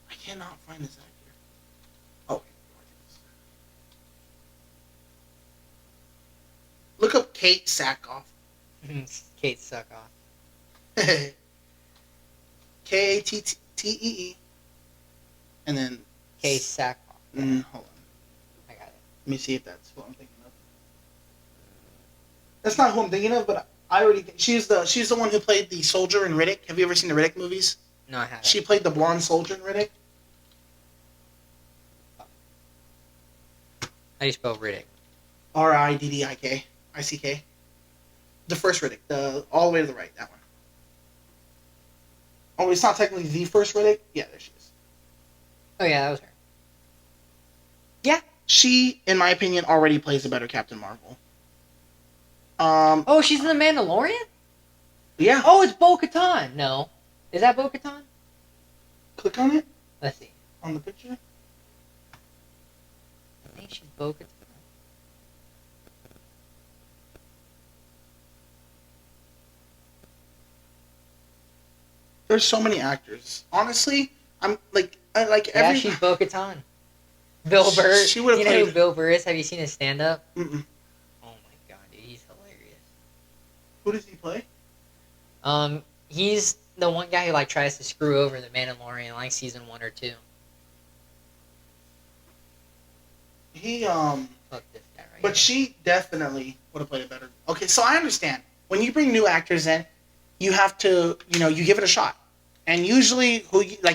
I cannot find this actor. Oh, look up Kate Sackhoff. Kate suck off. Kattee, and then Kate Sackhoff. hold on. I got it. Let me see if that's what I'm thinking of. That's not who I'm thinking of, but I already think she's the one who played the soldier in Riddick. Have you ever seen the Riddick movies? No, I haven't. She played the blonde soldier in Riddick. How do you spell Riddick? Riddick. The first Riddick, all the way to the right, that one. Oh, it's not technically the first Riddick. Yeah, there she is. Oh yeah, that was her. She, in my opinion, already plays a better Captain Marvel. Oh, she's in the Mandalorian? Yeah. Oh, it's Bo-Katan. No. Is that Bo-Katan? Click on it Let's see. on the picture. I think she's Bo-Katan. There's so many actors. Honestly, I'm like I like Yeah, every. she's Bo-Katan. Bill Burr. She would Do have you know who played. Bill Burr is? Have you seen his stand-up? Mm-mm. Oh my god, dude, he's hilarious. Who does he play? He's the one guy who like tries to screw over the Mandalorian, like season 1 or 2. He Fuck this guy right But here. she definitely would have played it better. Okay, so I understand when you bring new actors in, you have to you give it a shot, and usually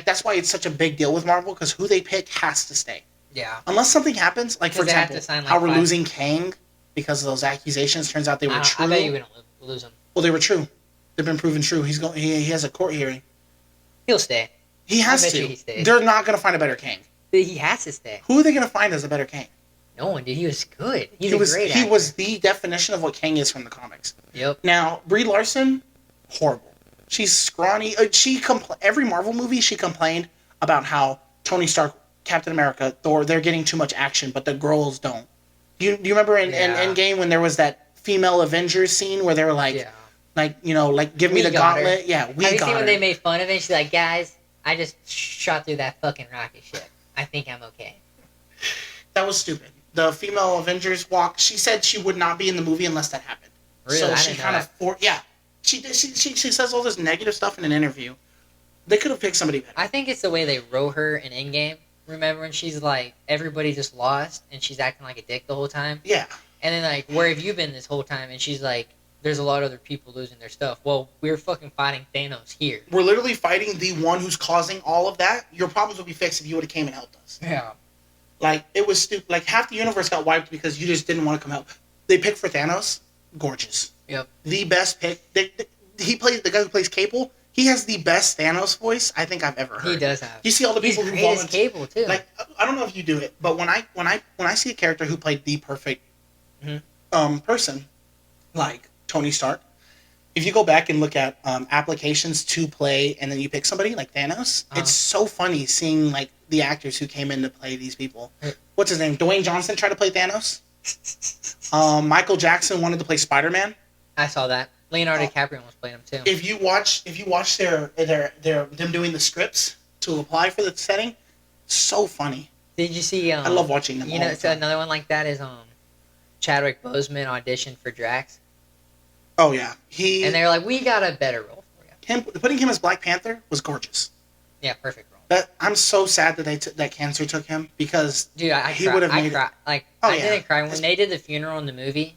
that's why it's such a big deal with Marvel because who they pick has to stay. Yeah, Unless something happens, like for because they have example, to sign like how we're 5. losing Kang because of those accusations. Turns out they were I bet you true. we don't lose him. Well, they were true. They've been proven true. He has a court hearing. He'll stay. He has bet to. you he stays. They're not going to find a better Kang. He has to stay. Who are they going to find as a better Kang? No one, dude. He was good. He's He a was great he actor. was the definition of what Kang is from the comics. Yep. Now Brie Larson, horrible. She's scrawny. Every Marvel movie she complained about how Tony Stark, Captain America, Thor, they're getting too much action, but the girls don't. Do you remember in Endgame when there was that female Avengers scene where they were like, Yeah. like give me We the got her. gauntlet? Yeah, we Have you got seen her. when they made fun of it? She's like, guys, I just shot through that fucking rocket ship. I think I'm okay. That was stupid. The female Avengers walk. She said she would not be in the movie unless that happened. Really? So I she didn't know kind of that. yeah. She says all this negative stuff in an interview. They could have picked somebody better. I think it's the way they wrote her in Endgame. Remember when she's like, everybody just lost, and she's acting like a dick the whole time? Yeah. And then, like, where have you been this whole time? And she's like, there's a lot of other people losing their stuff. Well, we're fucking fighting Thanos here. We're literally fighting the one who's causing all of that. Your problems would be fixed if you would have came and helped us. Yeah. Like, it was stupid. Like, half the universe got wiped because you just didn't want to come help. They picked for Thanos. Gorgeous. Yep. The best pick. He plays the guy who plays Cable. He has the best Thanos voice I think I've ever heard. He does have. You see all the He's people who great as volunteer. Cable, too. Like, I don't know if you do it, but when I see a character who played the perfect person, like Tony Stark, if you go back and look at applications to play, and then you pick somebody like Thanos, it's so funny seeing like the actors who came in to play these people. What's his name? Dwayne Johnson tried to play Thanos. Michael Jackson wanted to play Spider-Man. I saw that. Leonardo DiCaprio was playing him, too. If you watch their them doing the scripts to apply for the setting, so funny. Did you see? I love watching them. You know, so another one like that is Chadwick Boseman auditioned for Drax, Oh yeah, and they're like, "We got a better role for you." Putting him as Black Panther was gorgeous. Yeah, perfect role. But I'm so sad that that cancer took him because Dude, I he cried. would have I made cried. Like, Oh, I yeah. didn't cry when they did the funeral in the movie.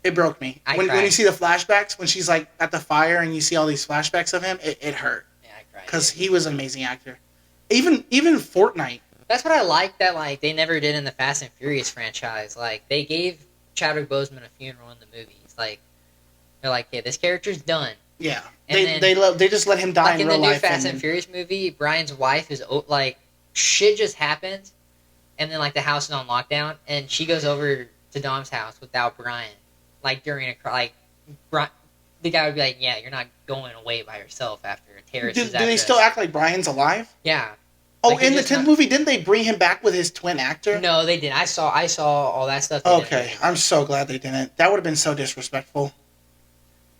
it broke me. I When cried. you see the flashbacks, when she's like at the fire and you see all these flashbacks of him, it hurt Yeah, I cried. because he was an amazing actor. Even Fortnite. That's what I like that like they never did in the Fast and Furious franchise. Like they gave Chadwick Boseman a funeral in the movies. Like they're like, yeah, this character's done. Yeah, And they just let him die Like in in real the new life. Fast and Furious movie, Brian's wife is like shit just happens, and then like the house is on lockdown, and she goes over to Dom's house without Brian. Like during the guy would be like, yeah, you're not going away by yourself after a terrorist. Do they still act like Brian's alive? Yeah. Oh, Like, he in the just 10th not- movie, didn't they bring him back with his twin actor? No, they didn't. I saw all that stuff. They Okay, didn't. I'm so glad they didn't. That would have been so disrespectful.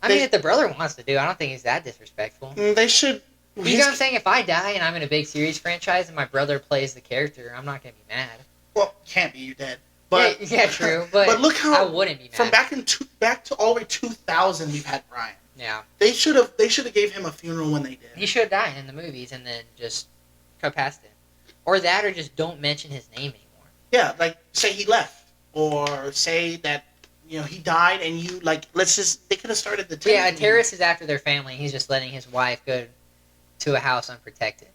I mean, if the brother wants to do, I don't think he's that disrespectful. They should. You know what I'm saying? If I die and I'm in a big series franchise and my brother plays the character, I'm not gonna be mad. Well, can't be. You're dead. But yeah, true. But look how I wouldn't be mad. from back to all the way 2000, we've had Brian. Yeah, They should have gave him a funeral when they did. he should have died in the movies and then just cut past it, or that, or just don't mention his name anymore. Yeah, like say he left, or say that he died, and you like they could have started the. But yeah, a terrorist is after their family. And he's just letting his wife go to a house unprotected.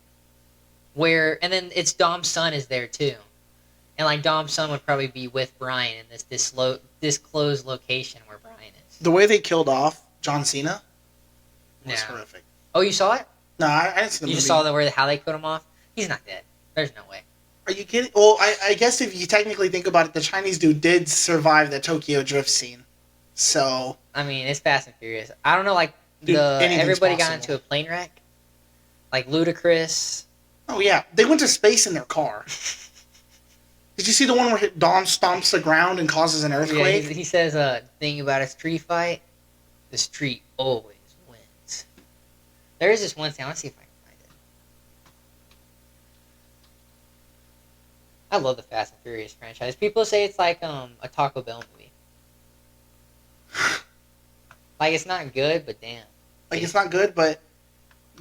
And then it's Dom's son is there too, and like Dom's son would probably be with Brian in this disclosed location where Brian is. The way they killed off John Cena was Yeah. horrific. Oh, you saw it? No, I didn't see the You movie. just saw how they put him off? He's not dead. There's no way. Are you kidding? Well, I guess if you technically think about it, the Chinese dude did survive the Tokyo Drift scene. So I mean, it's Fast and Furious. I don't know, like, Dude, anything's everybody got possible. into a plane wreck. Like, Ludacris. oh yeah, they went to space in their car. Did you see the one where Dom stomps the ground and causes an Yeah, earthquake? he says a thing about a street fight. The street always wins. There is this one thing. I want to see if I can I love the Fast and Furious franchise. People say it's like a Taco Bell movie. Like it's not good, but damn. Like it's not good, but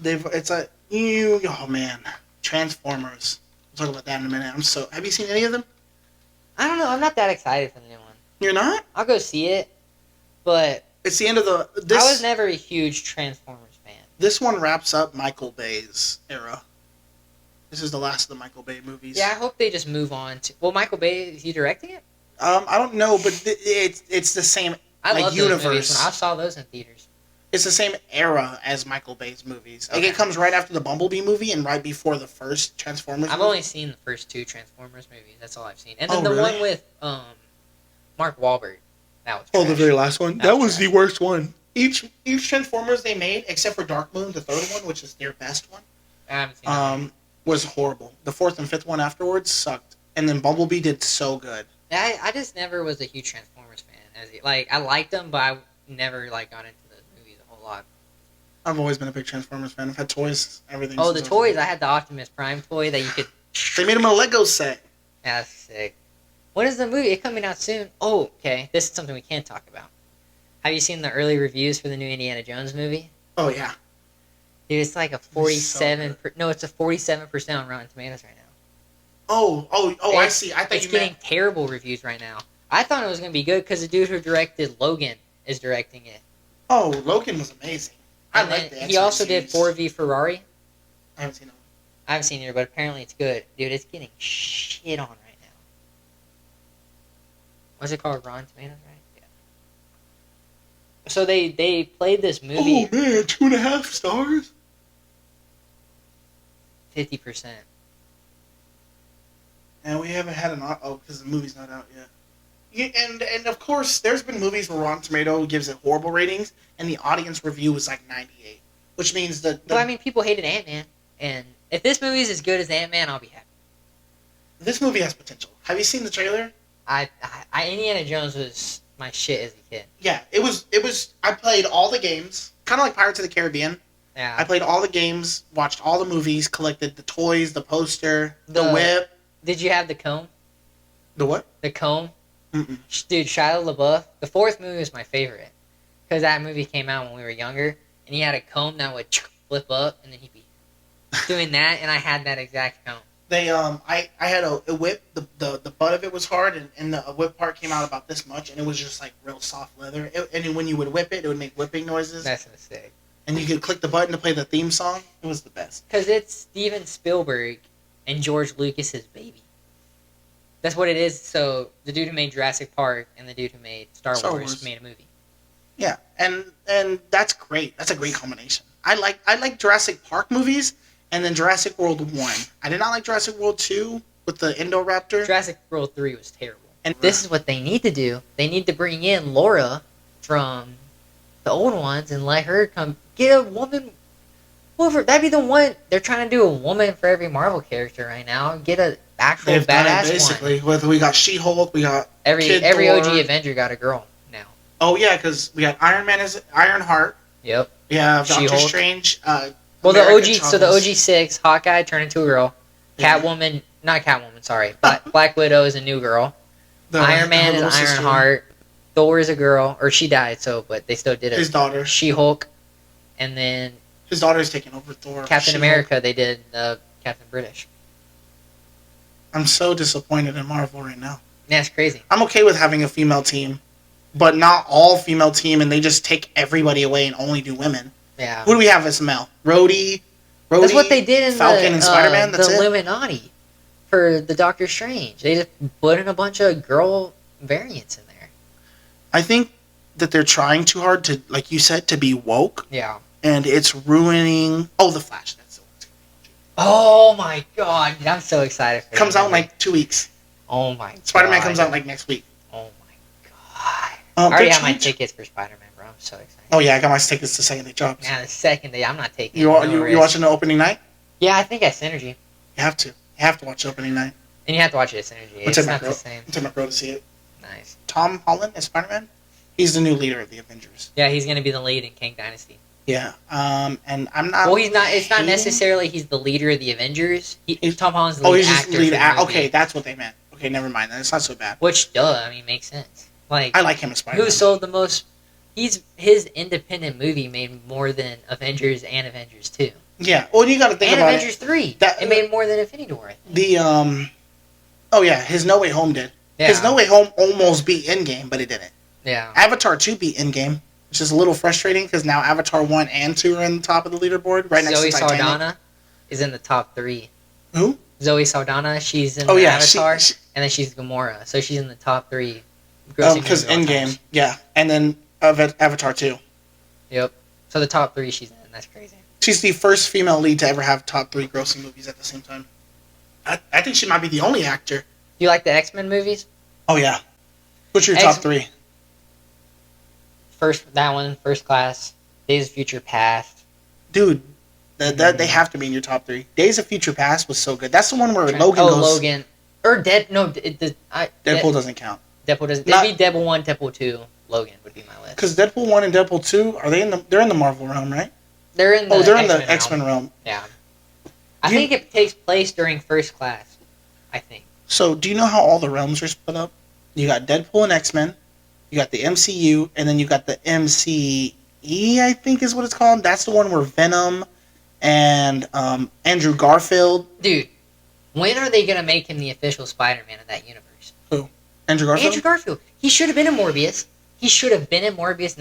it's a you. Oh man, Transformers. We'll talk about that in a minute. Have you seen any of them? I don't know. I'm not that excited for the new one. You're not? I'll go see it, but It's the end of I was never a huge Transformers fan. This one wraps up Michael Bay's era. This is the last of the Michael Bay movies. Yeah, I hope they just move on to. Well, Michael Bay, is he directing it? I don't know, but it's the same I love universe. Those movies when I saw those in theaters. It's the same era as Michael Bay's movies. Like Okay. it comes right after the Bumblebee movie and right before the first Transformers. I've only seen the first two Transformers movies. That's all I've seen, and then the really? one with Mark Wahlberg. That was the trash. very last one. That was the worst one. Each Transformers they made, except for Dark Moon, the third one, which is their best one, I haven't seen that. was horrible. The fourth and fifth one afterwards sucked, and then Bumblebee did so good. I just never was a huge Transformers fan. I liked them, but I never got into the movies a whole lot. I've always been a big Transformers fan. I've had toys, everything. Oh, the toys! I had the Optimus Prime toy that you could. They made him a Lego set. Yeah, that's sick. When is the movie? It's coming out soon. Oh, okay. This is something we can't talk about. Have you seen the early reviews for the new Indiana Jones movie? Oh yeah, Dude, it's like a 47. So No, it's a 47% on Rotten Tomatoes right now. I see. I thought it's getting terrible reviews right now. I thought it was gonna be good because the dude who directed Logan is directing it. Oh, Logan was amazing. I And like then that. he also did 4v Ferrari. I haven't seen it. I haven't seen it, but apparently it's good. Dude, it's getting shit on right now. What's it called? Rotten Tomatoes, right? Yeah. So they played this movie. Oh man, 2.5 stars. 50%. And we haven't had because the movie's not out yet. Yeah, and of course, there's been movies where Rotten Tomato gives it horrible ratings, and the audience review is like 98, which means But I mean, people hated Ant-Man, and if this movie is as good as Ant-Man, I'll be happy. this movie has potential. Have you seen the trailer? Indiana Jones was my shit as a kid. Yeah, it was. I played all the games, kind of like Pirates of the Caribbean. Yeah. I played all the games, watched all the movies, collected the toys, the poster, the whip. Did you have the comb? The what? The comb? Mm-mm. Dude, Shia LaBeouf. The fourth movie was my favorite. Because that movie came out when we were younger. And he had a comb that would flip up. And then he'd be doing that. And I had that exact comb. I had a whip. The butt of it was hard. And the whip part came out about this much. And it was just like real soft leather. And when you would whip it, it would make whipping noises. That's a mistake. And you could click the button to play the theme song. It was the best. Because it's Steven Spielberg and George Lucas's baby. That's what it is. So the dude who made Jurassic Park and the dude who made Star Wars made a movie. Yeah, and that's great. That's a great combination. I like Jurassic Park movies, and then Jurassic World 1. I did not like Jurassic World 2 with the Indoraptor. Jurassic World 3 was terrible. And This is what they need to do. They need to bring in Laura from the old ones and let her come get a woman. Whoever, that'd be the one. They're trying to do a woman for every Marvel character right now. Get a actual They've done badass it basically. one. Whether we got She-Hulk, we got Every Kid OG Thor. Avenger got a girl now. Oh yeah, because we got Iron Man as Ironheart. Yep. We have Doctor She-Hulk. Strange. Well, America the OG. So the Chavez. OG 6, Hawkeye turned into a girl. Yeah. Catwoman, not Catwoman. Sorry, Black Widow is a new girl. The- Iron Man her is little sister. Ironheart. Thor is a girl, or she died. So, but they still did it. His daughter. She-Hulk, and then His daughter's taking over Thor. Captain She-Hulk. America. They did Captain British. I'm so disappointed in Marvel right now. Yeah, it's crazy. I'm okay with having a female team, but not all female team, and they just take everybody away and only do women. Yeah. Who do we have as male? Rhodey. That's what they did in Falcon and Spider-Man. That's the it. Illuminati for the Doctor Strange. They just put in a bunch of girl variants in there. I think that they're trying too hard to, like you said, to be woke, Yeah. and it's ruining. Oh, the Flash. That's the one. Oh my god, dude, I'm so excited for Comes that out in movie. like 2 weeks. Oh my god. Spider-Man comes out like next week. Oh my god. I already have my tickets for Spider-Man, bro. I'm so excited. Oh yeah, I got my tickets the second they dropped. Now the second day, I'm not taking You no risk. watching the opening night? Yeah, I think I Synergy. You have to. You have to watch the opening night. And you have to watch it at Synergy. I'll It's take my not the girl. same. I'll take my girl to see it. Nice. Tom Holland as Spider-Man. He's the new leader of the Avengers. Yeah, he's gonna be the lead in Kang Dynasty. Yeah. And I'm not. Well, he's not. It's not hating. necessarily he's the leader of the Avengers. He's, Tom Holland's the oh, lead he's just actor for lead. the movie. Okay, that's what they meant. Okay, never mind. Then it's not so bad. Which, duh, I mean, makes sense. Like, I like him as Spider-Man. who sold the most? His independent movie made more than Avengers and Avengers 2. Yeah. Well, you got to think And about Avengers 3. That It made more than Infinity War. I think. the. Oh yeah, his No Way Home did. Yeah. His No Way Home almost beat Endgame, but it didn't. Yeah. Avatar 2 beat Endgame, which is a little frustrating because now Avatar 1 and 2 are in the top of the leaderboard, right next Zoe to Titanic. Saldana is in the top 3. Who? Zoe Saldana, she's in yeah, Avatar, and then she's Gamora, so she's in the top 3. Because Endgame, yeah, and then Avatar 2. Yep. So the top 3 she's in. That's crazy. She's the first female lead to ever have top 3 grossing movies at the same time. I think she might be the only actor. Do you like the X-Men movies? Oh yeah. What's your top 3? That one, First Class, Days of Future Past. Dude, they have to be in your top 3. Days of Future Past was so good. That's the one where Logan goes. Logan. Or Deadpool doesn't count. Deadpool doesn't. It'd be Deadpool 1, Deadpool 2, Logan would be my list. Because Deadpool 1 and Deadpool 2, they're in the Marvel realm, right? They're in the X-Men realm. Yeah. I think it takes place during First Class. I think. So, do you know how all the realms are split up? You got Deadpool and X-Men, you got the MCU, and then you got the MCE, I think is what it's called. That's the one where Venom and Andrew Garfield. Dude, when are they going to make him the official Spider-Man of that universe? Who? Andrew Garfield? Andrew Garfield. He should have been in Morbius. And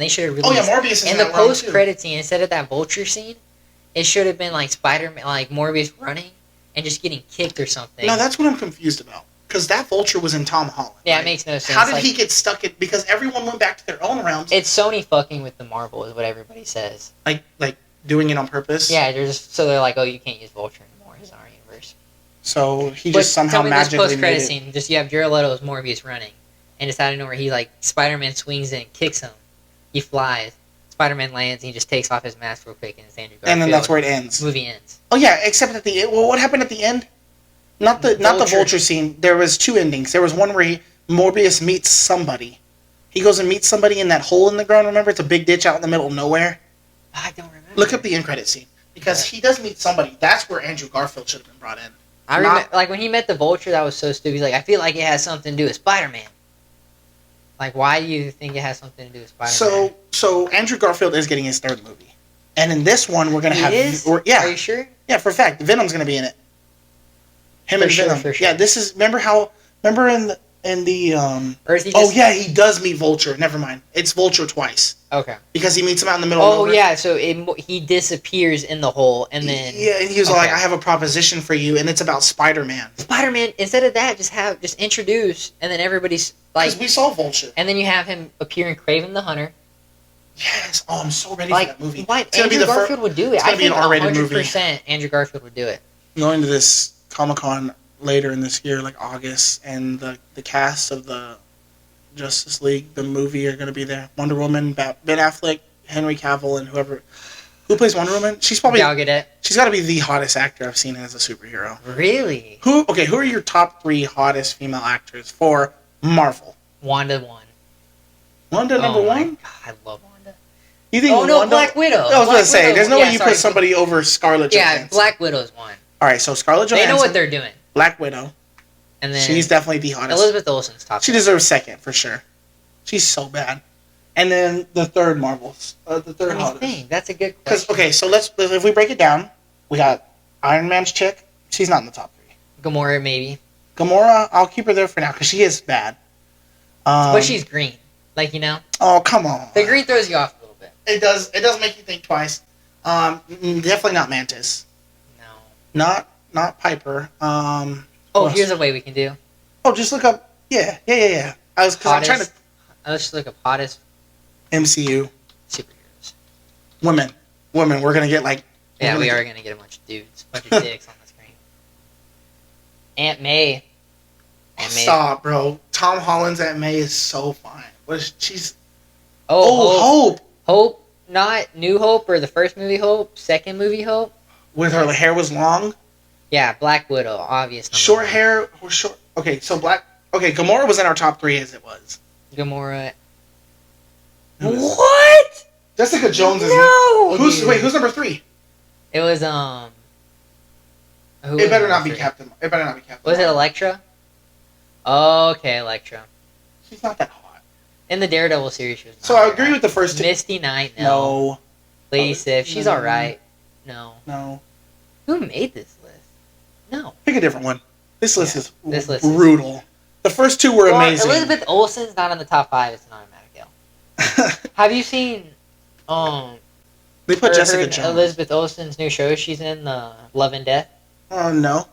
they should have released. Oh, yeah, Morbius is in the that realm, post-credit scene, instead of that Vulture scene, it should have been like Spider-Man, like Morbius running and just getting kicked or something. No, that's what I'm confused about. Because that Vulture was in Tom Holland. Yeah, right? It makes no sense. How did he get stuck in... Because everyone went back to their own realms. It's Sony fucking with the Marvel, is what everybody says. Like doing it on purpose? Yeah, they're like, oh, you can't use Vulture anymore. He's in our universe. So he just somehow magically this post-credit made it. scene, just you have Jared Leto's Morbius running, and it's out of nowhere. He like Spider-Man swings in, kicks him, he flies. Spider-Man lands, and he just takes off his mask real quick, and it's Andrew Garfield. And then that's where it ends. Movie ends. Oh yeah, except at the end. Well, what happened at the end? Not the Vulture scene. There was 2 endings. There was one where Morbius meets somebody. He goes and meets somebody in that hole in the ground. Remember, it's a big ditch out in the middle of nowhere. I don't remember. Look up the end credit scene because he does meet somebody. That's where Andrew Garfield should have been brought in. I remember, like when he met the Vulture, that was so stupid. He's like, I feel like it has something to do with Spider-Man. Like, why do you think it has something to do with Spider-Man? So Andrew Garfield is getting his 3rd movie, and in this one we're gonna have. Yeah. Are you sure? Yeah, for a fact, Venom's gonna be in it. Him and Venom. For sure. Yeah, this is. Remember in the Or is he oh yeah, he does meet Vulture. Never mind, it's Vulture twice. Okay. Because he meets him out in the middle of nowhere. Oh yeah, so he disappears in the hole, and then and he was like, "I have a proposition for you," and it's about Spider-Man. Spider-Man. Instead of that, just introduce, and then everybody's like, because we saw Vulture, and then you have him appear in Kraven the Hunter. Yes. Oh, I'm so ready for that movie. Andrew Garfield would do it. It's gonna be an R-rated movie. 100% Andrew Garfield would do it. Going to this Comic-Con later in this year, like August, and the cast of the Justice League, the movie, are going to be there. Wonder Woman, Ben Affleck, Henry Cavill, and who plays Wonder Woman. She's probably Gal Gadot. She's got to be the hottest actor I've seen as a superhero. Really? Who are your top 3 hottest female actors for Marvel? Wanda 1. Wanda number 1? God, I love Wanda. You think? Black Widow. I was going to say, there's no way you put somebody over Scarlett Johansson. Yeah, Black Widow's 1. All right, so Scarlett Johansson. They know what they're doing. Black Widow. And then she's definitely the hottest. Elizabeth Olsen's top. She deserves 2nd for sure. She's so bad. And then the 3rd Marvels, the 3rd hottest. That's a good question. Okay, so if we break it down, we got Iron Man's chick. She's not in the top 3. Gamora maybe. Gamora, I'll keep her there for now because she is bad. But she's green, like Oh come on. The green throws you off a little bit. It does. It does make you think twice. Definitely not Mantis. No. Not Piper. Here's a way we can do. Oh, just look up. Yeah. I'm trying to. Let's look up hottest MCU superheroes. Women. We're gonna get like. Yeah, we are gonna get a bunch of dudes, a bunch of dicks on the screen. Aunt May. Stop, bro. Tom Holland's Aunt May is so fine. She's. Hope. Hope, not New Hope or the first movie Hope, second movie Hope. With her hair was long. Yeah, Black Widow, obvious. Short hair or short. Okay, so Gamora was in our top 3 as it was. Gamora. What? Jessica Jones is No. Dude. who's number 3? It was Who It was better number not be 3? Captain. It better not be Captain. Was it Marvel. Elektra? Okay, Elektra. She's not that hot. In the Daredevil series, she was. So I agree with the first two. Misty Knight. No. Lady Sif. She's no. all right. No. No. Who made this list? No. Pick a different one. This list is brutal. The first two were amazing. Elizabeth Olsen's not in the top 5. It's an automatic L. Have you seen they put Jessica Jones. Elizabeth Olsen's new show she's in, Love and Death? Oh no.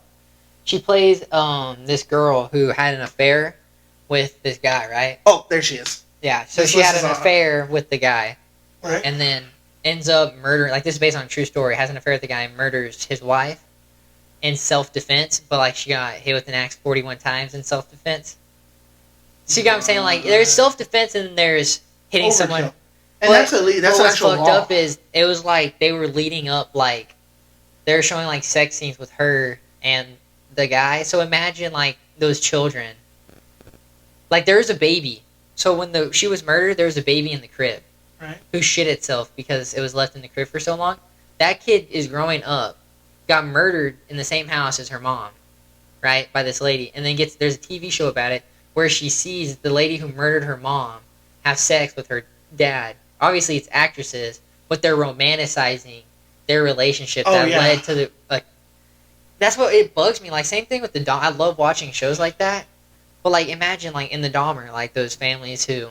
She plays this girl who had an affair with this guy, right? Oh, there she is. Yeah, so she had an affair with the guy. Right. And then ends up murdering, like, this is based on a true story, has an affair with the guy and murders his wife in self-defense, but, like, she got hit with an axe 41 times in self-defense. See what I'm saying? Like, there's self-defense and there's hitting someone. And that's an actual what's fucked up is, it was like, they were leading up, like, they were showing, like, sex scenes with her and the guy. So imagine, like, those children. Like, there was a baby. So when she was murdered, there was a baby in the crib. Right. Who shit itself because it was left in the crib for so long. That kid is growing up, got murdered in the same house as her mom, right, by this lady, and then there's a TV show about it where she sees the lady who murdered her mom have sex with her dad. Obviously, it's actresses, but they're romanticizing their relationship led to the. That's what it bugs me. Like, same thing with the Dom. I love watching shows like that, but like, imagine like in the Dahmer, like those families who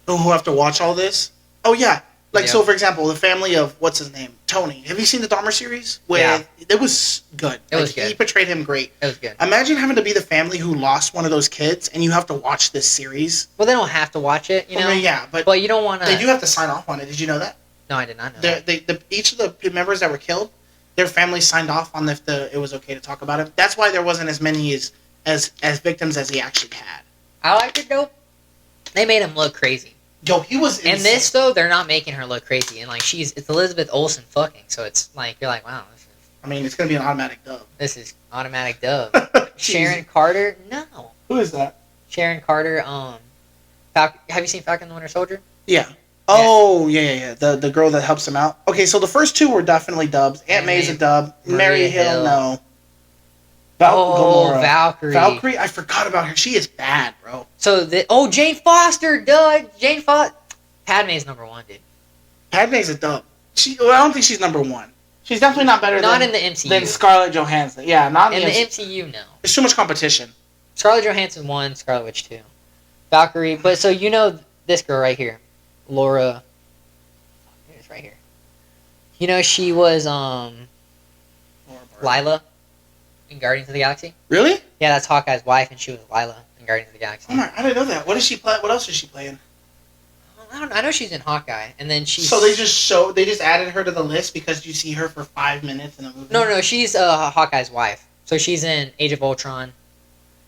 have to watch all this. Oh yeah, like so. For example, the family of what's his name, Tony. Have you seen the Dahmer series? It was good. It was good. He portrayed him great. It was good. Imagine having to be the family who lost one of those kids, and you have to watch this series. Well, they don't have to watch it, you know. I mean, yeah, but you don't want to. They do have to sign off on it. Did you know that? No, I did not know that. Each of the members that were killed, their families signed off on if it was okay to talk about it. That's why there wasn't as many as victims as he actually had. I liked it though. They made him look crazy. Yo, he was insane. And this though, they're not making her look crazy, and like it's Elizabeth Olsen fucking, so it's like you're like, wow. I mean, it's gonna be an automatic dub. This is automatic dub. Sharon Carter, no. Who is that? Sharon Carter. Have you seen Falcon and the Winter Soldier? Yeah. Oh yeah. The girl that helps him out. Okay, so the first two were definitely dubs. Aunt May's a dub. Mary Hill, no. Valkyrie. Valkyrie, I forgot about her. She is bad, bro. So Jane Foster, duh. Jane Foster. Padme's number 1, dude. Padme's a dub. I don't think she's number 1. She's definitely not better in the MCU. Than Scarlett Johansson. Yeah, not in the MCU. No. There's too much competition. Scarlett Johansson 1, Scarlet Witch 2. Valkyrie, but so you know this girl right here. Laura. It's right here. You know she was Lila in Guardians of the Galaxy? Really? Yeah, that's Hawkeye's wife, and she was Lila in Guardians of the Galaxy. Oh my, I didn't know that. What does she play? What else is she playing? I know she's in Hawkeye, and then she's... So they just added her to the list because you see her for 5 minutes in a movie? No, she's Hawkeye's wife. So she's in Age of Ultron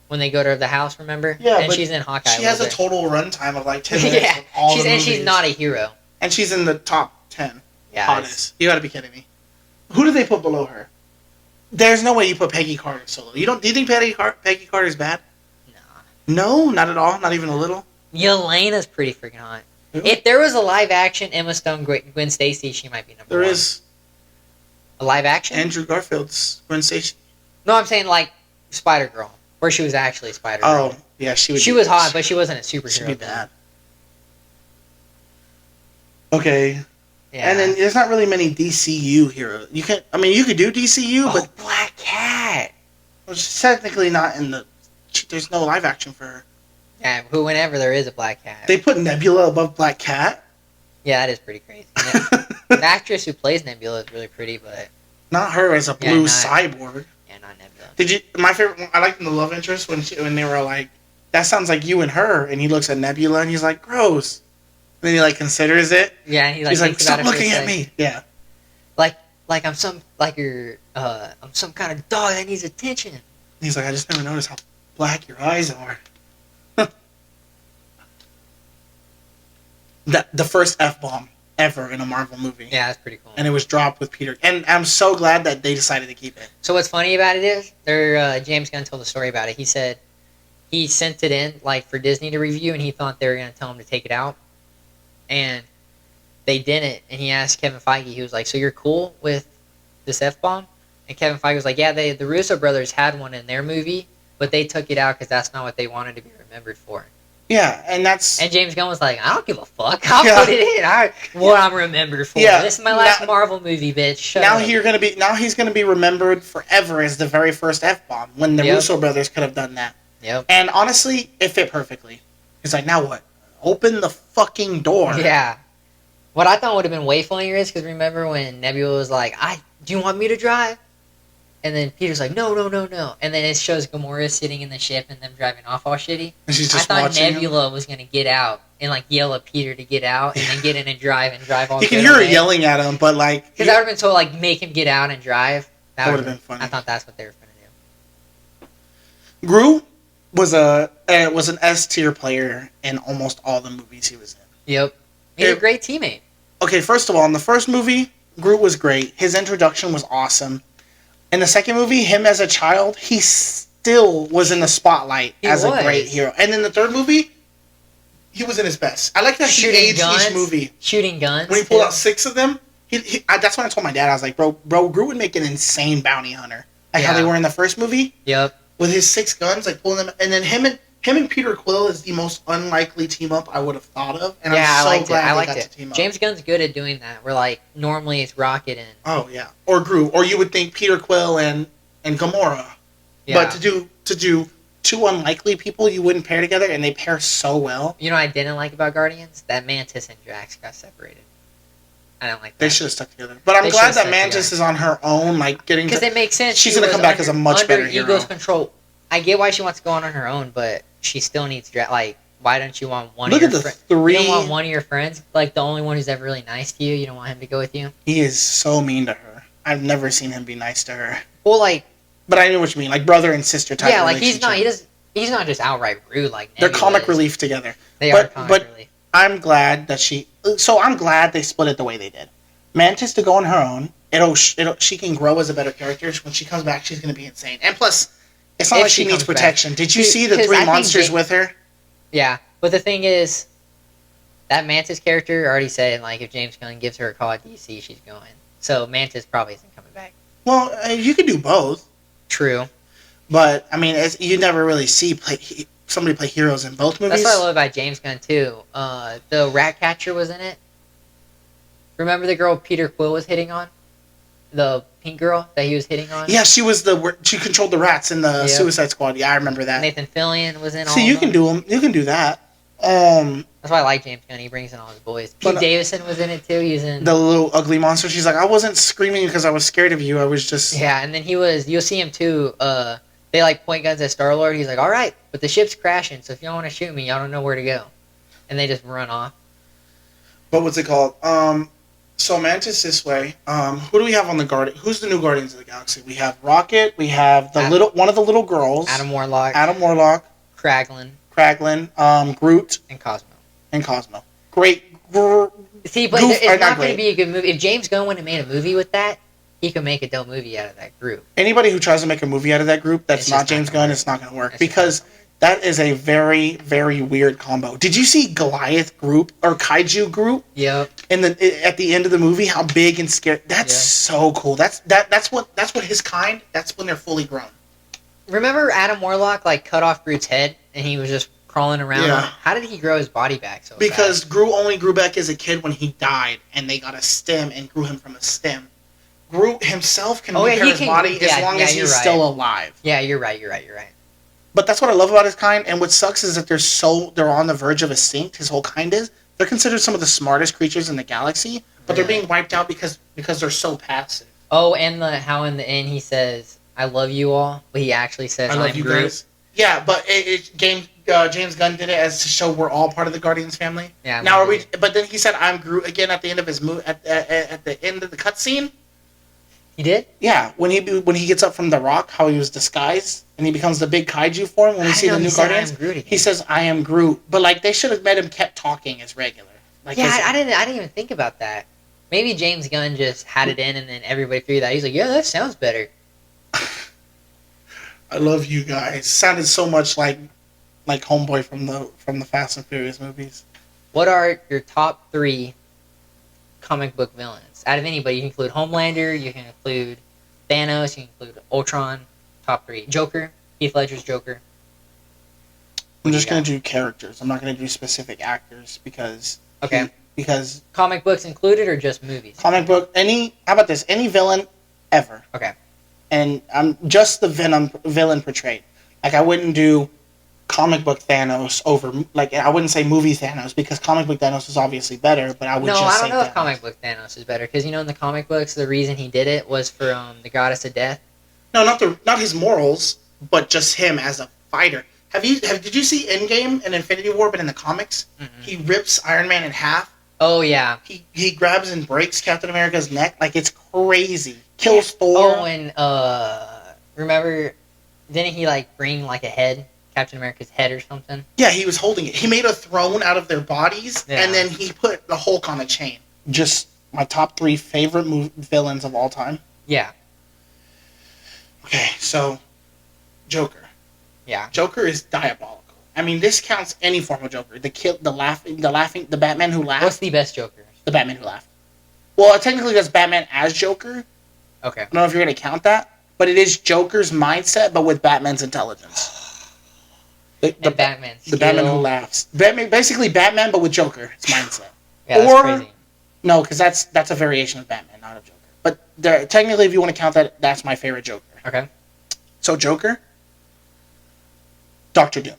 when they go to the house, remember? Yeah, and she's in Hawkeye. She has a total runtime of like 10 minutes. Yeah, she's not a hero. And she's in the top 10 yeah, hottest. You gotta be kidding me. Who do they put below her? There's no way you put Peggy Carter solo. Do you think Peggy Carter's bad? Nah. No, not at all. Not even a little. Yelena's pretty freaking hot. If there was a live action Emma Stone Gwen Stacy, she might be number 1. There is. A live action? Andrew Garfield's Gwen Stacy. No, I'm saying like Spider-Girl, where she was actually Spider-Girl. Oh, yeah, she was hot, but she wasn't a superhero. She'd be bad. Okay. Yeah. And then there's not really many DCU heroes. You could do DCU, but Black Cat. Well, she's technically not in the. There's no live action for her. Yeah, whenever there is a Black Cat. They put Nebula above Black Cat? Yeah, that is pretty crazy. The actress who plays Nebula is really pretty, but... Not her as a blue cyborg. Yeah, not Nebula. My favorite one, I liked in the love interest when they were like, that sounds like you and her, and he looks at Nebula and he's like, gross. And then he like considers it. Yeah, and he's like, stop looking at me. Yeah. Like I'm some kind of dog that needs attention. And he's like, I just never noticed how black your eyes are. The first F-bomb ever in a Marvel movie. Yeah, that's pretty cool. And it was dropped with Peter. And I'm so glad that they decided to keep it. So what's funny about it is, James Gunn told the story about it. He said he sent it in like for Disney to review, and he thought they were going to tell him to take it out. And they didn't, and he asked Kevin Feige. He was like, "So you're cool with this F-bomb?" And Kevin Feige was like, "Yeah, the Russo brothers had one in their movie, but they took it out because that's not what they wanted to be remembered for." Yeah, and that's And James Gunn was like, "I don't give a fuck. I'll yeah. put it in. What I'm remembered for. Yeah, This is my last Marvel movie, bitch. Shut now up." he's gonna be remembered forever as the very first F-bomb when the Yep. Russo brothers could have done that. Yep. And honestly, it fit perfectly. He's like, now what? Open the fucking door. Yeah. What I thought would have been way funnier is because remember when Nebula was like, do you want me to drive?" And then Peter's like, no, no, no, no. And then it shows Gamora sitting in the ship and them driving off all shitty. And she's I just thought watching Nebula was going to get out and like yell at Peter to get out and then get in and drive all You can good hear her away. yelling at him, but like... Because I would have been told, like, make him get out and drive. That would have been funny. I thought that's what they were going to do. Groot was an S-tier player in almost all the movies he was in. Yep. He's a great teammate. Okay, first of all, in the first movie, Groot was great. His introduction was awesome. In the second movie, him as a child, he still was in the spotlight as a great hero. And in the third movie, he was in his best. I like that he aged each movie. Shooting guns. When he pulled out 6 of them, that's when I told my dad, I was like, bro, Groot would make an insane bounty hunter. Like how they were in the first movie. Yep. With his 6 guns, like pulling them, and then him and Peter Quill is the most unlikely team up I would have thought of. And I'm so glad they got to team up. James Gunn's good at doing that. Where like normally it's Rocket and or Groot, or you would think Peter Quill and Gamora, but to do 2 unlikely people you wouldn't pair together, and they pair so well. You know what I didn't like about Guardians? That Mantis and Drax got separated. I don't like that. They should have stuck together. But I'm glad that Mantis is on her own, like getting because it makes sense. She's gonna come back as a much better hero. Ego's control. I get why she wants to go on her own, but she still needs like. Why don't you want one? Look of your at the 3. You don't want one of your friends, like the only one who's ever really nice to you. You don't want him to go with you. He is so mean to her. I've never seen him be nice to her. Well, like, but I know what you mean, like brother and sister type. Yeah, like he's not just outright rude. Like they're comic relief together. They are comic relief. I'm glad that I'm glad they split it the way they did. Mantis to go on her own. She can grow as a better character. When she comes back, she's going to be insane. And plus, it's not like she needs protection. Back. Did you see the 3 monsters with her? Yeah, but the thing is, that Mantis character already said, like, if James Gunn gives her a call at DC, she's going. So Mantis probably isn't coming back. Well, you could do both. True. But, I mean, you never really see somebody play heroes in both movies. That's what I love about James Gunn, too. The Ratcatcher was in it. Remember the girl Peter Quill was hitting on? The pink girl that he was hitting on? Yeah, she controlled the rats in the Suicide Squad. Yeah, I remember that. Nathan Fillion was in all you can do them. You can do that. That's why I like James Gunn. He brings in all his boys. Pete Davidson was in it, too. He's in... The little ugly monster. She's like, I wasn't screaming because I was scared of you. I was just... Yeah, and then you'll see him, too. They, like, point guns at Star-Lord. He's like, all right, but the ship's crashing, so if y'all want to shoot me, y'all don't know where to go. And they just run off. But what's it called? So Mantis this way. Who do we have on the Guardian? Who's the new Guardians of the Galaxy? We have Rocket. We have one of the little girls. Adam Warlock. Kraglin. Groot. And Cosmo. Great. See, but it's not going to be a good movie. If James Gunn would have made a movie with that, he could make a dope movie out of that group. Anybody who tries to make a movie out of that group that's not James Gunn, it's not going to work because that is a very, very weird combo. Did you see Goliath Groot or Kaiju Groot? Yep. At the end of the movie, how big and scary. That's so cool. That's what his kind. That's when they're fully grown. Remember Adam Warlock like cut off Groot's head and he was just crawling around? Yeah. How did he grow his body back so because fast? Groot only grew back as a kid when he died, and they got a stem and grew him from a stem. Groot himself can repair his body as long as he's still alive. Yeah, you're right. But that's what I love about his kind, and what sucks is that they're on the verge of extinct. His whole kind is. They're considered some of the smartest creatures in the galaxy, but they're being wiped out because they're so passive. Oh, and how in the end he says, "I love you all," but he actually says, "I love you Groot." Guys. Yeah, but James Gunn did it as to show we're all part of the Guardians family. Yeah. Now are we? But then he said, "I'm Groot" again at the end of his at the end of the cutscene. He did? Yeah, when he gets up from the rock, how he was disguised, and he becomes the big kaiju form. When we see the new Guardians, he says, "I am Groot." But like they should have made him kept talking as regular. Like I didn't even think about that. Maybe James Gunn just had it in, and then everybody figured that. He's like, "Yeah, that sounds better." I love you guys. Sounded so much like Homeboy from the Fast and Furious movies. What are your top 3 comic book villains. Out of anybody, you can include Homelander, you can include Thanos, you can include Ultron. Top 3. Joker. Heath Ledger's Joker. I'm just gonna do characters. I'm not gonna do specific actors because because comic books included or just movies? Comic book. How about this? Any villain ever. Okay. And I'm just the villain portrayed. Like I wouldn't do comic book Thanos over, like I wouldn't say movie Thanos because comic book Thanos is obviously better, but I would just say I don't know Thanos. if comic book Thanos is better because in the comic books the reason he did it was for the goddess of death. No, not his morals, but just him as a fighter. Did you see Endgame and Infinity War? But in the comics, he rips Iron Man in half. Oh yeah. He grabs and breaks Captain America's neck. Like it's crazy. Kills Thor. Oh, and remember, didn't he bring a head, Captain America's head or something? Yeah, he was holding it. He made a throne out of their bodies, and then he put the Hulk on a chain. Just my top 3 favorite villains of all time. Yeah. Okay, so Joker. Yeah. Joker is diabolical. I mean, this counts any form of Joker. The Batman who laughed. What's the best Joker? The Batman who laughed. Well, technically that's Batman as Joker. Okay. I don't know if you're going to count that, but it is Joker's mindset, but with Batman's intelligence. The Batman who laughs. Basically Batman, but with Joker. It's mindset. Yeah, that's crazy. No, because that's a variation of Batman, not a Joker. But technically, if you want to count that, that's my favorite Joker. Okay. So Joker, Dr. Doom.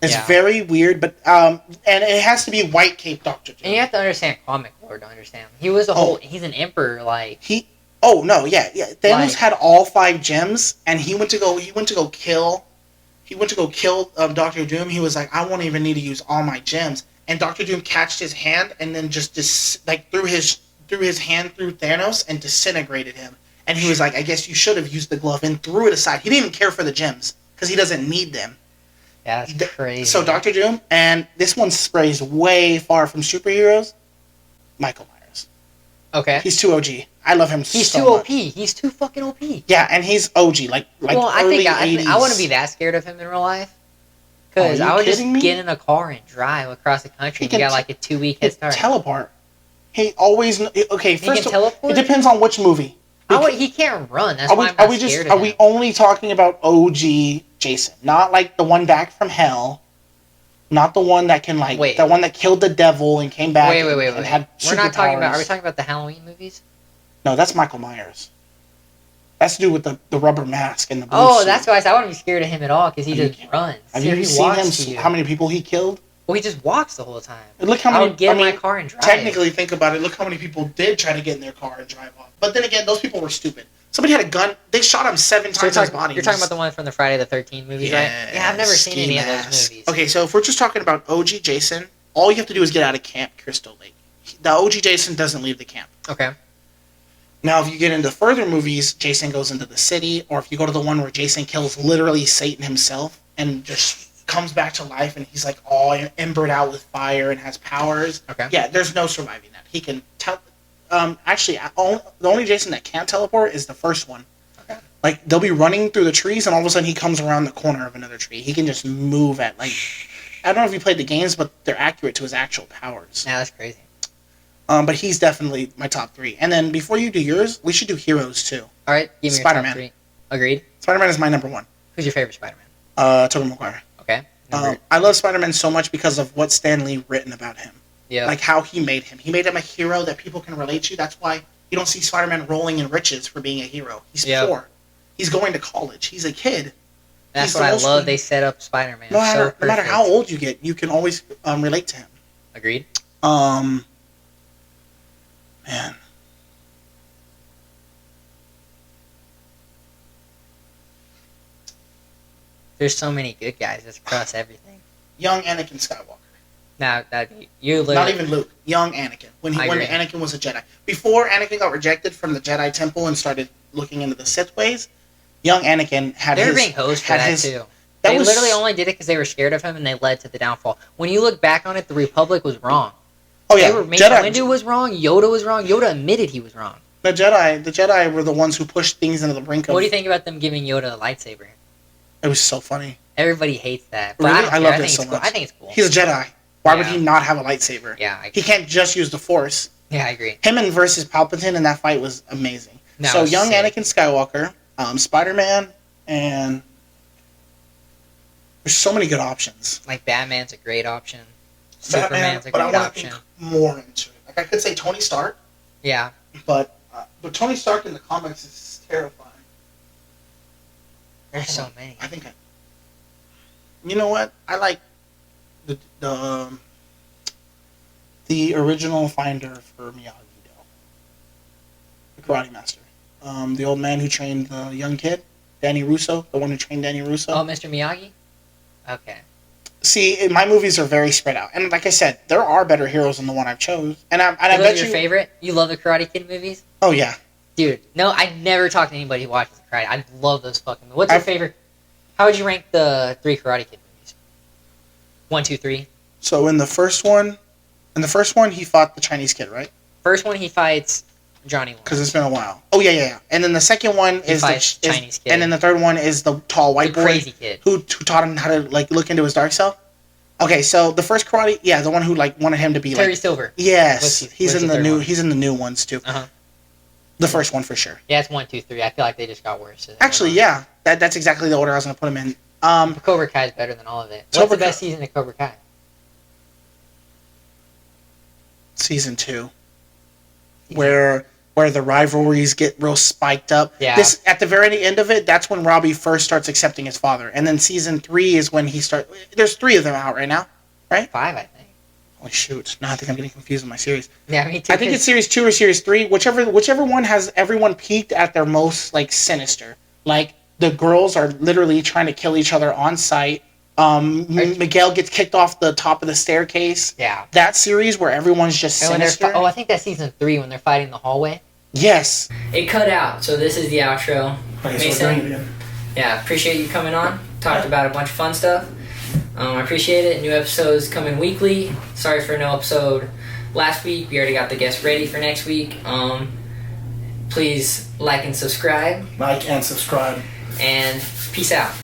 It's very weird, but and it has to be white cape Dr. Doom. And you have to understand comic lore to understand him. He was he's an emperor, Thanos had all 5 gems, and he went to go kill Dr. Doom. He was like, I won't even need to use all my gems. And Dr. Doom catched his hand and then just threw his hand through Thanos and disintegrated him. And he was like, I guess you should have used the glove, and threw it aside. He didn't even care for the gems because he doesn't need them. Yeah, that's crazy. So Dr. Doom, and this one sprays way far from superheroes, Michael Myers. Okay. He's too OG. I love him He's so too much. OP. He's too fucking OP. Yeah, and he's OG. Like well, early I 80s. I wouldn't be that scared of him in real life. Because I would just get in a car and drive across the country and you got a 2-week head start. Teleport. He always... Okay, first of all, it depends on which movie. He can't run. That's why I'm not scared of him. Are we only talking about OG Jason? Not the one back from hell. Not the one that can the one that killed the devil and came back and had superpowers. We're not talking about... Are we talking about the Halloween movies? No, that's Michael Myers. That's to do with the rubber mask and the blue suit. That's why I said I wouldn't be scared of him at all because he just runs. Have you seen him? How many people he killed? Well, he just walks the whole time. Look how many. I would get in my car and drive. Technically, think about it. Look how many people did try to get in their car and drive off. But then again, those people were stupid. Somebody had a gun. They shot him 7 times in his body. You're talking about the one from the Friday the 13th movies, right? Yeah, I've never seen any of those movies. Okay, so if we're just talking about OG Jason, all you have to do is get out of Camp Crystal Lake. The OG Jason doesn't leave the camp. Okay. Now, if you get into further movies, Jason goes into the city, or if you go to the one where Jason kills literally Satan himself and just comes back to life and he's all embered out with fire and has powers. Okay. Yeah, there's no surviving that. He can actually, the only Jason that can't teleport is the first one. Okay. They'll be running through the trees and all of a sudden he comes around the corner of another tree. He can just move at I don't know if you played the games, but they're accurate to his actual powers. Yeah, that's crazy. But he's definitely my top 3. And then before you do yours, we should do heroes too. All right, give me your top 3. Agreed. Spider-Man is my number 1. Who's your favorite Spider-Man? Tobey Maguire. Okay. I love Spider-Man so much because of what Stan Lee written about him. Yeah. How he made him. He made him a hero that people can relate to. That's why you don't see Spider-Man rolling in riches for being a hero. He's poor. He's going to college. He's a kid. That's what I love. They set up Spider-Man. No matter how old you get, you can always relate to him. Agreed. Man. There's so many good guys that's across everything. Young Anakin Skywalker. Now, you literally... Not even Luke. Young Anakin. When Anakin was a Jedi. Before Anakin got rejected from the Jedi Temple and started looking into the Sith ways, young Anakin had They were being hosed for that, too. They literally only did it because they were scared of him and they led to the downfall. When you look back on it, the Republic was wrong. Oh, yeah. Windu was wrong. Yoda was wrong. Yoda admitted he was wrong. The Jedi were the ones who pushed things into the brink of... What do you think about them giving Yoda a lightsaber? It was so funny. Everybody hates that. But really? I love it so much. I think it's cool. He's a Jedi. Why would he not have a lightsaber? Yeah, he can't just use the Force. Yeah, I agree. Him and versus Palpatine in that fight was amazing. So young sick. Anakin Skywalker, Spider-Man, and there's so many good options. Like Batman's a great option. Superman's a great option. But I want to think more into it. Like I could say Tony Stark. Yeah. But Tony Stark in the comics is terrifying. There's so many. I think. You know what? I like the original finder for Miyagi-Do, the Karate Master. The old man who trained the young kid, Danny Russo, the one who trained Danny Russo. Oh, Mr. Miyagi? Okay. See, my movies are very spread out. And like I said, there are better heroes than the one I've chose. And I bet your favorite? You love the Karate Kid movies? Oh, yeah. Dude, no, I never talk to anybody who watches Karate. I love those fucking movies. What's your favorite? How would you rank the 3 Karate Kid movies? 1, 2, 3? So in the first one, he fought the Chinese kid, right? First one, he fights Johnny Lawrence. Because it's been a while. Oh, yeah. And then the second one is the Chinese kid. And then the third one is the tall white boy. Crazy kid. Who taught him how to, like, look into his dark self. Okay, so the first karate, the one who, like, wanted him to be, Terry Silver. Yes. He's in the new ones, too. Uh-huh. The first one, for sure. Yeah, it's 1, 2, 3. I feel like they just got worse. Actually, yeah. That's exactly the order I was going to put them in. Cobra Kai is better than all of it. What's the best season of Cobra Kai? Season 2. Where the rivalries get real spiked up. Yeah. At the very end of it, that's when Robbie first starts accepting his father. And then season 3 is when he starts... There's 3 of them out right now, right? 5, I think. Holy shoot. No, I think I'm getting confused with my series. Yeah, me too. I think it's series 2 or series 3. Whichever one has everyone peaked at their most, like, sinister. Like, the girls are literally trying to kill each other on sight. Miguel gets kicked off the top of the staircase. Yeah. That series where everyone's just sinister. I think that's season 3 when they're fighting in the hallway. Yes. It cut out, so this is the outro. Okay, Mason, so we're doing it again. Yeah, appreciate you coming on. Talked about a bunch of fun stuff. I appreciate it. New episodes coming weekly. Sorry for no episode last week. We already got the guest ready for next week. Please like and subscribe. Like and subscribe. And peace out.